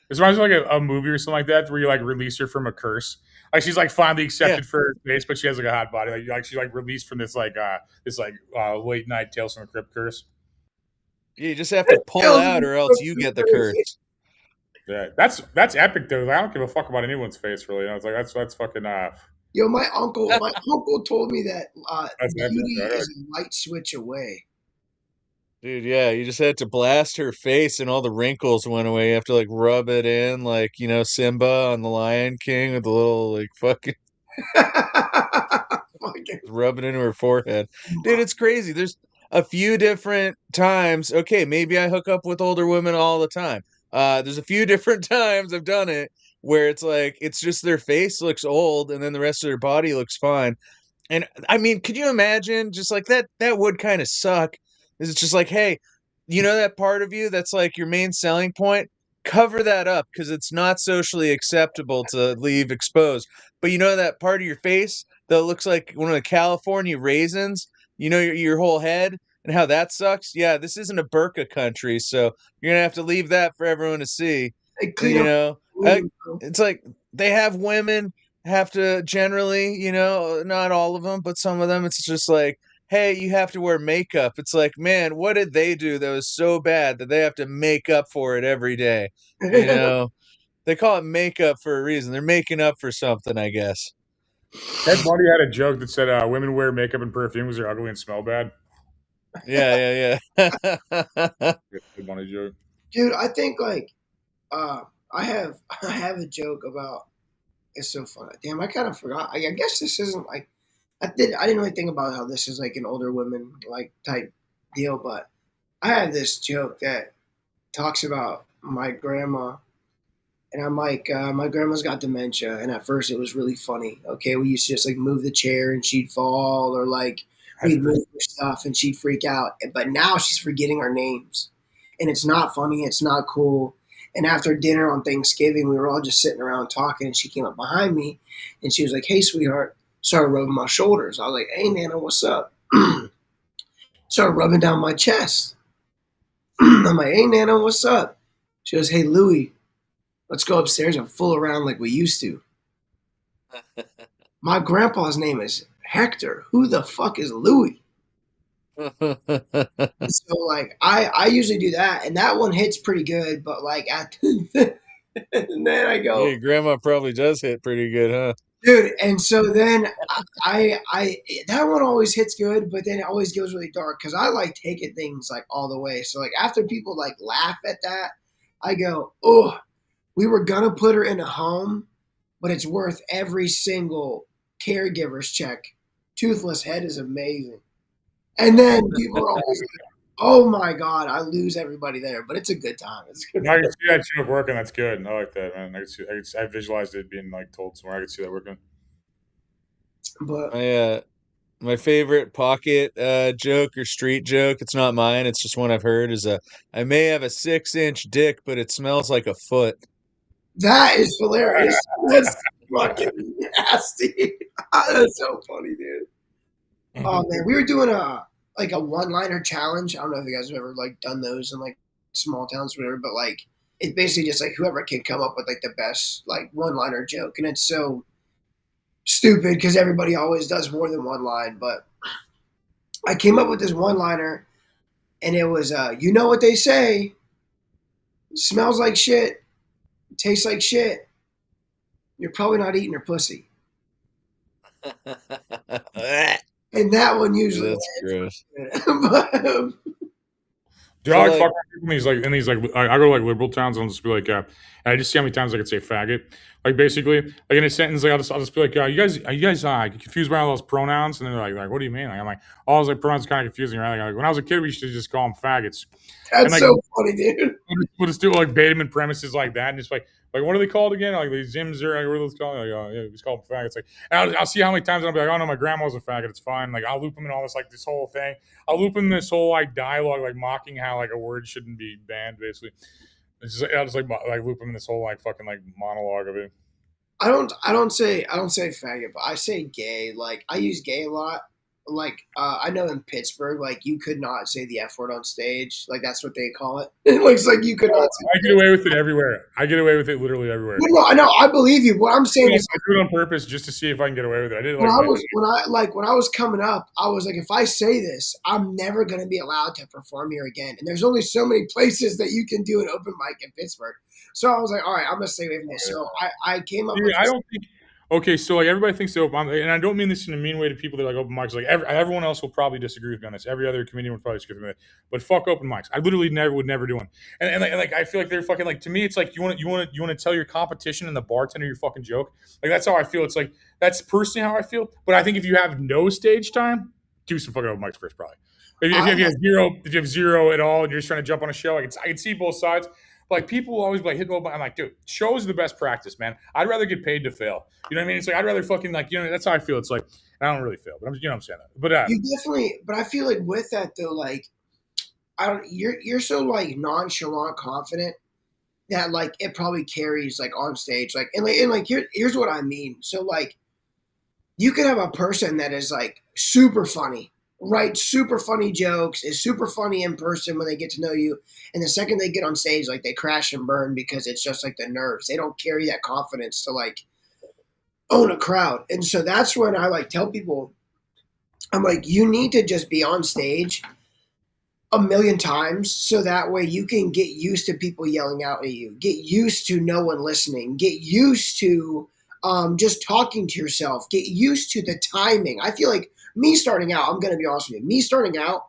E: This reminds me of like a movie or something like that, where you like release her from a curse. Like she's like finally
I: yeah.
E: accepted for her face, but she has like a hot body. Like she's like released from this late night Tales from the Crypt curse.
I: You just have to pull out or else you get the curse.
E: Yeah, that's epic though. I don't give a fuck about anyone's face really. It's like that's fucking
K: Yo, my uncle told me that
E: that's epic.
K: beauty
E: Right?
K: is a light switch away.
I: Dude, yeah, you just had to blast her face and all the wrinkles went away. You have to like rub it in like, Simba on the Lion King with the little like fucking rub it into her forehead. Dude, it's crazy. There's a few different times. Okay, maybe I hook up with older women all the time. There's a few different times I've done it where it's like it's just their face looks old and then the rest of their body looks fine. And I mean, could you imagine just like that would kind of suck. Is it's just like, hey, that part of you that's like your main selling point? Cover that up because it's not socially acceptable to leave exposed. But that part of your face that looks like one of the California raisins, your whole head and how that sucks. Yeah, this isn't a burqa country, so you're gonna have to leave that for everyone to see.
K: Hey,
I: And, it's like they have women have to generally, not all of them, but some of them, it's just like, hey, you have to wear makeup. It's like, man, what did they do that was so bad that they have to make up for it every day? They call it makeup for a reason. They're making up for something, I guess.
E: Ted Bundy had a joke that said women wear makeup and perfume because they're ugly and smell bad.
I: Yeah.
E: Ted Bundy joke.
K: Dude, I think like I have a joke about. It's so funny. Damn, I kind of forgot. I guess this isn't like I didn't really think about how this is like an older women like type deal, but I have this joke that talks about my grandma, and I'm like, my grandma's got dementia, and at first it was really funny. Okay, we used to just like move the chair and she'd fall, or like we'd move her stuff and she'd freak out. But now she's forgetting our names, and it's not funny. It's not cool. And after dinner on Thanksgiving, we were all just sitting around talking, and she came up behind me, and she was like, "Hey, sweetheart." Started rubbing my shoulders. I was like, "Hey, Nana, what's up?" Started rubbing down my chest. I'm like, "Hey, Nana, what's up?" She goes, "Hey, Louie, let's go upstairs and fool around like we used to." My grandpa's name is Hector. Who the fuck is Louie? So like I usually do that, and that one hits pretty good, but like and then I go,
I: hey, grandma probably does hit pretty good, huh?
K: Dude, and so then I that one always hits good, but then it always goes really dark because I like taking things like all the way. So like after people like laugh at that, I go, "Oh, we were gonna put her in a home, but it's worth every single caregiver's check. Toothless head is amazing." And then people are always like, "Oh my god, I lose everybody there," but it's a good time. It's good.
E: I can see that joke working. That's good. I like that, man. I visualized it being like told somewhere. I could see that working.
K: But
I: my favorite pocket joke or street joke, it's not mine, it's just one I've heard, is I may have a 6-inch dick, but it smells like a foot.
K: That is hilarious. That's fucking nasty. That's so funny, dude. Oh man, we were doing a one-liner challenge. I don't know if you guys have ever like done those in like small towns or whatever, but like it's basically just like whoever can come up with like the best like one-liner joke, and it's so stupid because everybody always does more than one line. But I came up with this one-liner, and it was, you know what they say? Smells like shit, tastes like shit. You're probably not eating her pussy. And that one usually.
I: That's gross.
E: Dude, I like fucking people in these I go to like liberal towns and I'll just be like, and I just see how many times I could say faggot. Like basically, like in a sentence, like I'll just be like, you guys confused by all those pronouns? And they're like, what do you mean? Like, I'm like, all those like pronouns are kind of confusing, right? Like when I was a kid, we used to just call them faggots.
K: That's
E: and, like,
K: so funny, dude.
E: We'll just do like Bateman premises like that, and just like Like, what are they called again? Like these Zims or what are those called? Like, yeah, it's called faggots. Like, and I'll see how many times I'll be like, oh no, my grandma's a faggot. It's fine. Like, I'll loop them in all this, like this whole thing. I'll loop in this whole like dialogue, like mocking how like a word shouldn't be banned. Basically, it's just I'll just like loop them in this whole like fucking like monologue of it.
K: I don't say faggot, but I say gay. Like I use gay a lot. Like I know in Pittsburgh, like you could not say the F word on stage. Like that's what they call it. It's like you could not.
E: I get away with it everywhere. I get away with it literally everywhere.
K: No, I know. I believe you. What I'm saying is,
E: I do it on purpose just to see if I can get away with it. I did it
K: when I was coming up, I was like, if I say this, I'm never gonna be allowed to perform here again. And there's only so many places that you can do an open mic in Pittsburgh. So I was like, all right, I'm gonna stay away from this. So I came up.
E: I don't think. Okay, so like everybody thinks they're open, and I don't mean this in a mean way to people that like open mics. Like everyone else will probably disagree with me on this. Every other comedian would probably disagree with me, but fuck open mics. I literally would never do one. And like I feel like they're fucking like, to me, it's like you want to tell your competition and the bartender your fucking joke. Like that's how I feel. It's like that's personally how I feel. But I think if you have no stage time, do some fucking open mics first, probably. If you have zero at all, and you're just trying to jump on a show, I can see both sides. Like people will always be like hitting open. I'm like, dude, shows the best practice, man. I'd rather get paid to fail. You know what I mean? It's like I'd rather fucking like, that's how I feel. It's like I don't really fail, but I'm saying that. But
K: you definitely. But I feel like with that though, like you're so like nonchalant, confident that like it probably carries like on stage, like and here's what I mean. So like you could have a person that is like super funny. Writes super funny jokes, is super funny in person when they get to know you. And the second they get on stage, like they crash and burn because it's just like the nerves. They don't carry that confidence to like own a crowd. And so that's when I like tell people, I'm like, you need to just be on stage a million times so that way you can get used to people yelling out at you, get used to no one listening, get used to just talking to yourself, get used to the timing. I feel like me starting out, I'm going to be honest with you, me starting out,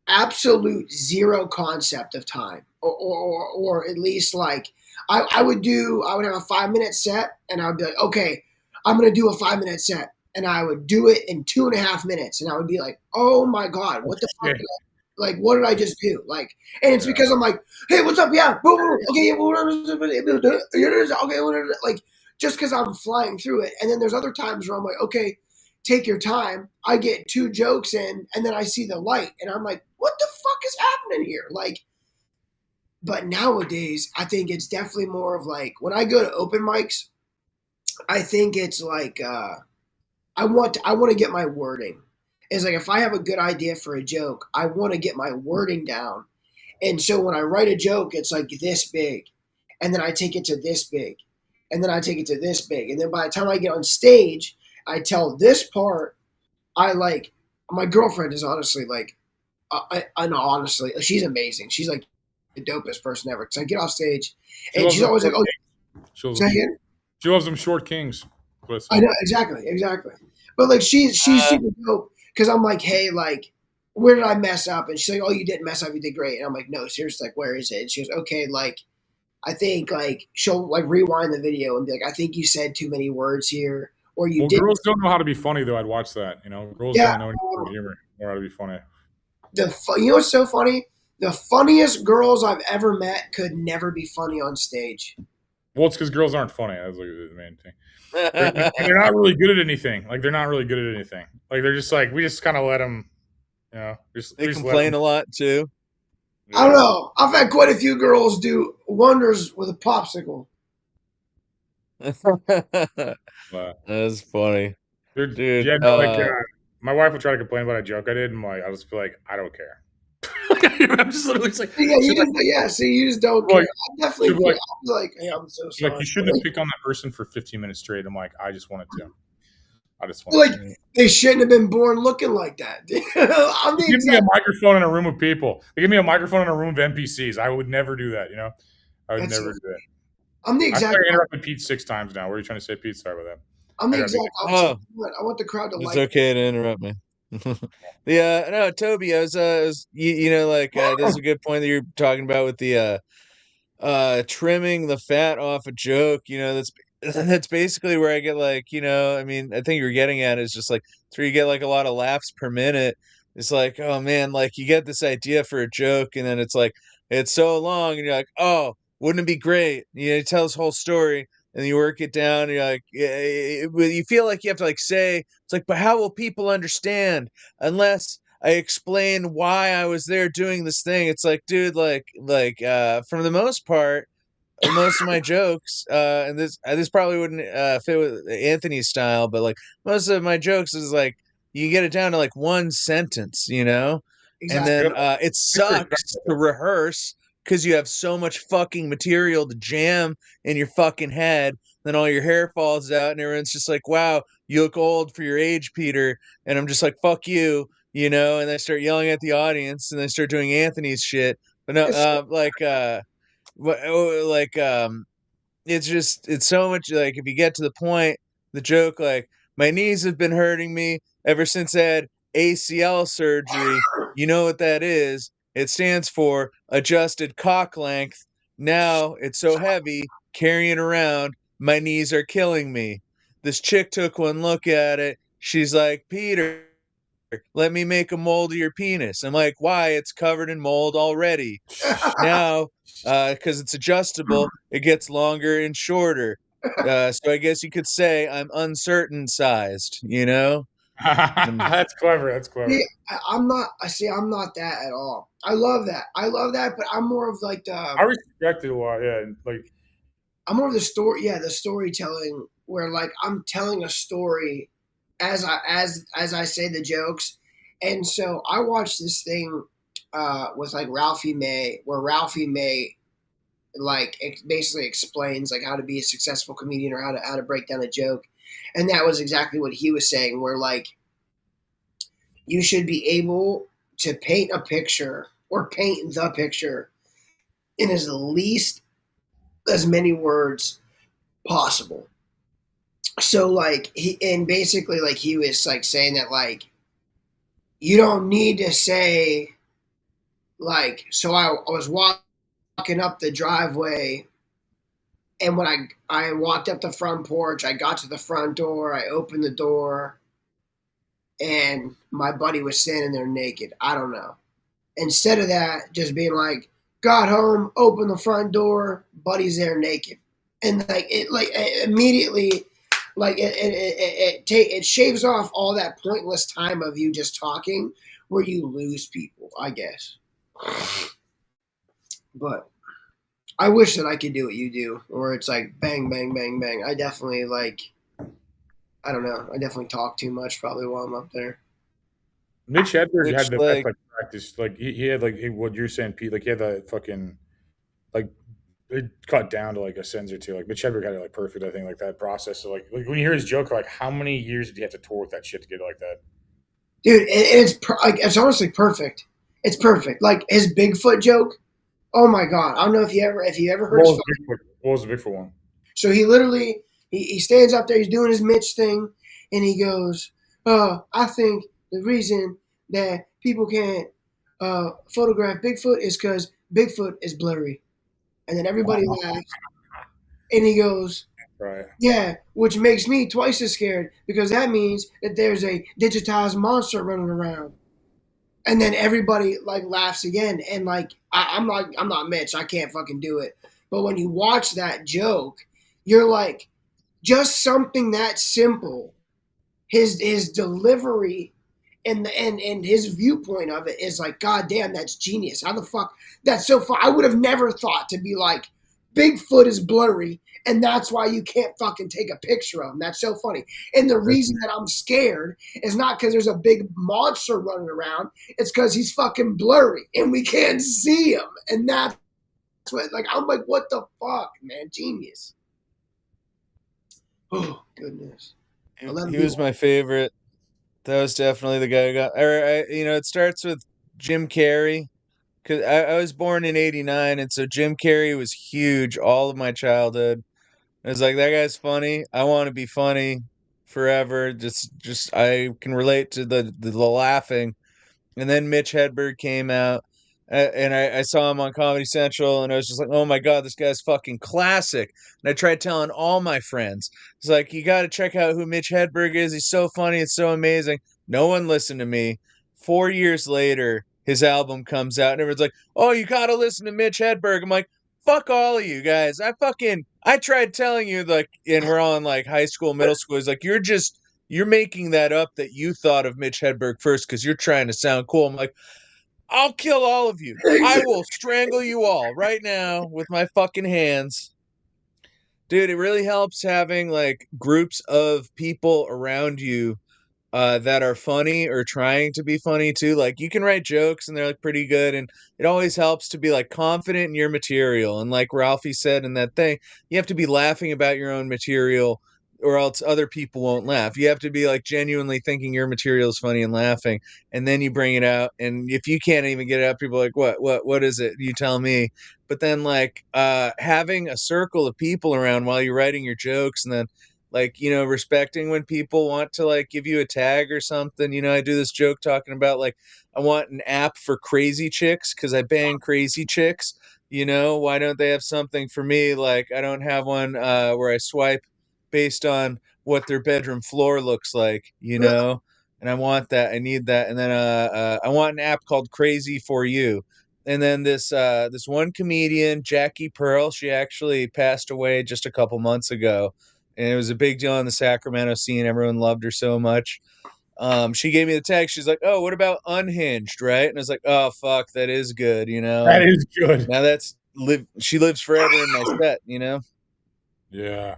K: absolute zero concept of time or at least like I would have a 5-minute set and I would be like, okay, I'm going to do a 5-minute set. And I would do it in 2.5 minutes. And I would be like, oh my God, what the fuck? Like, what did I just do? Like, and it's because I'm like, hey, what's up? Yeah. Okay. Okay. Like, just because I'm flying through it. And then there's other times where I'm like, okay, take your time. I get 2 jokes in and then I see the light and I'm like, what the fuck is happening here? Like, but nowadays I think it's definitely more of like, when I go to open mics, I think it's like, I want to get my wording. It's like, if I have a good idea for a joke, I want to get my wording down. And so when I write a joke, it's like this big and then I take it to this big and then I take it to this big. And then by the time I get on stage, I tell this part. I like my girlfriend is honestly like, honestly, she's amazing. She's like the dopest person ever. Because I get off stage, and she's always like, "Oh,
E: she loves them short kings."
K: I know exactly. But like she's super dope because I'm like, hey, like, where did I mess up? And she's like, oh, you didn't mess up. You did great. And I'm like, no, seriously, like, where is it? And she goes, okay, like, I think like she'll like rewind the video and be like, I think you said too many words here. Or you did.
E: Girls don't know how to be funny, though. I'd watch that. Girls don't know any humor or how to be funny.
K: You know what's so funny? The funniest girls I've ever met could never be funny on stage.
E: Well, it's because girls aren't funny. That's like the main thing. They're not really good at anything. Like, they're not really good at anything. Like, they're just like, we just kind of let them,
I: They complain a lot, too.
K: Yeah. I don't know. I've had quite a few girls do wonders with a popsicle.
I: That's funny, dude.
E: Yeah, my wife will try to complain about a joke I did, and I'll just be like, I don't care. I'm just literally like,
K: you just don't care. I definitely feel like, hey, I'm so sorry.
E: Like, you shouldn't have picked on that person for 15 minutes straight. I'm like, I just wanted to.
K: They shouldn't have been born looking like that.
E: Give me a microphone in a room of people. They give me a microphone in a room of NPCs. I would never do that. I would never do that. I'm the exact. I interrupted Pete 6 times now. What are you trying to say, Pete? Sorry about that.
K: I'm the exact opposite. I want the crowd to like.
I: It's okay to interrupt me. Yeah, no, Toby. I was this is a good point that you're talking about with the trimming the fat off a joke. That's basically where I get like, I think you're getting at is just like, it's where you get like a lot of laughs per minute. It's like, oh man, like you get this idea for a joke and then it's like, it's so long and you're like, oh, Wouldn't it be great? You tell this whole story and you work it down. And you're like, you feel like you have to like say, it's like, but how will people understand unless I explain why I was there doing this thing? It's like, dude, from the most part, most of my jokes, and this probably wouldn't fit with Anthony's style, but like most of my jokes is like you get it down to like one sentence, and then it sucks to rehearse because you have so much fucking material to jam in your fucking head. Then all your hair falls out, and everyone's just like, "Wow, you look old for your age, Peter." And I'm just like, "Fuck you," And I start yelling at the audience, and then start doing Anthony's shit. But no, it's so much like if you get to the point, the joke, like my knees have been hurting me ever since I had ACL surgery. You know what that is? It stands for adjusted cock length. Now it's so heavy carrying around, my knees are killing me. This chick took one look at it. She's like, Peter, let me make a mold of your penis. I'm like, why? It's covered in mold already. Now, because it's adjustable, it gets longer and shorter. So I guess you could say I'm uncertain sized,
E: That's clever. That's clever.
K: Yeah, I'm not that at all. I love that, but I'm more of like
E: I respect it a lot. Yeah, like
K: I'm more of the story. Yeah, the storytelling where like I'm telling a story as I say the jokes, and so I watched this thing with like Ralphie May, where Ralphie May like basically explains like how to be a successful comedian or how to break down a joke, and that was exactly what he was saying. Where like you should be able to paint a picture or paint the picture in as many words possible. So like basically like he was like saying that like you don't need to say like, so I was walking up the driveway, and when I walked up the front porch, I got to the front door, I opened the door, and my buddy was standing there naked. I don't know. Instead of that, just being like, got home, opened the front door, buddy's there naked. And like it immediately, like it shaves off all that pointless time of you just talking where you lose people, I guess. But I wish that I could do what you do, where it's like bang, bang, bang, bang. I definitely I don't know. I definitely talk too much probably while I'm up there.
E: Mitch Hedberg had the best like practice. Like he had like what you're saying, Pete. Like he had that fucking like it cut down to like a sentence or two. Like Mitch Hedberg had it like perfect. I think like that process. So like when you hear his joke, like how many years did he have to tour with that shit to get it like that?
K: Dude, it's honestly perfect. It's perfect. Like his Bigfoot joke. Oh my god! I don't know if you ever heard.
E: What was the Bigfoot one?
K: So he literally he stands up there. He's doing his Mitch thing, and he goes, "I think the reason that people can't photograph Bigfoot is because Bigfoot is blurry." And then everybody laughs, and he goes,
E: "Right,
K: yeah, which makes me twice as scared because that means that there's a digitized monster running around." And then everybody like laughs again, and like I'm not Mitch, I can't fucking do it. But when you watch that joke, you're like, just something that simple, his delivery and his viewpoint of it is like, God damn, that's genius. How the fuck that's so far? I would have never thought to be like, Bigfoot is blurry, and that's why you can't fucking take a picture of him. That's so funny. And the reason that I'm scared is not because there's a big monster running around. It's because he's fucking blurry, and we can't see him. And that's what, like, I'm like, what the fuck, man? Genius. Oh, goodness.
I: He was my favorite. That was definitely the guy who got. It starts with Jim Carrey. Because I was born in '89, and so Jim Carrey was huge all of my childhood. I was like, that guy's funny. I want to be funny forever. Just I can relate to the laughing. And then Mitch Hedberg came out, and I saw him on Comedy Central, and I was just like, oh my God, this guy's fucking classic. And I tried telling all my friends, it's like, you got to check out who Mitch Hedberg is. He's so funny. It's so amazing. No one listened to me. 4 years later, his album comes out, and everyone's like, oh, you got to listen to Mitch Hedberg. I'm like, fuck all of you guys. I tried telling you, like, and we're all in like high school, middle school. It's like you're making that up that you thought of Mitch Hedberg first because you're trying to sound cool. I'm like, I'll kill all of you. I will strangle you all right now with my fucking hands. Dude, it really helps having like groups of people around you that are funny or trying to be funny too. Like you can write jokes and they're like pretty good, and it always helps to be like confident in your material. And like Ralphie said in that thing, you have to be laughing about your own material or else other people won't laugh. You have to be like genuinely thinking your material is funny and laughing, and then you bring it out. And if you can't even get it out, people are like, what is it? You tell me. But then like having a circle of people around while you're writing your jokes, and then like, you know, respecting when people want to like give you a tag or something. You know, I do this joke talking about like I want an app for crazy chicks because I bang crazy chicks. You know, why don't they have something for me? Like I don't have one where I swipe based on what their bedroom floor looks like, you know? And I want that. I need that. And then I want an app called Crazy for You. And then this one comedian, Jackie Pearl, she actually passed away just a couple months ago. And it was a big deal in the Sacramento scene. Everyone loved her so much. She gave me the text. She's like, "Oh, what about Unhinged?" Right? And I was like, "Oh, fuck, that is good." You know,
E: That is good.
I: Now she lives forever in my set. You know.
E: Yeah.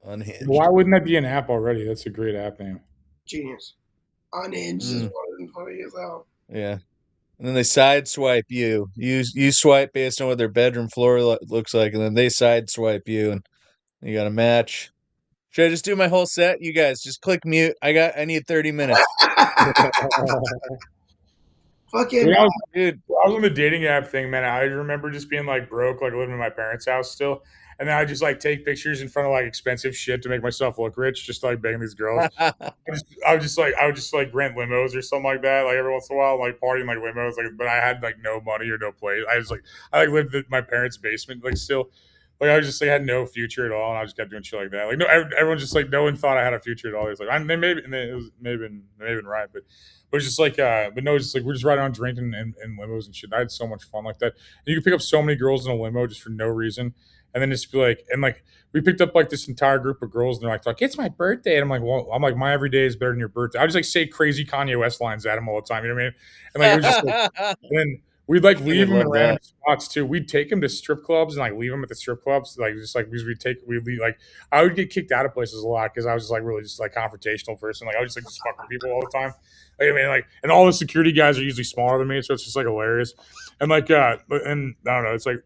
I: Unhinged.
E: Why wouldn't that be an app already? That's a great app name.
K: Genius. Unhinged is one of them funny as hell.
I: Yeah. And then they side swipe you. You swipe based on what their bedroom floor looks like, and then they side swipe you, and you got a match. Should I just do my whole set? You guys just click mute. I need 30 minutes.
K: Fucking
E: dude. I was on the dating app thing, man. I remember just being like broke, like living in my parents' house still. And then I just like take pictures in front of like expensive shit to make myself look rich, just like begging these girls. I would just like rent limos or something like that, like every once in a while, like partying like limos, like. But I had like no money or no place. I lived in my parents' basement, like still. Like I was just like had no future at all, and I just kept doing shit like that. Like no, everyone just like no one thought I had a future at all. It was like it was maybe been right, but it was just like but no, it's just like we're just riding on drinking and limos and shit. I had so much fun like that. And you could pick up so many girls in a limo just for no reason, and then just be like, and like we picked up like this entire group of girls, and they're like it's my birthday, and I'm like, well, my every day is better than your birthday. I just like say crazy Kanye West lines at them all the time, you know what I mean? And like it was just like, and then we'd like leave them in random spots too. We'd take them to strip clubs and like leave them at the strip clubs, like just like because we'd leave, like I would get kicked out of places a lot because I was just like really just like confrontational person. Like I would just like just fuck with people all the time. Like, I mean, like, and all the security guys are usually smaller than me, so it's just like hilarious. And like, and I don't know, it's like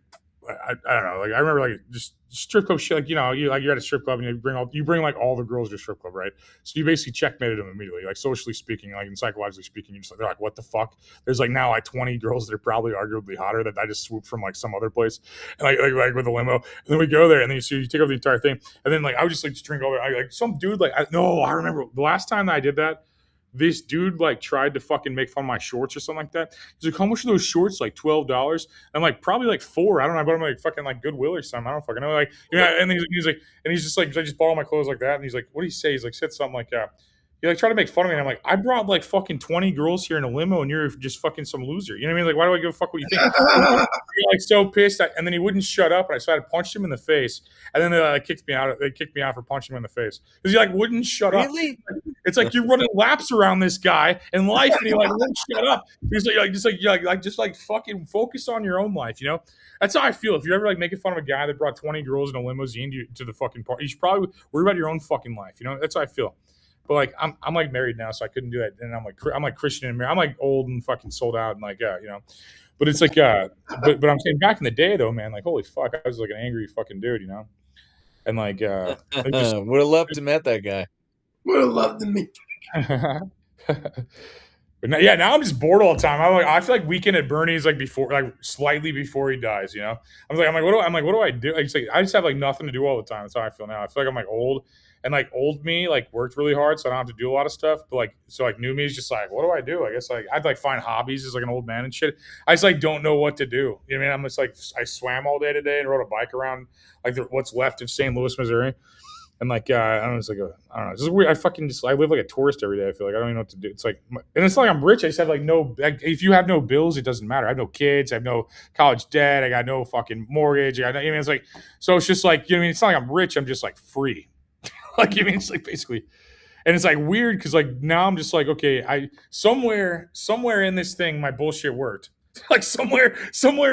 E: I don't know, like I remember like just strip club shit, like you're at a strip club and you bring like all the girls to your strip club, right? So you basically checkmated them immediately, like socially speaking, like and psychologically speaking, they're like, what the fuck? There's like now like 20 girls that are probably arguably hotter that I just swooped from like some other place, and like with a limo, and then we go there and then you take over the entire thing, and then like I would just like just drink all that. Like some dude I remember the last time that I did that. This dude like tried to fucking make fun of my shorts or something like that. He's like, how much are those shorts? Like $12. I'm like, probably like $4. I don't know, but I'm like fucking like Goodwill or something. I don't fucking know. Like, you know, and he's like, and he's just like, I just bought all my clothes like that. And he's like, what do you say? He's like, said something like, you like try to make fun of me. And I'm like, I brought like fucking 20 girls here in a limo, and you're just fucking some loser. You know what I mean? Like, why do I give a fuck what you think? You're like so pissed. And then he wouldn't shut up, and I started punching him in the face. And then they kicked me out. They kicked me out for punching him in the face because he like wouldn't shut up. It's like you're running laps around this guy in life, and he like won't shut up. He's like fucking focus on your own life. You know, that's how I feel. If you're ever like making fun of a guy that brought 20 girls in a limousine to the fucking party, you should probably worry about your own fucking life. You know, that's how I feel. But like I'm like married now, so I couldn't do that. And I'm like Christian and married. I'm like old and fucking sold out and like you know. But it's like but I'm saying back in the day though, man, like holy fuck, I was like an angry fucking dude, you know. And like
I: would have loved to met that guy.
K: Would have loved to meet.
E: But now I'm just bored all the time. I feel like Weekend at Bernie's like before, like slightly before he dies. You know, I'm like what do I do? I just have like nothing to do all the time. That's how I feel now. I feel like I'm like old, and like old me like worked really hard, so I don't have to do a lot of stuff. But like new me is just like, what do I do? I guess like I'd like find hobbies as like an old man and shit. I just like don't know what to do. You know what I mean? I'm just like I swam all day today and rode a bike around like what's left of St. Louis, Missouri. And like, I don't know, it's like I don't know, it's just weird. I live like a tourist every day. I feel like I don't even know what to do. It's like, and it's not like I'm rich. I just have like no. Like, if you have no bills, it doesn't matter. I have no kids. I have no college debt. I got no fucking mortgage. I mean, it's like, so it's just like, you know what I mean? It's not like I'm rich. I'm just like free. Like, you mean, it's like basically, and it's like weird because like now I'm just like, okay, I somewhere in this thing my bullshit worked. Like somewhere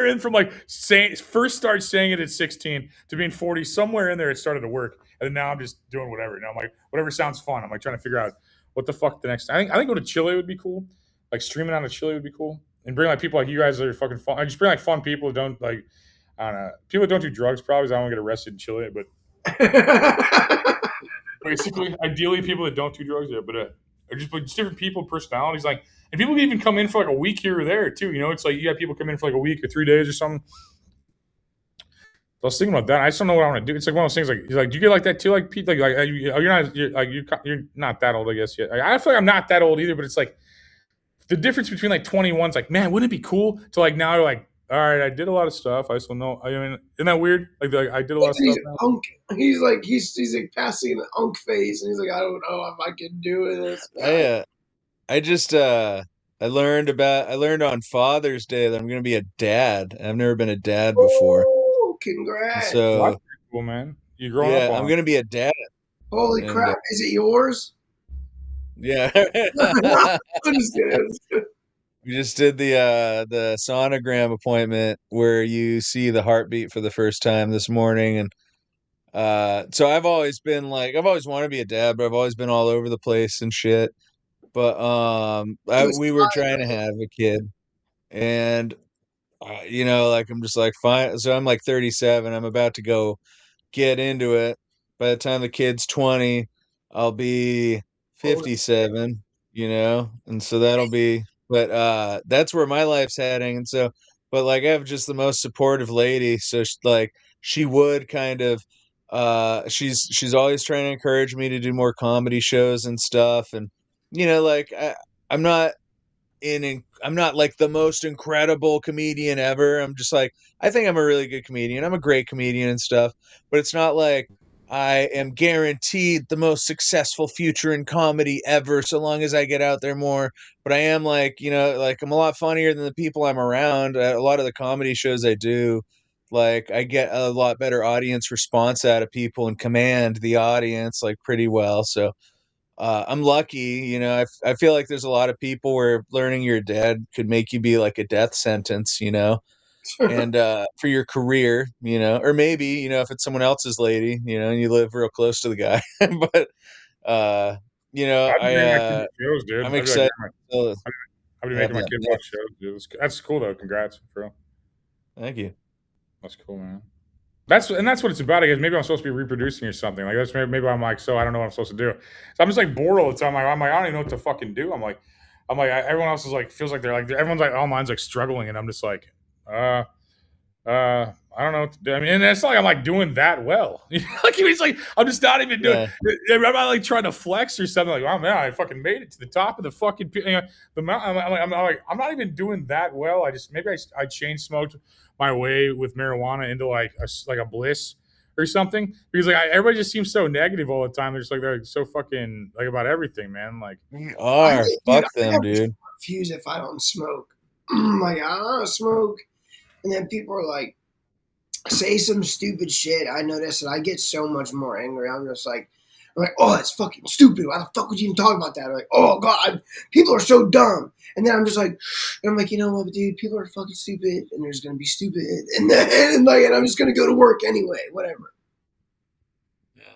E: in from like first start saying it at 16 to being 40, somewhere in there it started to work, and now I'm just doing whatever. Now I'm like, whatever sounds fun. I'm like trying to figure out what the fuck the next. I think go to Chile would be cool. Like streaming out of Chile would be cool, and bring like people like you guys that are fucking fun. I just bring like fun people who don't like, I don't know, people that don't do drugs probably. 'Cause I don't get arrested in Chile, but basically, ideally people that don't do drugs, yeah, but just different people, personalities, like. And people can even come in for like a week here or there too. You know, it's like you have people come in for like a week or 3 days or something. So I was thinking about that. I just don't know what I want to do. It's like one of those things. Like, do you get like that too? Like, Pete, you're not that old, I guess yet. I feel like I'm not that old either. But it's like the difference between like 21's like, man, wouldn't it be cool to like now you're like, all right, I did a lot of stuff. I still know. I mean, isn't that weird? Like I did a lot of stuff.
K: He's like passing the unk phase, and he's like, I don't know if I can do this.
I: I just I learned on Father's Day that I'm gonna be a dad. I've never been a dad before.
K: Oh, congrats!
I: So
E: that's cool, man. You growing up?
I: I'm gonna be a dad.
K: Holy crap! Is it yours?
I: Yeah.
K: I'm just kidding.
I: We just did the sonogram appointment where you see the heartbeat for the first time this morning, and so I've always wanted to be a dad, but I've always been all over the place and shit. But we were trying to have a kid, and you know, like I'm just like fine. So I'm like 37. I'm about to go get into it. By the time the kid's 20, I'll be 57. You know, and so that'll be. But that's where my life's heading, and so. But like I have just the most supportive lady, so she would kind of. She's always trying to encourage me to do more comedy shows and stuff, and you know, like I'm not like the most incredible comedian ever. I'm just like, I think I'm a really good comedian. I'm a great comedian and stuff, but it's not like I am guaranteed the most successful future in comedy ever so long as I get out there more. But I am like, you know, like I'm a lot funnier than the people I'm around. A lot of the comedy shows I do, like I get a lot better audience response out of people and command the audience like pretty well. So I'm lucky, you know. I feel like there's a lot of people where learning you're dead could make you be like a death sentence, you know, and for your career, you know, or maybe, you know, if it's someone else's lady, you know, and you live real close to the guy. But you know, I'm excited.
E: I'll be making my kids watch shows, dude. That's cool though. Congrats, bro.
I: Thank you.
E: That's cool, man. That's what it's about. I guess maybe I'm supposed to be reproducing or something. Like that's maybe I'm like, so I don't know what I'm supposed to do. So I'm just like bored all the time. I'm like I don't even know what to fucking do. I'm like everyone else is like feels like they're like everyone's like online's like struggling, and I'm just like I don't know what to do. I mean, and it's not like I'm like doing that well. Like he's like I'm just not even doing. Yeah. I'm not like trying to flex or something. Like oh man, I fucking made it to the top of the fucking the mountain. I'm not even doing that well. Maybe I chain smoked my way with marijuana into like a bliss or something, because like everybody just seems so negative all the time. They're so fucking like about everything, man. Like
I: we are fuck them, dude.
K: Confused if I don't smoke. Like I don't smoke, and then people are like say some stupid shit. I notice that I get so much more angry. I'm like, oh, that's fucking stupid. Why the fuck would you even talk about that? I'm like, oh god, people are so dumb. And then I'm just like, and I'm like, you know what, dude, people are fucking stupid, and they're just gonna be stupid, and I'm just gonna go to work anyway, whatever.
I: Yeah,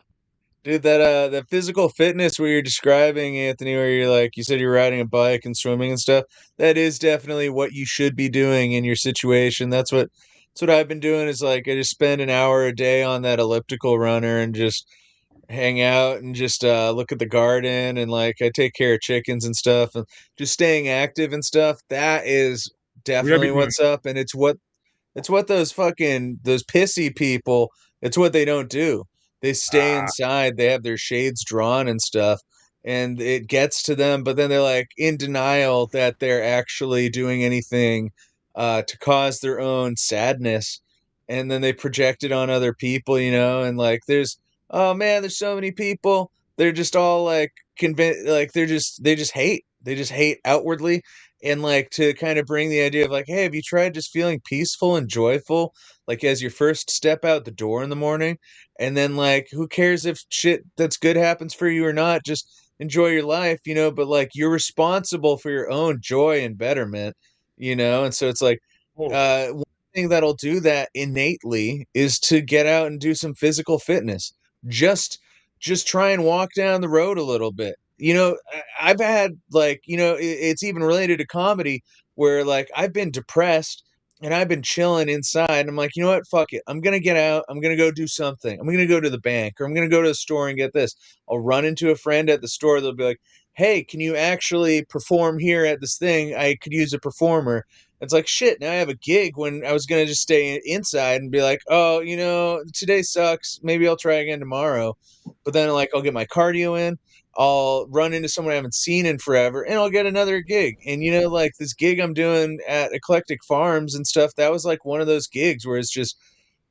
I: dude, that physical fitness where you're describing, Anthony, where you're like, you said you're riding a bike and swimming and stuff. That is definitely what you should be doing in your situation. That's what I've been doing. Is like I just spend an hour a day on that elliptical runner and just hang out and just look at the garden, and like I take care of chickens and stuff, and just staying active and stuff. That is definitely what's up, and it's what those pissy people, it's what they don't do. They stay inside, they have their shades drawn and stuff, and it gets to them, but then they're like in denial that they're actually doing anything to cause their own sadness, and then they project it on other people, you know. And like there's oh man, there's so many people. They're just all like convinced, like they just hate. They just hate outwardly. And like to kind of bring the idea of like, hey, have you tried just feeling peaceful and joyful, like as your first step out the door in the morning? And then like, who cares if shit that's good happens for you or not? Just enjoy your life, but like you're responsible for your own joy and betterment, And so it's like, one thing that'll do that innately is to get out and do some physical fitness. Just try and walk down the road a little bit. I've had like, it's even related to comedy where like I've been depressed and I've been chilling inside. I'm like, you know what? Fuck it. I'm going to get out. I'm going to go do something. I'm going to go to the bank or I'm going to go to the store and get this. I'll run into a friend at the store. They'll be like, hey, can you actually perform here at this thing? I could use a performer. It's like, shit, now I have a gig when I was going to just stay inside and be like, oh, today sucks. Maybe I'll try again tomorrow. But then like I'll get my cardio in. I'll run into someone I haven't seen in forever and I'll get another gig. And like this gig I'm doing at Eclectic Farms and stuff, that was like one of those gigs where it's just,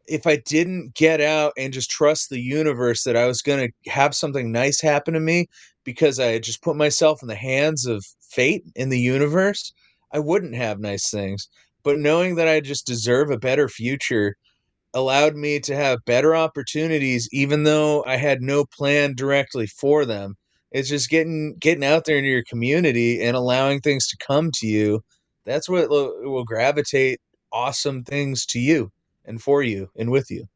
I: if I didn't get out and just trust the universe that I was going to have something nice happen to me because I had just put myself in the hands of fate in the universe, I wouldn't have nice things. But knowing that I just deserve a better future allowed me to have better opportunities, even though I had no plan directly for them. It's just getting out there into your community and allowing things to come to you. That's what will gravitate awesome things to you and for you and with you.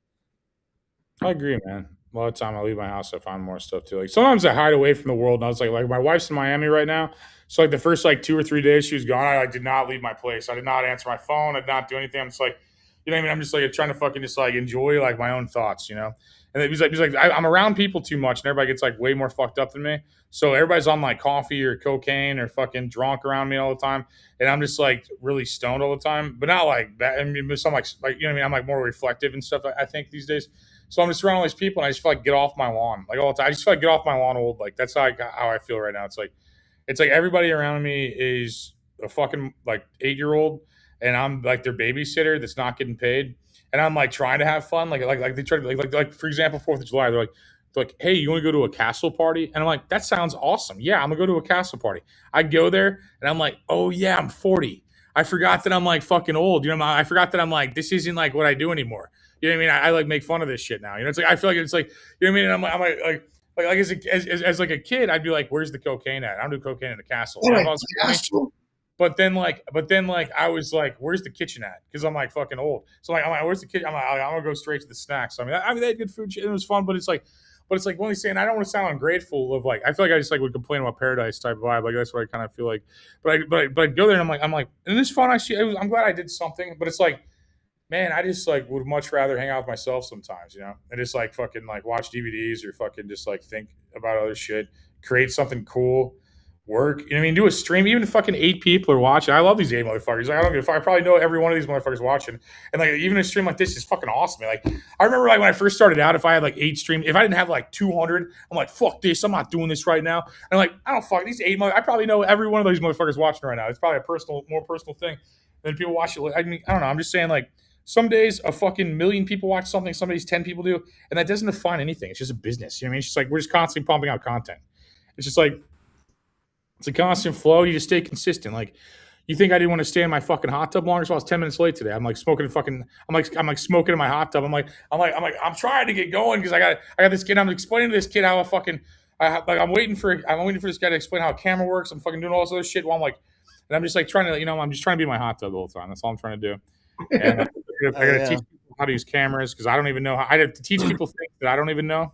E: I agree, man. A lot of time I leave my house, I find more stuff too. Like sometimes I hide away from the world, and I was like my wife's in Miami right now, so like the first like 2 or 3 days she was gone, I like did not leave my place. I did not answer my phone. I did not do anything. I'm just like, you know what I mean? I'm just like trying to fucking just like enjoy like my own thoughts, And he's like, I'm around people too much, and everybody gets like way more fucked up than me. So everybody's on like coffee or cocaine or fucking drunk around me all the time, and I'm just like really stoned all the time, but not like that. I mean, I'm like you know what I mean? I'm like more reflective and stuff. I think these days. So I'm just around all these people, and I just feel like get off my lawn, like all the time. I just feel like get off my lawn, old. Like that's how I feel right now. It's like everybody around me is a fucking like 8-year-old, and I'm like their babysitter that's not getting paid, and I'm like trying to have fun, like they try to like for example 4th of July, they're like, hey, you want to go to a castle party? And I'm like, that sounds awesome. Yeah, I'm gonna go to a castle party. I go there, and I'm like, oh yeah, I'm 40. I forgot that I'm like fucking old. I forgot that I'm like this isn't like what I do anymore. You know what I mean? I like make fun of this shit now. It's like I feel like it's like you know what I mean. And I'm like as like a kid, I'd be like, where's the cocaine at? I don't do cocaine in the castle. But then I was like, where's the kitchen at? Because I'm like fucking old. So I'm like, where's the kitchen? I'm gonna go straight to the snacks. I mean, they had good food. It was fun, but it's like when he's saying, I don't want to sound ungrateful of like, I feel like I just like would complain about paradise type vibe. Like that's what I kind of feel like. But I go there and I'm like, and it's fun. I'm glad I did something. But it's like, man, I just like would much rather hang out with myself sometimes, and just like fucking like watch DVDs or fucking just like think about other shit, create something cool. Work, you know what I mean? Do a stream, even if fucking 8 people are watching. I love these 8 motherfuckers. Like, I don't give a fuck. I probably know every one of these motherfuckers watching. And like even a stream like this is fucking awesome. Like I remember like when I first started out, if I had like 8 streams, if I didn't have like 200, I'm like, fuck this, I'm not doing this right now. And I'm like, I don't fuck these 8 I probably know every one of these motherfuckers watching right now. It's probably a more personal thing than people watch it. I mean, I don't know. I'm just saying like some days a fucking million people watch something, some days 10 people do, and that doesn't define anything. It's just a business. You know what I mean? It's just like we're just constantly pumping out content. It's just like it's a constant flow. You just stay consistent. Like, you think I didn't want to stay in my fucking hot tub longer? So I was 10 minutes late today. I'm like smoking I'm smoking in my hot tub. I'm trying to get going because I got this kid. I'm explaining to this kid how I'm waiting for this guy to explain how a camera works. I'm fucking doing all this other shit while and I'm just like trying to, I'm just trying to be in my hot tub the whole time. That's all I'm trying to do. And I gotta teach people how to use cameras because I don't even know how. I have to teach people things that I don't even know.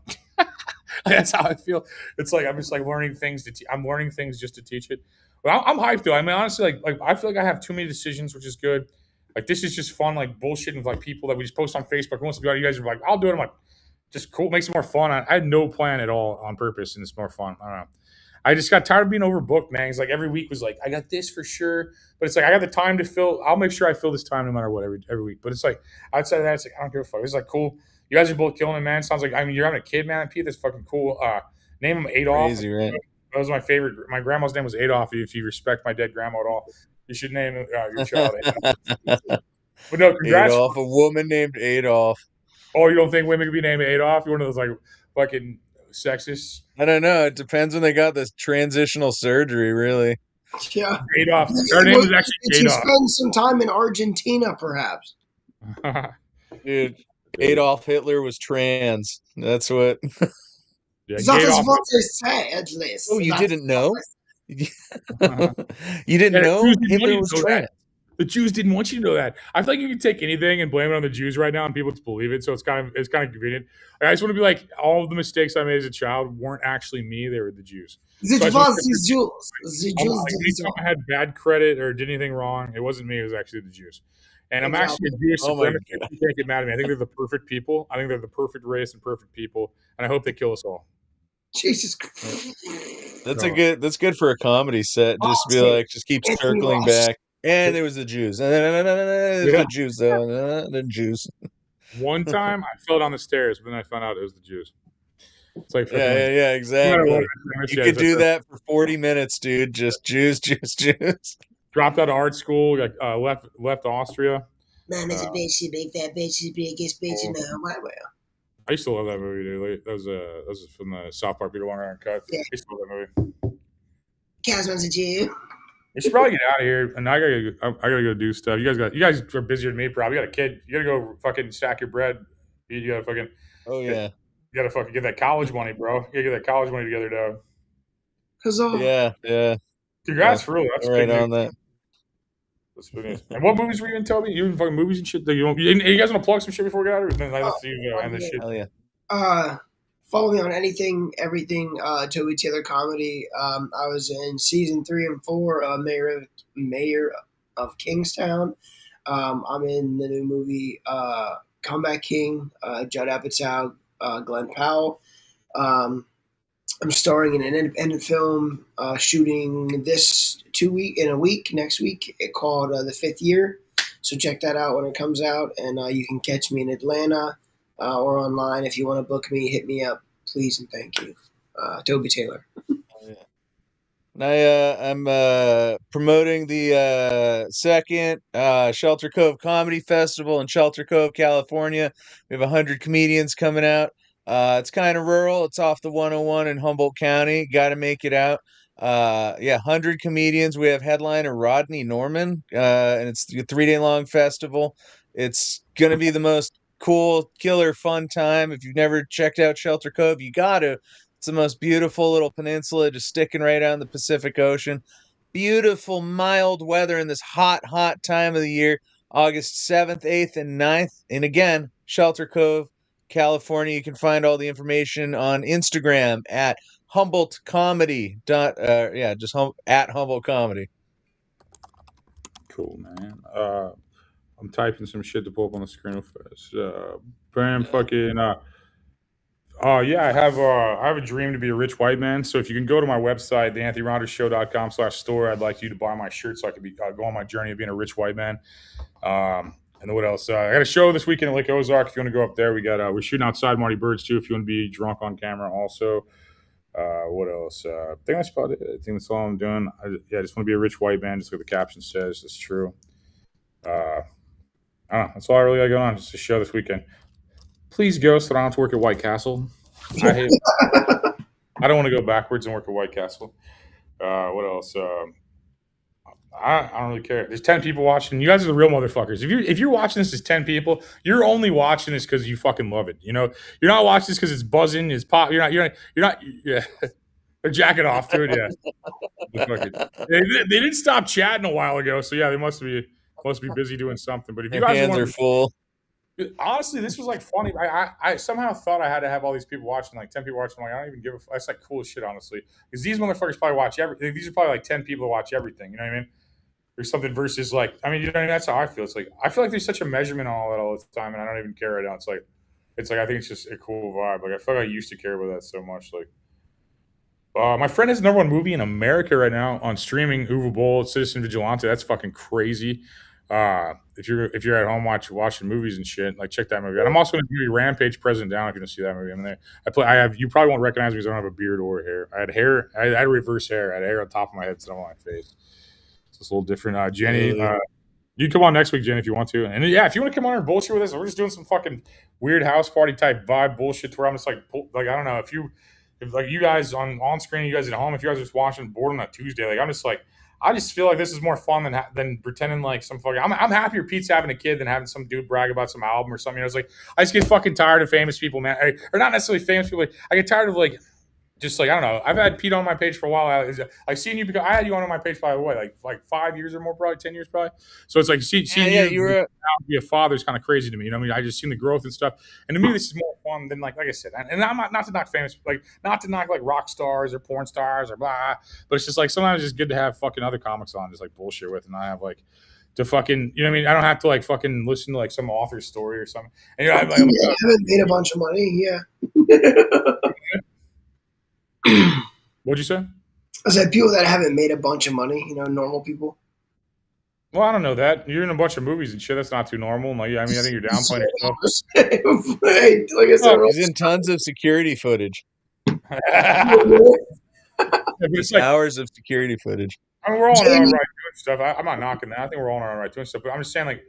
E: That's how I feel. It's like I'm just like learning things I'm learning things just to teach it. But I'm hyped though. I mean, honestly, like I feel like I have too many decisions, which is good. Like this is just fun, like bullshitting with like people that we just post on Facebook. Who wants to be on? You guys are like, I'll do it. I'm like, just cool. Makes it more fun. I had no plan at all on purpose, and it's more fun. I don't know. I just got tired of being overbooked, man. It's like every week was like, I got this for sure, but it's like I got the time to fill. I'll make sure I fill this time no matter what every week. But it's like outside of that, it's like I don't give a fuck. It's like cool. You guys are both killing it, man. Sounds like you're having a kid, man. Pete, that's fucking cool. Name him Adolf.
I: Crazy, right?
E: That was my favorite. My grandma's name was Adolf. If you respect my dead grandma at all, you should name your child Adolf. But no, congrats.
I: Adolf, a woman named Adolf.
E: Oh, you don't think women could be named Adolf? You're one of those like fucking sexist.
I: I don't know. It depends when they got this transitional surgery, really.
K: Yeah.
E: Adolf. Her name was actually
K: Did you
E: Adolf.
K: spend some time in Argentina, perhaps?
I: Dude, Adolf Hitler was trans. That's what.
E: Yeah,
K: That is
E: Adolf.
K: what they say, at least.
I: Oh, you
K: That's
I: didn't know? You
E: Yeah,
I: didn't
E: the
I: know
E: Jews didn't want
I: Hitler
E: you to
I: was
E: know
I: trans?
E: that. The Jews didn't want you to know that. I feel like you can take anything and blame it on the Jews right now, and people just believe it. So it's kind of convenient. I just want to be like, all of the mistakes I made as a child weren't actually me; they were the Jews.
K: It
E: So I
K: was
E: just-
K: the Jews. The
E: I'm
K: Jews
E: like,
K: did
E: anytime I had bad credit or did anything wrong, it wasn't me; it was actually the Jews. And I'm actually a Jewish
I: Oh my
E: supremacist. You can't get mad at me. I think they're the perfect people. I think they're the perfect race and perfect people, and I hope they kill us all.
K: Jesus Christ.
I: That's good for a comedy set. Just be like, just keep circling back. And there was the Jews. There's
E: Yeah.
I: the Jews though. The Jews.
E: One time I fell down the stairs, but then I found out it was the Jews. It's like
I: Yeah, exactly.
E: what,
I: You could do that for 40 minutes, dude. Just Jews.
E: Dropped out of art school, like, left Austria.
K: Man is a bitch, she big fat bitch, she's the biggest bitch in the whole world.
E: I used to love that movie, dude. Like, that was from the South Park Peter Longer Uncut.
K: Yeah.
E: I used to love that movie.
K: Casman's a Jew.
E: We should probably get out of here, and I gotta go do stuff. You guys are busier than me, probably. You got a kid. You gotta go fucking stack your bread. You gotta fucking.
I: Oh yeah.
E: You gotta fucking get that college money, bro. You gotta get that college money together, dog.
I: Yeah.
E: Congrats, for real. That's
I: right
E: big
I: on
E: news.
I: that.
E: That's big news. And what movies were you in, Toby? You in fucking movies and shit? That you guys want to plug some shit before we get out of here? Then let's see end this shit.
I: Hell yeah.
K: Follow me on anything, everything, Toby Taylor Comedy. I was in season 3 and 4, Mayor of Kingstown. I'm in the new movie Comeback King, Judd Apatow, Glenn Powell. I'm starring in an independent film shooting this next week, called The Fifth Year. So check that out when it comes out, and you can catch me in Atlanta or online. If you want to book me, hit me up, please and thank you. Toby Taylor.
I: I'm promoting the second Shelter Cove Comedy Festival in Shelter Cove, California. We have 100 comedians coming out. It's kind of rural. It's off the 101 in Humboldt County. Got to make it out. 100 comedians. We have headliner Rodney Norman, and it's a 3-day long festival. It's going to be the most cool, killer, fun time. If you've never checked out Shelter Cove, you got to. It's the most beautiful little peninsula just sticking right out in the Pacific Ocean. Beautiful, mild weather in this hot, hot time of the year. August 7th, 8th, and 9th. And again, Shelter Cove, California. You can find all the information on Instagram at Humboldt Comedy. Just at Humboldt Comedy.
E: Cool, man. I'm typing some shit to pull up on the screen real fast. Bam, fucking. Yeah, I have a dream to be a rich white man. So if you can go to my website, theanthonyrogersshow.com/store, I'd like you to buy my shirt so I could go on my journey of being a rich white man. And then what else? I got a show this weekend at Lake Ozark. If you want to go up there, we're shooting outside Marty Birds too. If you want to be drunk on camera, also. What else? I think that's about it. I think that's all I'm doing. I just want to be a rich white man, just like the caption says. That's true. I don't know. That's all I really got going on. Just a show this weekend. Please go so I don't have to work at White Castle. I hate it. I don't want to go backwards and work at White Castle. What else? I don't really care. There's 10 people watching. You guys are the real motherfuckers. If you're watching this as 10 people, you're only watching this because you fucking love it. You know, you're not watching this because it's buzzing, it's pop. You're not. Yeah, they're jacking off to it. Yeah, they didn't stop chatting a while ago, so yeah, they must be busy doing something. But if you
I: Their
E: guys
I: hands are full.
E: Honestly, this was like funny. I somehow thought I had to have all these people watching, like 10 people watching. Like, I don't even give a. That's like cool as shit, honestly. Because these motherfuckers probably watch everything. These are probably like 10 people that watch everything. You know what I mean? Or something versus like, I mean, you know what I mean? That's how I feel. It's like I feel like there's such a measurement on all that all the time, and I don't even care right now. It's like I think it's just a cool vibe. Like I feel like I used to care about that so much. Like, my friend has the #1 movie in America right now on streaming. Uwe Boll, Citizen Vigilante. That's fucking crazy. If you're at home watching movies and shit, like check that movie out. I'm also going to do Rampage President Down if you don't see that movie. I'm there. You probably won't recognize me because I don't have a beard or hair. I had reverse hair. I had hair on top of my head, instead of on my face. So it's a little different. Jenny, You can come on next week, Jen, if you want to. And yeah, if you want to come on and bullshit with us, we're just doing some fucking weird house party type vibe bullshit to where I'm just like I don't know if like you guys on screen, you guys at home, if you guys are just watching bored on a Tuesday, like I'm just like I just feel like this is more fun than pretending like some fucking. I'm happier Pete's having a kid than having some dude brag about some album or something. You know, it's like I just get fucking tired of famous people, man, or not necessarily famous people. Like, I get tired of like. Just like, I don't know. I've had Pete on my page for a while. I've seen you because I had you on my page probably like 5 years or more, probably 10 years, probably. So it's like seeing you were be a father is kind of crazy to me. You know what I mean? I just seen the growth and stuff. And to me, this is more fun than like I said. And I'm not to knock famous, like not to knock like rock stars or porn stars or blah. But it's just like sometimes it's just good to have fucking other comics on, just like bullshit with, and I have like. To fucking, you know what I mean? I don't have to like fucking listen to like some author's story or something. And you know, I
K: haven't made a bunch of money, yeah.
E: What'd you say?
K: I said people that haven't made a bunch of money, you know, normal people.
E: Well, I don't know that. You're in a bunch of movies and shit. That's not too normal. Like, I mean, I think you're downplaying yourself.
I: Like I said, he's in tons of security footage. Hours of security footage.
E: I mean, we're all on our own right doing stuff. I'm not knocking that. I think we're all on our own right doing stuff. But I'm just saying, like,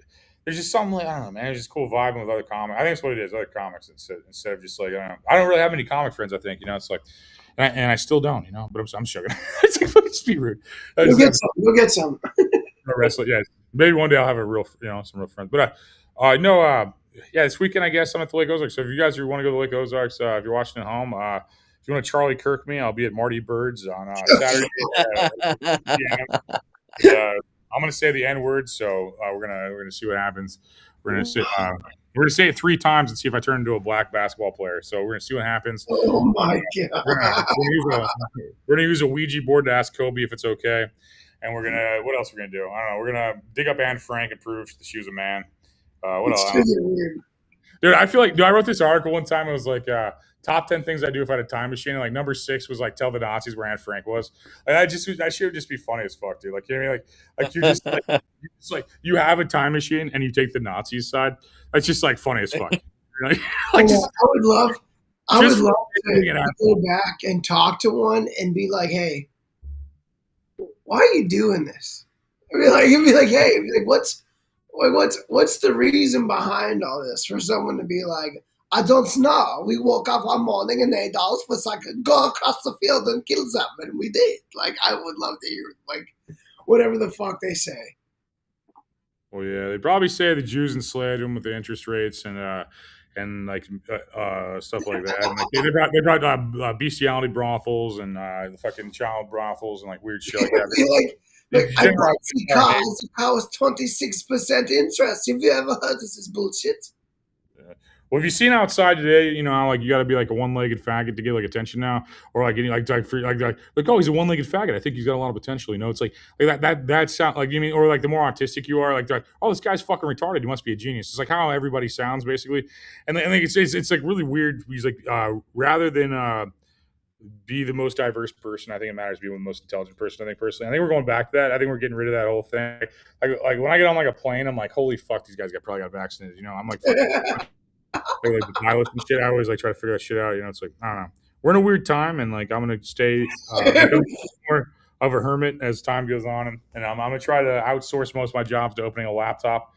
E: there's just something like, I don't know, man. It's just cool vibing with other comics. I think that's what it is, other comics instead of just like, I don't really have many comic friends, I think. You know, it's like, and I still don't, you know, but I'm joking. It's like fucking just be rude.
K: You'll get some.
E: Wrestling, yeah. Maybe one day I'll have a real, some real friends. But this weekend I guess I'm at the Lake Ozarks. So if you guys want to go to the Lake Ozarks, if you're watching at home, if you want to Charlie Kirk me, I'll be at Marty Bird's on Saturday. I'm gonna say the N word, so we're gonna see what happens. We're gonna say it 3 times and see if I turn into a black basketball player. So we're gonna see what happens.
K: Oh my god!
E: We're gonna use a Ouija board to ask Kobe if it's okay, and what else we're gonna do? I don't know. We're gonna dig up Anne Frank and prove that she was a man. What else? Dude, I feel like I wrote this article one time. It was like top 10 things I'd do if I had a time machine. And like number 6 was like tell the Nazis where Anne Frank was. Like that should just be funny as fuck, dude. Like, you know what I mean? Like you're just like you have a time machine and you take the Nazis side. That's just like funny as fuck.
K: I would love to go back and talk to one and be like, hey, why are you doing this? You'd be like, hey, what's the reason behind all this for someone to be like, I don't know. We woke up one morning and Adolf was like, go across the field and kill them, and we did. Like, I would love to hear like whatever the fuck they say.
E: Well, yeah, they probably say the Jews enslaved them with the interest rates and like stuff like that. And like, they brought bestiality brothels and the fucking child brothels and like weird shit like that.
K: I bought the car was 26% interest. Have you ever heard this is bullshit?
E: Well, have you seen outside today? You know how like you got to be like a one-legged faggot to get like attention now, or like oh, he's a one-legged faggot. I think he's got a lot of potential. You know, it's like that sound like you mean, or like the more autistic you are, like oh, this guy's fucking retarded. He must be a genius. It's like how everybody sounds basically, and I think it's like really weird. He's like rather than be the most diverse person, I think it matters to be the most intelligent person. I think personally, I think we're going back to that. I think we're getting rid of that whole thing. Like when I get on like a plane, I'm like, holy fuck, these guys probably got vaccinated. You know, I'm like. Or like the pilots and shit. I always like try to figure that shit out. You know, it's like I don't know. We're in a weird time, and like I'm gonna stay more of a hermit as time goes on, and I'm gonna try to outsource most of my jobs to opening a laptop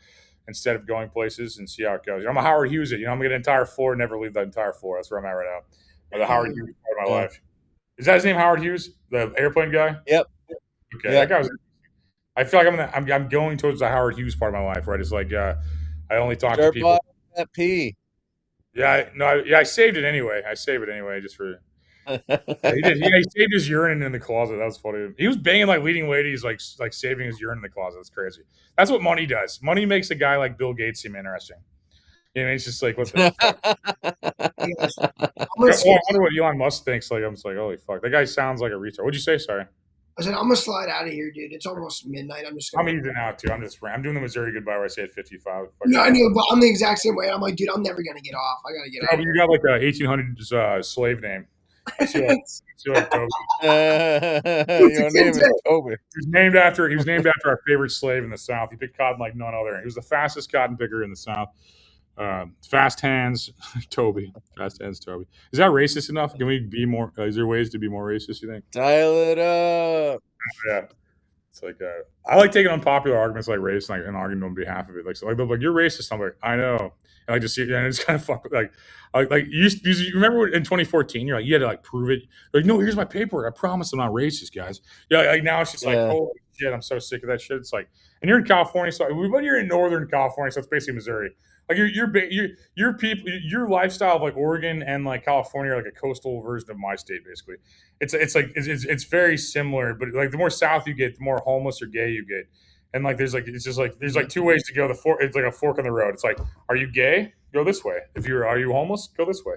E: instead of going places and see how it goes. You know, I'm a Howard Hughes. I'm gonna get an entire floor, and never leave that entire floor. That's where I'm at right now. The Howard Hughes part of my life. Is that his name, Howard Hughes, the airplane guy?
I: Yep.
E: Okay, that guy was. I feel like I'm going towards the Howard Hughes part of my life, right? It's like I only talk to people.
I: That pee.
E: Yeah, I saved it anyway. I saved it anyway just for. He did. He saved his urine in the closet. That was funny. He was banging like leading ladies, like saving his urine in the closet. That's crazy. That's what money does. Money makes a guy like Bill Gates seem interesting. You know, it's just like what the fuck. I wonder what Elon Musk thinks. Like, I'm just like, holy fuck, that guy sounds like a retard. What'd you say? Sorry.
K: I said, I'm gonna slide out of here, dude. It's almost midnight. I'm
E: easing out too. I'm doing the Missouri goodbye where I say at 55.
K: No, I know, but I'm the exact same way. I'm like, dude, I'm never gonna get off. I gotta get out.
E: You got like a 1800s slave name. I feel like Toby.
I: Your name is Toby.
E: He was named after our favorite slave in the South. He picked cotton like none other. He was the fastest cotton picker in the South. Fast hands, Toby. Fast hands, Toby. Is that racist enough? Can we be more? Is there ways to be more racist? You think?
I: Dial it up.
E: Yeah. It's like I like taking unpopular arguments like race and arguing on behalf of it. Like, so like, like you're racist. I'm like, I know, and I just see it, and it's kind of fuck like you remember in 2014, you're like, you had to like prove it. Like, no, here's my paperwork. I promise I'm not racist, guys. Yeah, like now it's just like, holy shit, I'm so sick of that shit. It's like, and you're in California, so but you're in Northern California, so it's basically Missouri. Like your people, your lifestyle of like Oregon and like California are like a coastal version of my state, basically. It's very similar, but like the more south you get, the more homeless or gay you get, and like there's like two ways to go. It's like a fork on the road. It's like, are you gay? Go this way. Are you homeless? Go this way,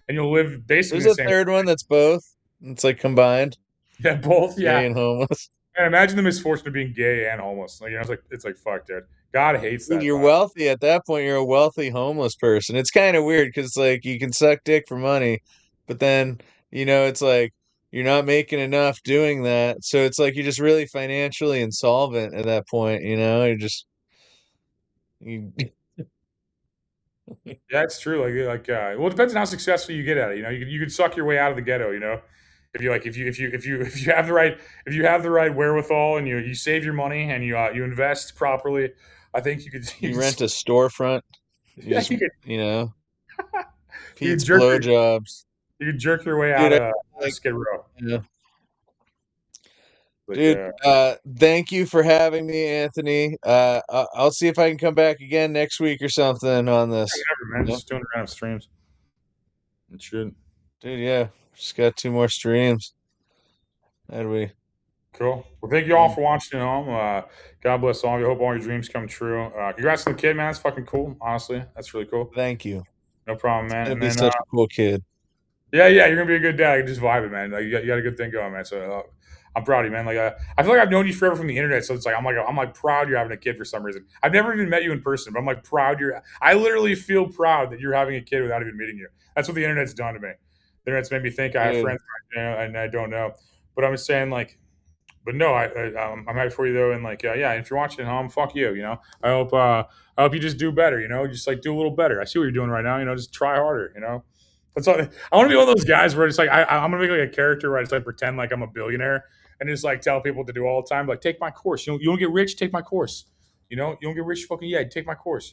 E: and you'll live basically.
I: There's
E: the
I: a
E: same
I: third one that's both. It's like combined.
E: Yeah, both. Yeah,
I: gay and homeless.
E: And imagine the misfortune of being gay and homeless. Like, you know, it's like fuck, dude. God hates that.
I: Dude, you're wealthy at that point. You're a wealthy homeless person. It's kind of weird because like you can suck dick for money, but then it's like you're not making enough doing that. So it's like you're just really financially insolvent at that point. You're just you.
E: Yeah, it's true. Well, it depends on how successful you get at it. You could suck your way out of the ghetto. If you have the right wherewithal and you save your money and you invest properly, I think you could.
I: You rent a storefront.
E: Yeah, you could.
I: Pete's blowjobs.
E: You could jerk your way out of Skid Row.
I: Yeah. Dude, thank you for having me, Anthony. I'll see if I can come back again next week or something on this.
E: Whatever, man. Just doing random streams. It should.
I: Dude, yeah. Just got 2 more streams. That'd be
E: cool. Well, thank you all for watching at home. God bless all of you. Hope all your dreams come true. Congrats to the kid, man. It's fucking cool. Honestly, that's really cool.
I: Thank you.
E: No problem, man.
I: That'd be such a cool kid.
E: Yeah, you're gonna be a good dad. I can just vibe it, man. Like, you got a good thing going, man. So I'm proud of you, man. Like I feel like I've known you forever from the internet, so it's like I'm like proud you're having a kid for some reason. I've never even met you in person, but I'm like proud I literally feel proud that you're having a kid without even meeting you. That's what the internet's done to me. The internet's made me think I have friends, and I don't know. But I'm just saying, like, but no, I'm happy for you though, and like, yeah, if you're watching at home, fuck you. I hope you just do better. Just like do a little better. I see what you're doing right now. Just try harder. That's all. I want to be one of those guys where it's like I'm gonna make like a character where I just like pretend like I'm a billionaire and just like tell people what to do all the time. Like, take my course. You don't get rich, take my course. You don't get rich, fucking take my course.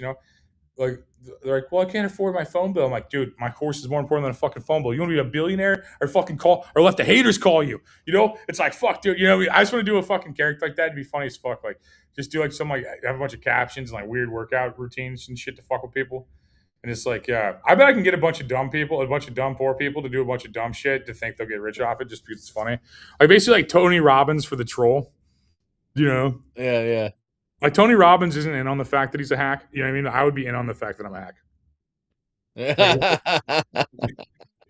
E: Like they're like, well, I can't afford my phone bill. I'm like, dude, my course is more important than a fucking phone bill. You want to be a billionaire or fucking call or let the haters call you? It's like, fuck, dude. I just want to do a fucking character like that. It'd be funny as fuck. Like, just do like some like have a bunch of captions and like weird workout routines and shit to fuck with people. And it's like, I bet I can get a bunch of dumb poor people to do a bunch of dumb shit to think they'll get rich off it just because it's funny. Like basically like Tony Robbins for the troll.
I: Yeah.
E: Like Tony Robbins isn't in on the fact that he's a hack. You know what I mean? I would be in on the fact that I'm a hack.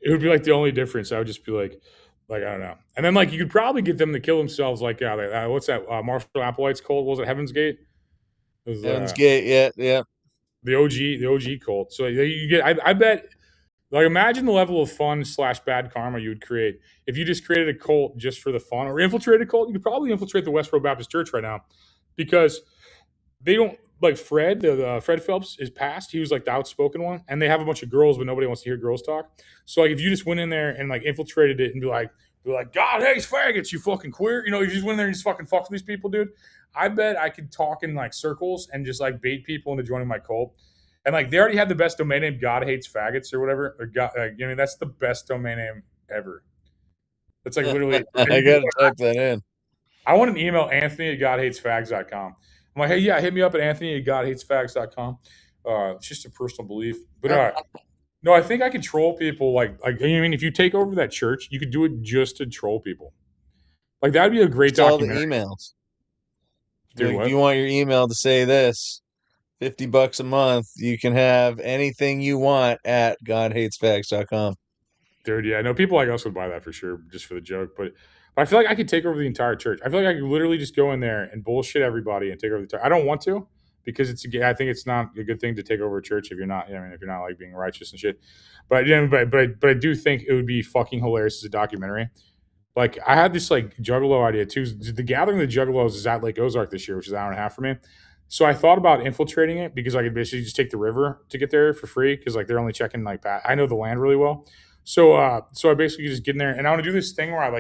E: It would be like the only difference. I would just be like I don't know. And then like you could probably get them to kill themselves. Like what's that? Marshall Applewhite's cult? What was it Heaven's Gate?
I: Heaven's Gate. Yeah.
E: The OG cult. So you get. I bet. Like imagine the level of fun / bad karma you would create if you just created a cult just for the fun or infiltrated a cult. You could probably infiltrate the Westboro Baptist Church right now because they don't like Fred. Fred Phelps is passed. He was like the outspoken one, and they have a bunch of girls, but nobody wants to hear girls talk. So like if you just went in there and like infiltrated it and be like God hates faggots, you fucking queer. You just went in there and just fucking fuck with these people, dude. I bet I could talk in like circles and just like bait people into joining my cult. And like they already have the best domain name, God hates faggots or whatever. Or God, that's the best domain name ever. That's like literally.
I: I gotta type that in.
E: I want an email, Anthony@GodHatesFags.com. I'm like, hey, yeah, hit me up at Anthony@GodHatesFags.com. It's just a personal belief, but no, I think I could troll people. Like if you take over that church, you could do it just to troll people. Like that'd be a great documentary.
I: All the emails.
E: Dude,
I: if you want your email to say this, $50 a month, you can have anything you want at GodHatesFags.com.
E: Dude, yeah, no, people like us would buy that for sure, just for the joke. But I feel like I could take over the entire church. I feel like I could literally just go in there and bullshit everybody and take over the church. I don't want to because I think it's not a good thing to take over a church if you're not, if you're not like being righteous and shit. But but I do think it would be fucking hilarious as a documentary. Like I had this like Juggalo idea too. The Gathering of the Juggalos is at Lake Ozark this year, which is an hour and a half for me. So I thought about infiltrating it because I could basically just take the river to get there for free because like they're only checking like I know the land really well. So I basically just get in there and I want to do this thing where I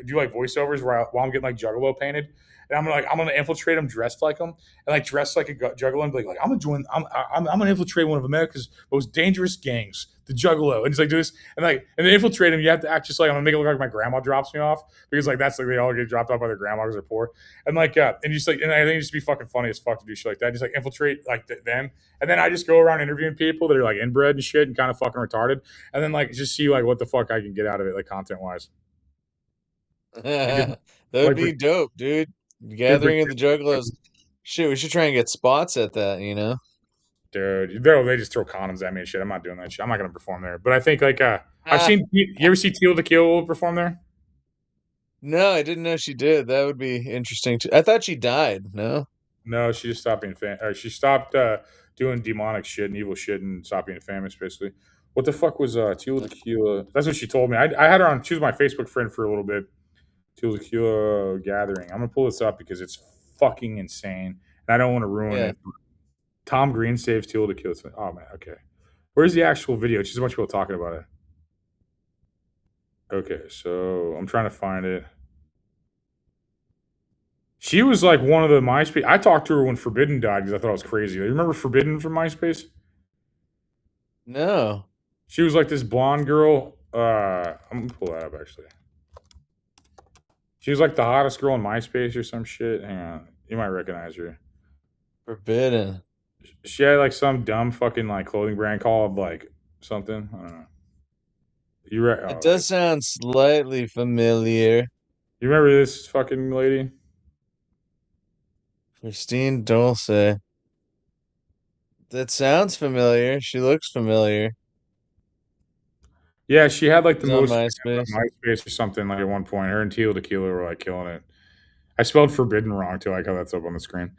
E: do like voiceovers while I'm getting like Juggalo painted, and I'm gonna infiltrate them dressed like them, and like dressed like a juggalo, and be like I'm gonna infiltrate one of America's most dangerous gangs, the Juggalo, and just like do this, and then infiltrate them. You have to act just like I'm gonna make it look like my grandma drops me off, because like that's like they all get dropped off by their grandma because they're poor, and like and just like, and I think it'd just be fucking funny as fuck to do shit like that, just like infiltrate like them, and then I just go around interviewing people that are like inbred and shit and kind of fucking retarded, and then like just see like what the fuck I can get out of it, like content wise.
I: That would be dope, dude. Gathering of the Juggalos. Shit, we should try and get spots at that, you know?
E: Dude, they just throw condoms at me and shit. I'm not doing that shit. I'm not gonna perform there. But I think like I've seen. You ever see Teal the Kill perform there?
I: No, I didn't know she did. That would be interesting too. I thought she died. No.
E: No, she just stopped being she stopped doing demonic shit and evil shit and stopped being famous. Basically, what the fuck was Teal Tequila? That's what she told me. I had her on. She was my Facebook friend for a little bit. Teal Tequila gathering. I'm gonna pull this up because it's fucking insane, and I don't want to ruin it. Tom Green saves Teal Tequila. Oh man, okay. Where's the actual video? It's just a bunch of people talking about it. Okay, so I'm trying to find it. She was like one of the MySpace. I talked to her when Forbidden died because I thought it was crazy. You remember Forbidden from MySpace?
I: No.
E: She was like this blonde girl. I'm gonna pull that up actually. She was like the hottest girl on MySpace or some shit. Hang on, you might recognize her.
I: Forbidden.
E: She had like some dumb fucking like clothing brand called like something. I don't know.
I: It does sound slightly familiar.
E: You remember this fucking lady?
I: Christine Dulce. That sounds familiar. She looks familiar.
E: Yeah, she had like the most
I: MySpace
E: or something like at one point. Her and Teal Tequila were like killing it. I spelled Forbidden wrong too. I like how that's up on the screen.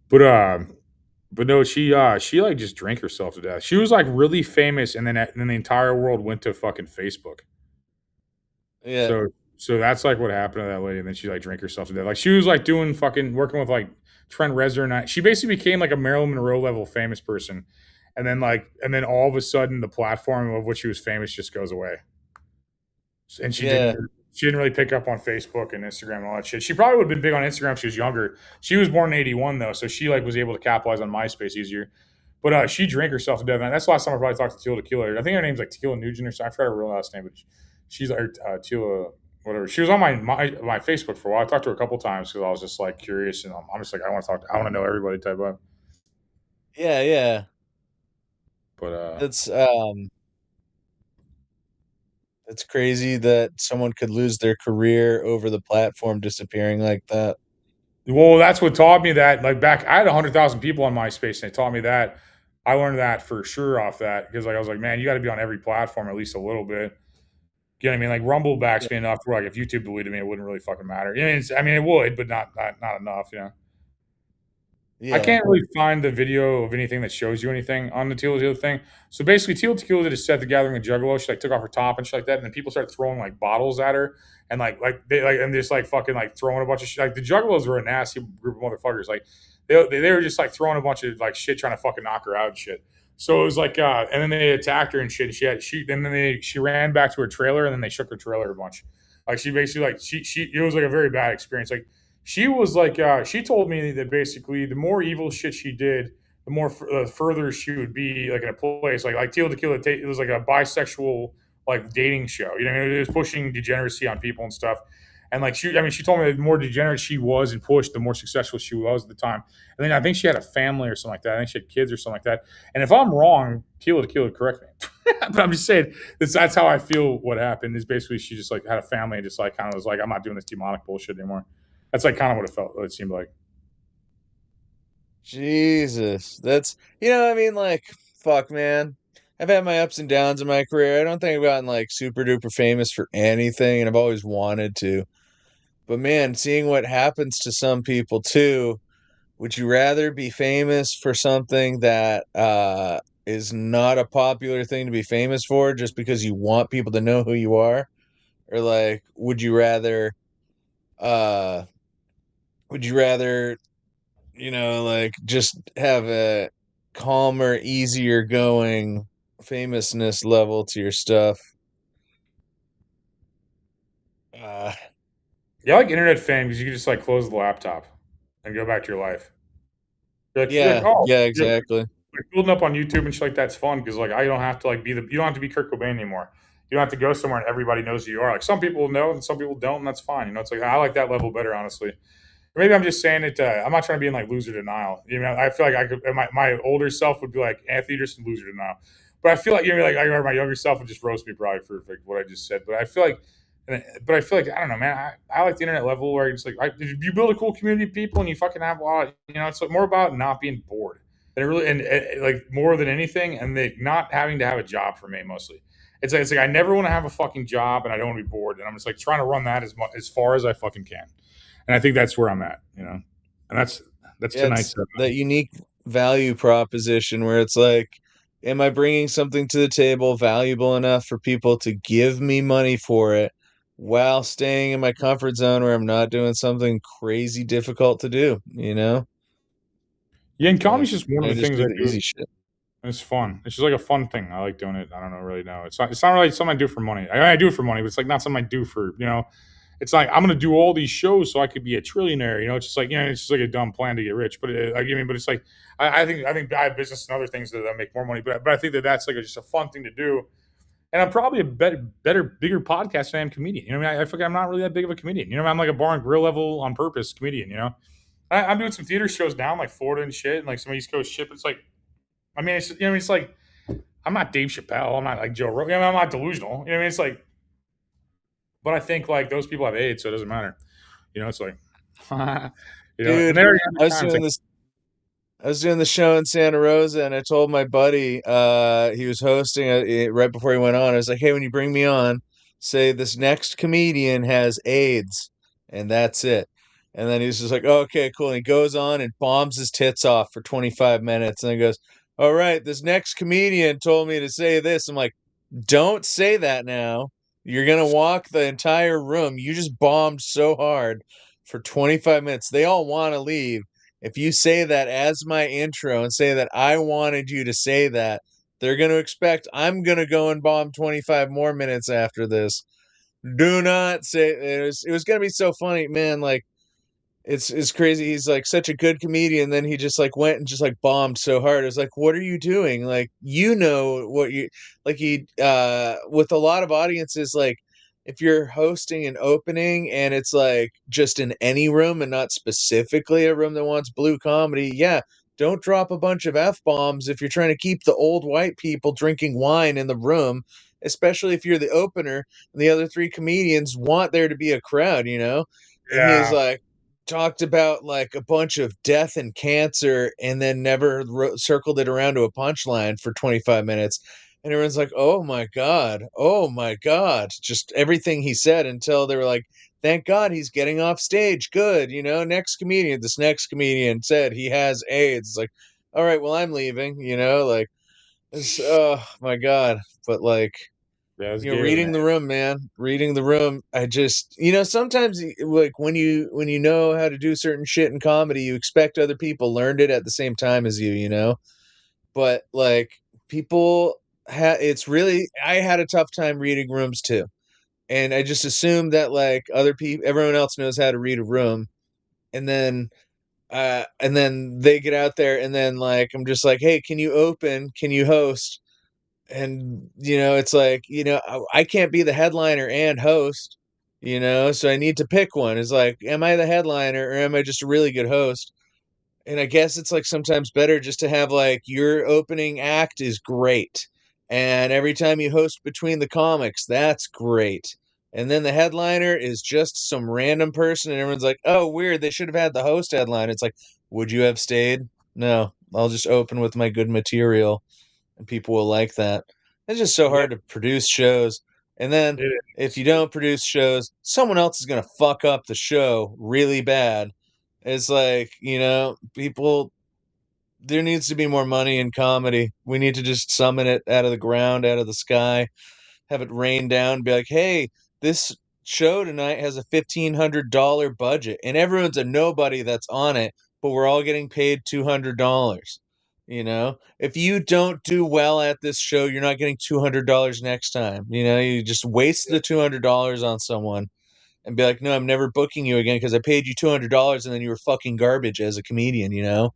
E: But no, she like just drank herself to death. She was like really famous, and then the entire world went to fucking Facebook.
I: Yeah.
E: So that's like what happened to that lady, and then she like drank herself to death. Like she was like doing fucking working with like Trent Reznor, and she basically became like a Marilyn Monroe level famous person, and then all of a sudden the platform of which she was famous just goes away. And she didn't really pick up on Facebook and Instagram and all that shit. She probably would have been big on Instagram if she was younger. She was born in 81 though, so she like was able to capitalize on MySpace easier. But she drank herself to death. And that's the last time I probably talked to Tequila Tequila. I think her name's like Tequila Nugent or something. I forgot her real last name, but she's like Tequila, whatever. She was on my Facebook for a while. I talked to her a couple times because I was just like curious, and I'm just like I want to know everybody type of.
I: Yeah.
E: But
I: it's crazy that someone could lose their career over the platform disappearing like that.
E: Well, that's what taught me that. Like back, I had 100,000 people on MySpace, and it taught me that. I learned that for sure off that because like I was like, man, you got to be on every platform at least a little bit. You know what I mean? Like Rumble backs me enough where like if YouTube deleted me, it wouldn't really fucking matter. I mean, it would, but not enough. You know. Yeah. I can't really find the video of anything that shows you anything on the Teal Tequila thing. So basically, Teal Tequila did a set, The Gathering of Juggalo. She like took off her top and shit like that, and then people started throwing like bottles at her, and and just like fucking like throwing a bunch of shit. Like the Juggalos were a nasty group of motherfuckers. Like they were just like throwing a bunch of like shit, trying to fucking knock her out and shit. So it was like, and then they attacked her and shit. She ran back to her trailer, and then they shook her trailer a bunch. Like she basically like it was like a very bad experience. Like. She was like, she told me that basically the more evil shit she did, the more further she would be like in a place like Teal Tequila. It was like a bisexual like dating show. You know, it was pushing degeneracy on people and stuff. And like she told me that the more degenerate she was and pushed, the more successful she was at the time. And then I think she had a family or something like that. I think she had kids or something like that. And if I'm wrong, Teal Tequila, correct me. But I'm just saying that's how I feel. What happened is basically she just like had a family and just like kind of was like, I'm not doing this demonic bullshit anymore. That's like kind of what it seemed like.
I: Jesus. That's, I mean, like, fuck, man. I've had my ups and downs in my career. I don't think I've gotten like super duper famous for anything, and I've always wanted to. But man, seeing what happens to some people too, would you rather be famous for something that is not a popular thing to be famous for just because you want people to know who you are? Or like, would you rather like just have a calmer, easier going famousness level to your stuff?
E: Yeah, I like internet fame because you can just like close the laptop and go back to your life. You're like,
I: Yeah,
E: oh,
I: yeah,
E: you're
I: exactly.
E: like building up on YouTube and shit like that's fun because like I don't have to like you don't have to be Kurt Cobain anymore. You don't have to go somewhere and everybody knows who you are. Like some people know and some people don't, and that's fine. You know, it's like I like that level better, honestly. Or maybe I'm just saying it. I'm not trying to be in like loser denial. You know, I feel like I could. My older self would be like Anthony, you're just in loser denial. But I feel like like I remember my younger self would just roast me probably for like what I just said. But I feel like I don't know, man. I like the internet level where it's like you build a cool community of people and you fucking have a lot. You know, it's like more about not being bored and really and like more than anything, and they not having to have a job for me mostly. It's like I never want to have a fucking job and I don't want to be bored, and I'm just like trying to run that as far as I fucking can, and I think that's where I'm at. You know, and that's
I: Yeah,
E: tonight's
I: it's that unique value proposition where it's like, am I bringing something to the table valuable enough for people to give me money for it while staying in my comfort zone where I'm not doing something crazy difficult to do, you know?
E: Yeah, and
I: Like,
E: comedy's just one of
I: I
E: the
I: just
E: things
I: do
E: I
I: the
E: do.
I: easy shit.
E: It's fun. It's just like a fun thing. I like doing it. I don't know, really know. It's not really something I do for money. I do it for money, but it's like not something I do for, you know, it's like I'm gonna do all these shows so I could be a trillionaire. You know, it's just like it's just like a dumb plan to get rich. But but it's like I think I have business and other things that make more money. But I think that's like just a fun thing to do. And I'm probably a better, bigger podcast than I am comedian. You know, what I mean, I feel like I'm not really that big of a comedian. You know, I'm like a bar and grill level on purpose comedian. You know, I'm doing some theater shows down like Florida and shit, and like some East Coast shit. But it's like, I mean, it's like I'm not Dave Chappelle. I'm not like Joe Rogan. I mean, I'm not delusional. You know what I mean? It's like, but I think like those people have AIDS, so it doesn't matter. You know, it's like, and
I: Dude,
E: there
I: I was doing
E: like,
I: this I was doing the show in Santa Rosa, and I told my buddy, he was hosting it right before he went on. I was like, "Hey, when you bring me on, say this next comedian has AIDS, and that's it." And then he's just like, oh, "Okay, cool." And he goes on and bombs his tits off for 25 minutes, and he goes, "All right, this next comedian told me to say this." I'm like, "Don't say that now. You're gonna walk the entire room. You just bombed so hard for 25 minutes. They all want to leave." If you say that as my intro and say that I wanted you to say that, they're going to expect I'm going to go and bomb 25 more minutes after this. Do not say it was going to be so funny, man. Like it's crazy. He's like such a good comedian. Then he just like went and just like bombed so hard. It was like, what are you doing? Like, you know what you like he with a lot of audiences, like if you're hosting an opening and it's like just in any room and not specifically a room that wants blue comedy, yeah, don't drop a bunch of F-bombs if you're trying to keep the old white people drinking wine in the room, especially if you're the opener and the other three comedians want there to be a crowd, you know? And he's
E: yeah.
I: like talked about like a bunch of death and cancer and then never circled it around to a punchline for 25 minutes. And everyone's like, oh my God, oh my God. Just everything he said until they were like, thank God he's getting off stage. Good. You know, this next comedian said he has AIDS. It's like, all right, well, I'm leaving, you know, like, oh my God. But like,
E: Yeah, it's
I: you know,
E: good, man.
I: reading the room, man, reading the room. I just, you know, sometimes like when you know how to do certain shit in comedy, you expect other people learned it at the same time as you know. But like people it's really, I had a tough time reading rooms too. And I just assumed that like other people, everyone else knows how to read a room. And then they get out there and then like I'm just like, "Hey, can you open? Can you host?" And you know it's like, you know, I can't be the headliner and host, you know, so I need to pick one. It's like, am I the headliner or am I just a really good host? And I guess it's like sometimes better just to have like your opening act is great, and every time you host between the comics, that's great, and then the headliner is just some random person and everyone's like, oh, weird, they should have had the host headline. It's like, would you have stayed? No, I'll just open with my good material and people will like that. It's just so
E: Yeah,
I: hard to produce shows. And then
E: it
I: if
E: is.
I: you don't produce shows, someone else is going to fuck up the show really bad. It's like, you know, people, there needs to be more money in comedy. We need to just summon it out of the ground, out of the sky, have it rain down, be like, hey, this show tonight has a $1,500 budget and everyone's a nobody that's on it, but we're all getting paid $200. You know, if you don't do well at this show, you're not getting $200 next time. You know, you just waste the $200 on someone. and be like, no, I'm never booking you again because I paid you $200 and then you were fucking garbage as a comedian, you know?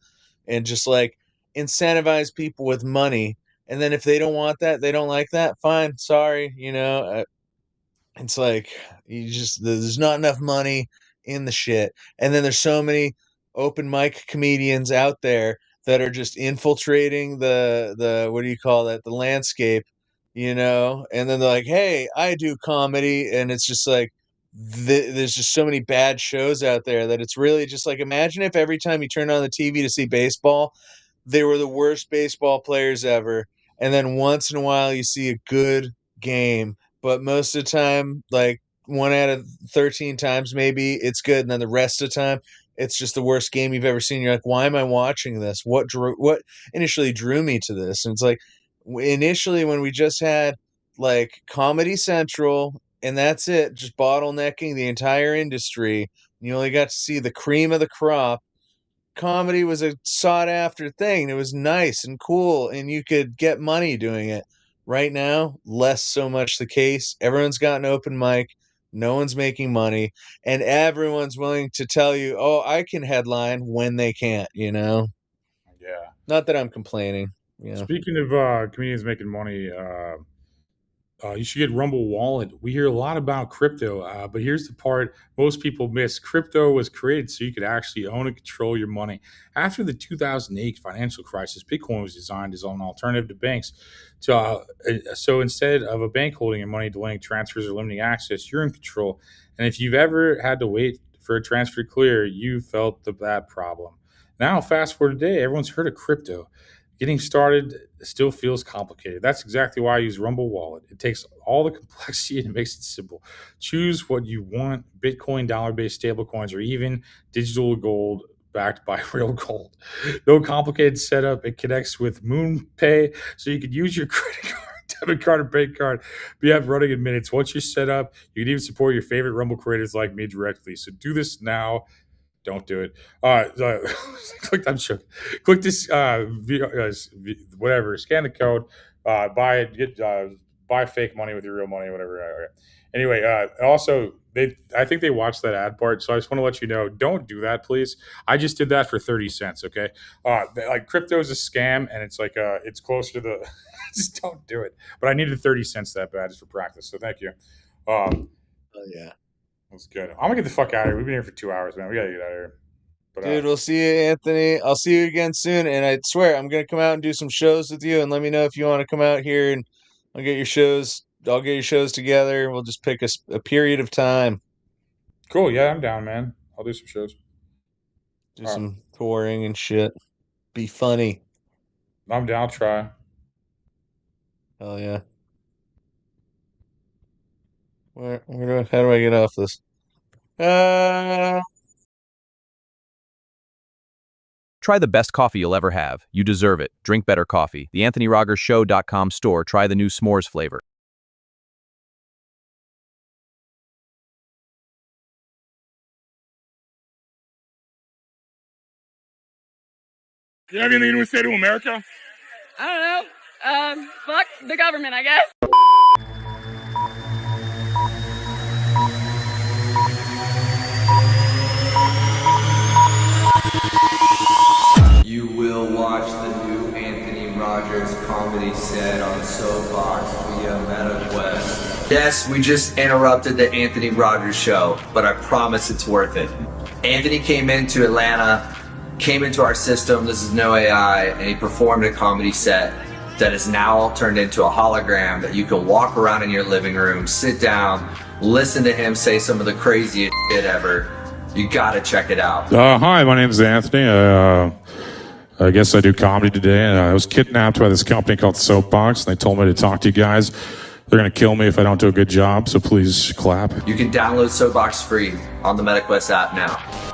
I: And just like incentivize people with money. And then if they don't want that, they don't like that, fine, sorry, you know? It's like, there's not enough money in the shit. And then there's so many open mic comedians out there that are just infiltrating the what do you call that, the landscape, you know? And then they're like, hey, I do comedy. And it's just like, there's just so many bad shows out there that it's really just like, imagine if every time you turn on the TV to see baseball, they were the worst baseball players ever. And then once in a while you see a good game, but most of the time, like 1 out of 13 times, maybe it's good. And then the rest of the time, it's just the worst game you've ever seen. You're like, why am I watching this? What initially drew me to this? And it's like, initially when we just had like Comedy Central and that's it, just bottlenecking the entire industry. You only got to see the cream of the crop. Comedy was a sought after thing. It was nice and cool and you could get money doing it. Right now, less so much the case. Everyone's got an open mic. No one's making money. And everyone's willing to tell you, oh, I can headline when they can't, you know?
E: Yeah.
I: Not that I'm complaining. You know?
E: Speaking of comedians making money, you should get Rumble Wallet. We hear a lot about crypto, but here's the part most people miss. Crypto was created so you could actually own and control your money. After the 2008 financial crisis, Bitcoin was designed as an alternative to banks. So instead of a bank holding your money, delaying transfers, or limiting access, you're in control. And if you've ever had to wait for a transfer to clear, you felt that problem. Now, fast forward today, everyone's heard of crypto. Getting started still feels complicated. That's exactly why I use Rumble Wallet. It takes all the complexity and it makes it simple. Choose what you want: Bitcoin, dollar-based stablecoins, or even digital gold backed by real gold. No complicated setup. It connects with MoonPay, so you can use your credit card, debit card, or bank card. Be up running in minutes. Once you're set up, you can even support your favorite Rumble creators like me directly. So do this now. Don't do it. Click. I'm sure. Click this. Whatever. Scan the code. Buy it. Get buy fake money with your real money. Whatever. Anyway. Also, I think they watched that ad part, so I just want to let you know. Don't do that, please. I just did that for 30 cents. Okay. Like crypto is a scam, and it's like it's closer to the. Just don't do it. But I needed 30 cents that bad just for practice. So thank you.
I: Oh yeah.
E: That's good. I'm gonna get the fuck out of here. We've been here for 2 hours, man. We gotta get out of here. But,
I: dude, we'll see you, Anthony. I'll see you again soon. And I swear, I'm gonna come out and do some shows with you. And let me know if you want to come out here, and I'll get your shows. I'll get your shows together. We'll just pick a period of time.
E: Cool. Yeah, I'm down, man. I'll do some shows.
I: Do some touring and shit. Be funny.
E: I'm down. Try.
I: Hell yeah. How do I get off this?
A: Try the best coffee you'll ever have. You deserve it. Drink better coffee. The AnthonyRogersShow.com store. Try the new s'mores flavor.
G: You have anything to say to America?
C: I don't know. Fuck the government, I guess.
D: You will watch the new Anthony Rogers comedy set on Soapbox via MetaQuest. Yes, we just interrupted the Anthony Rogers show, but I promise it's worth it. Anthony came into Atlanta, came into our system, this is no AI, and he performed a comedy set that is now turned into a hologram that you can walk around in your living room, sit down, listen to him say some of the craziest shit ever. You gotta check it out.
G: Hi, my name is Anthony. I guess I do comedy today. I was kidnapped by this company called Soapbox, and they told me to talk to you guys. They're going to kill me if I don't do a good job, so please clap.
D: You can download Soapbox free on the MetaQuest app now.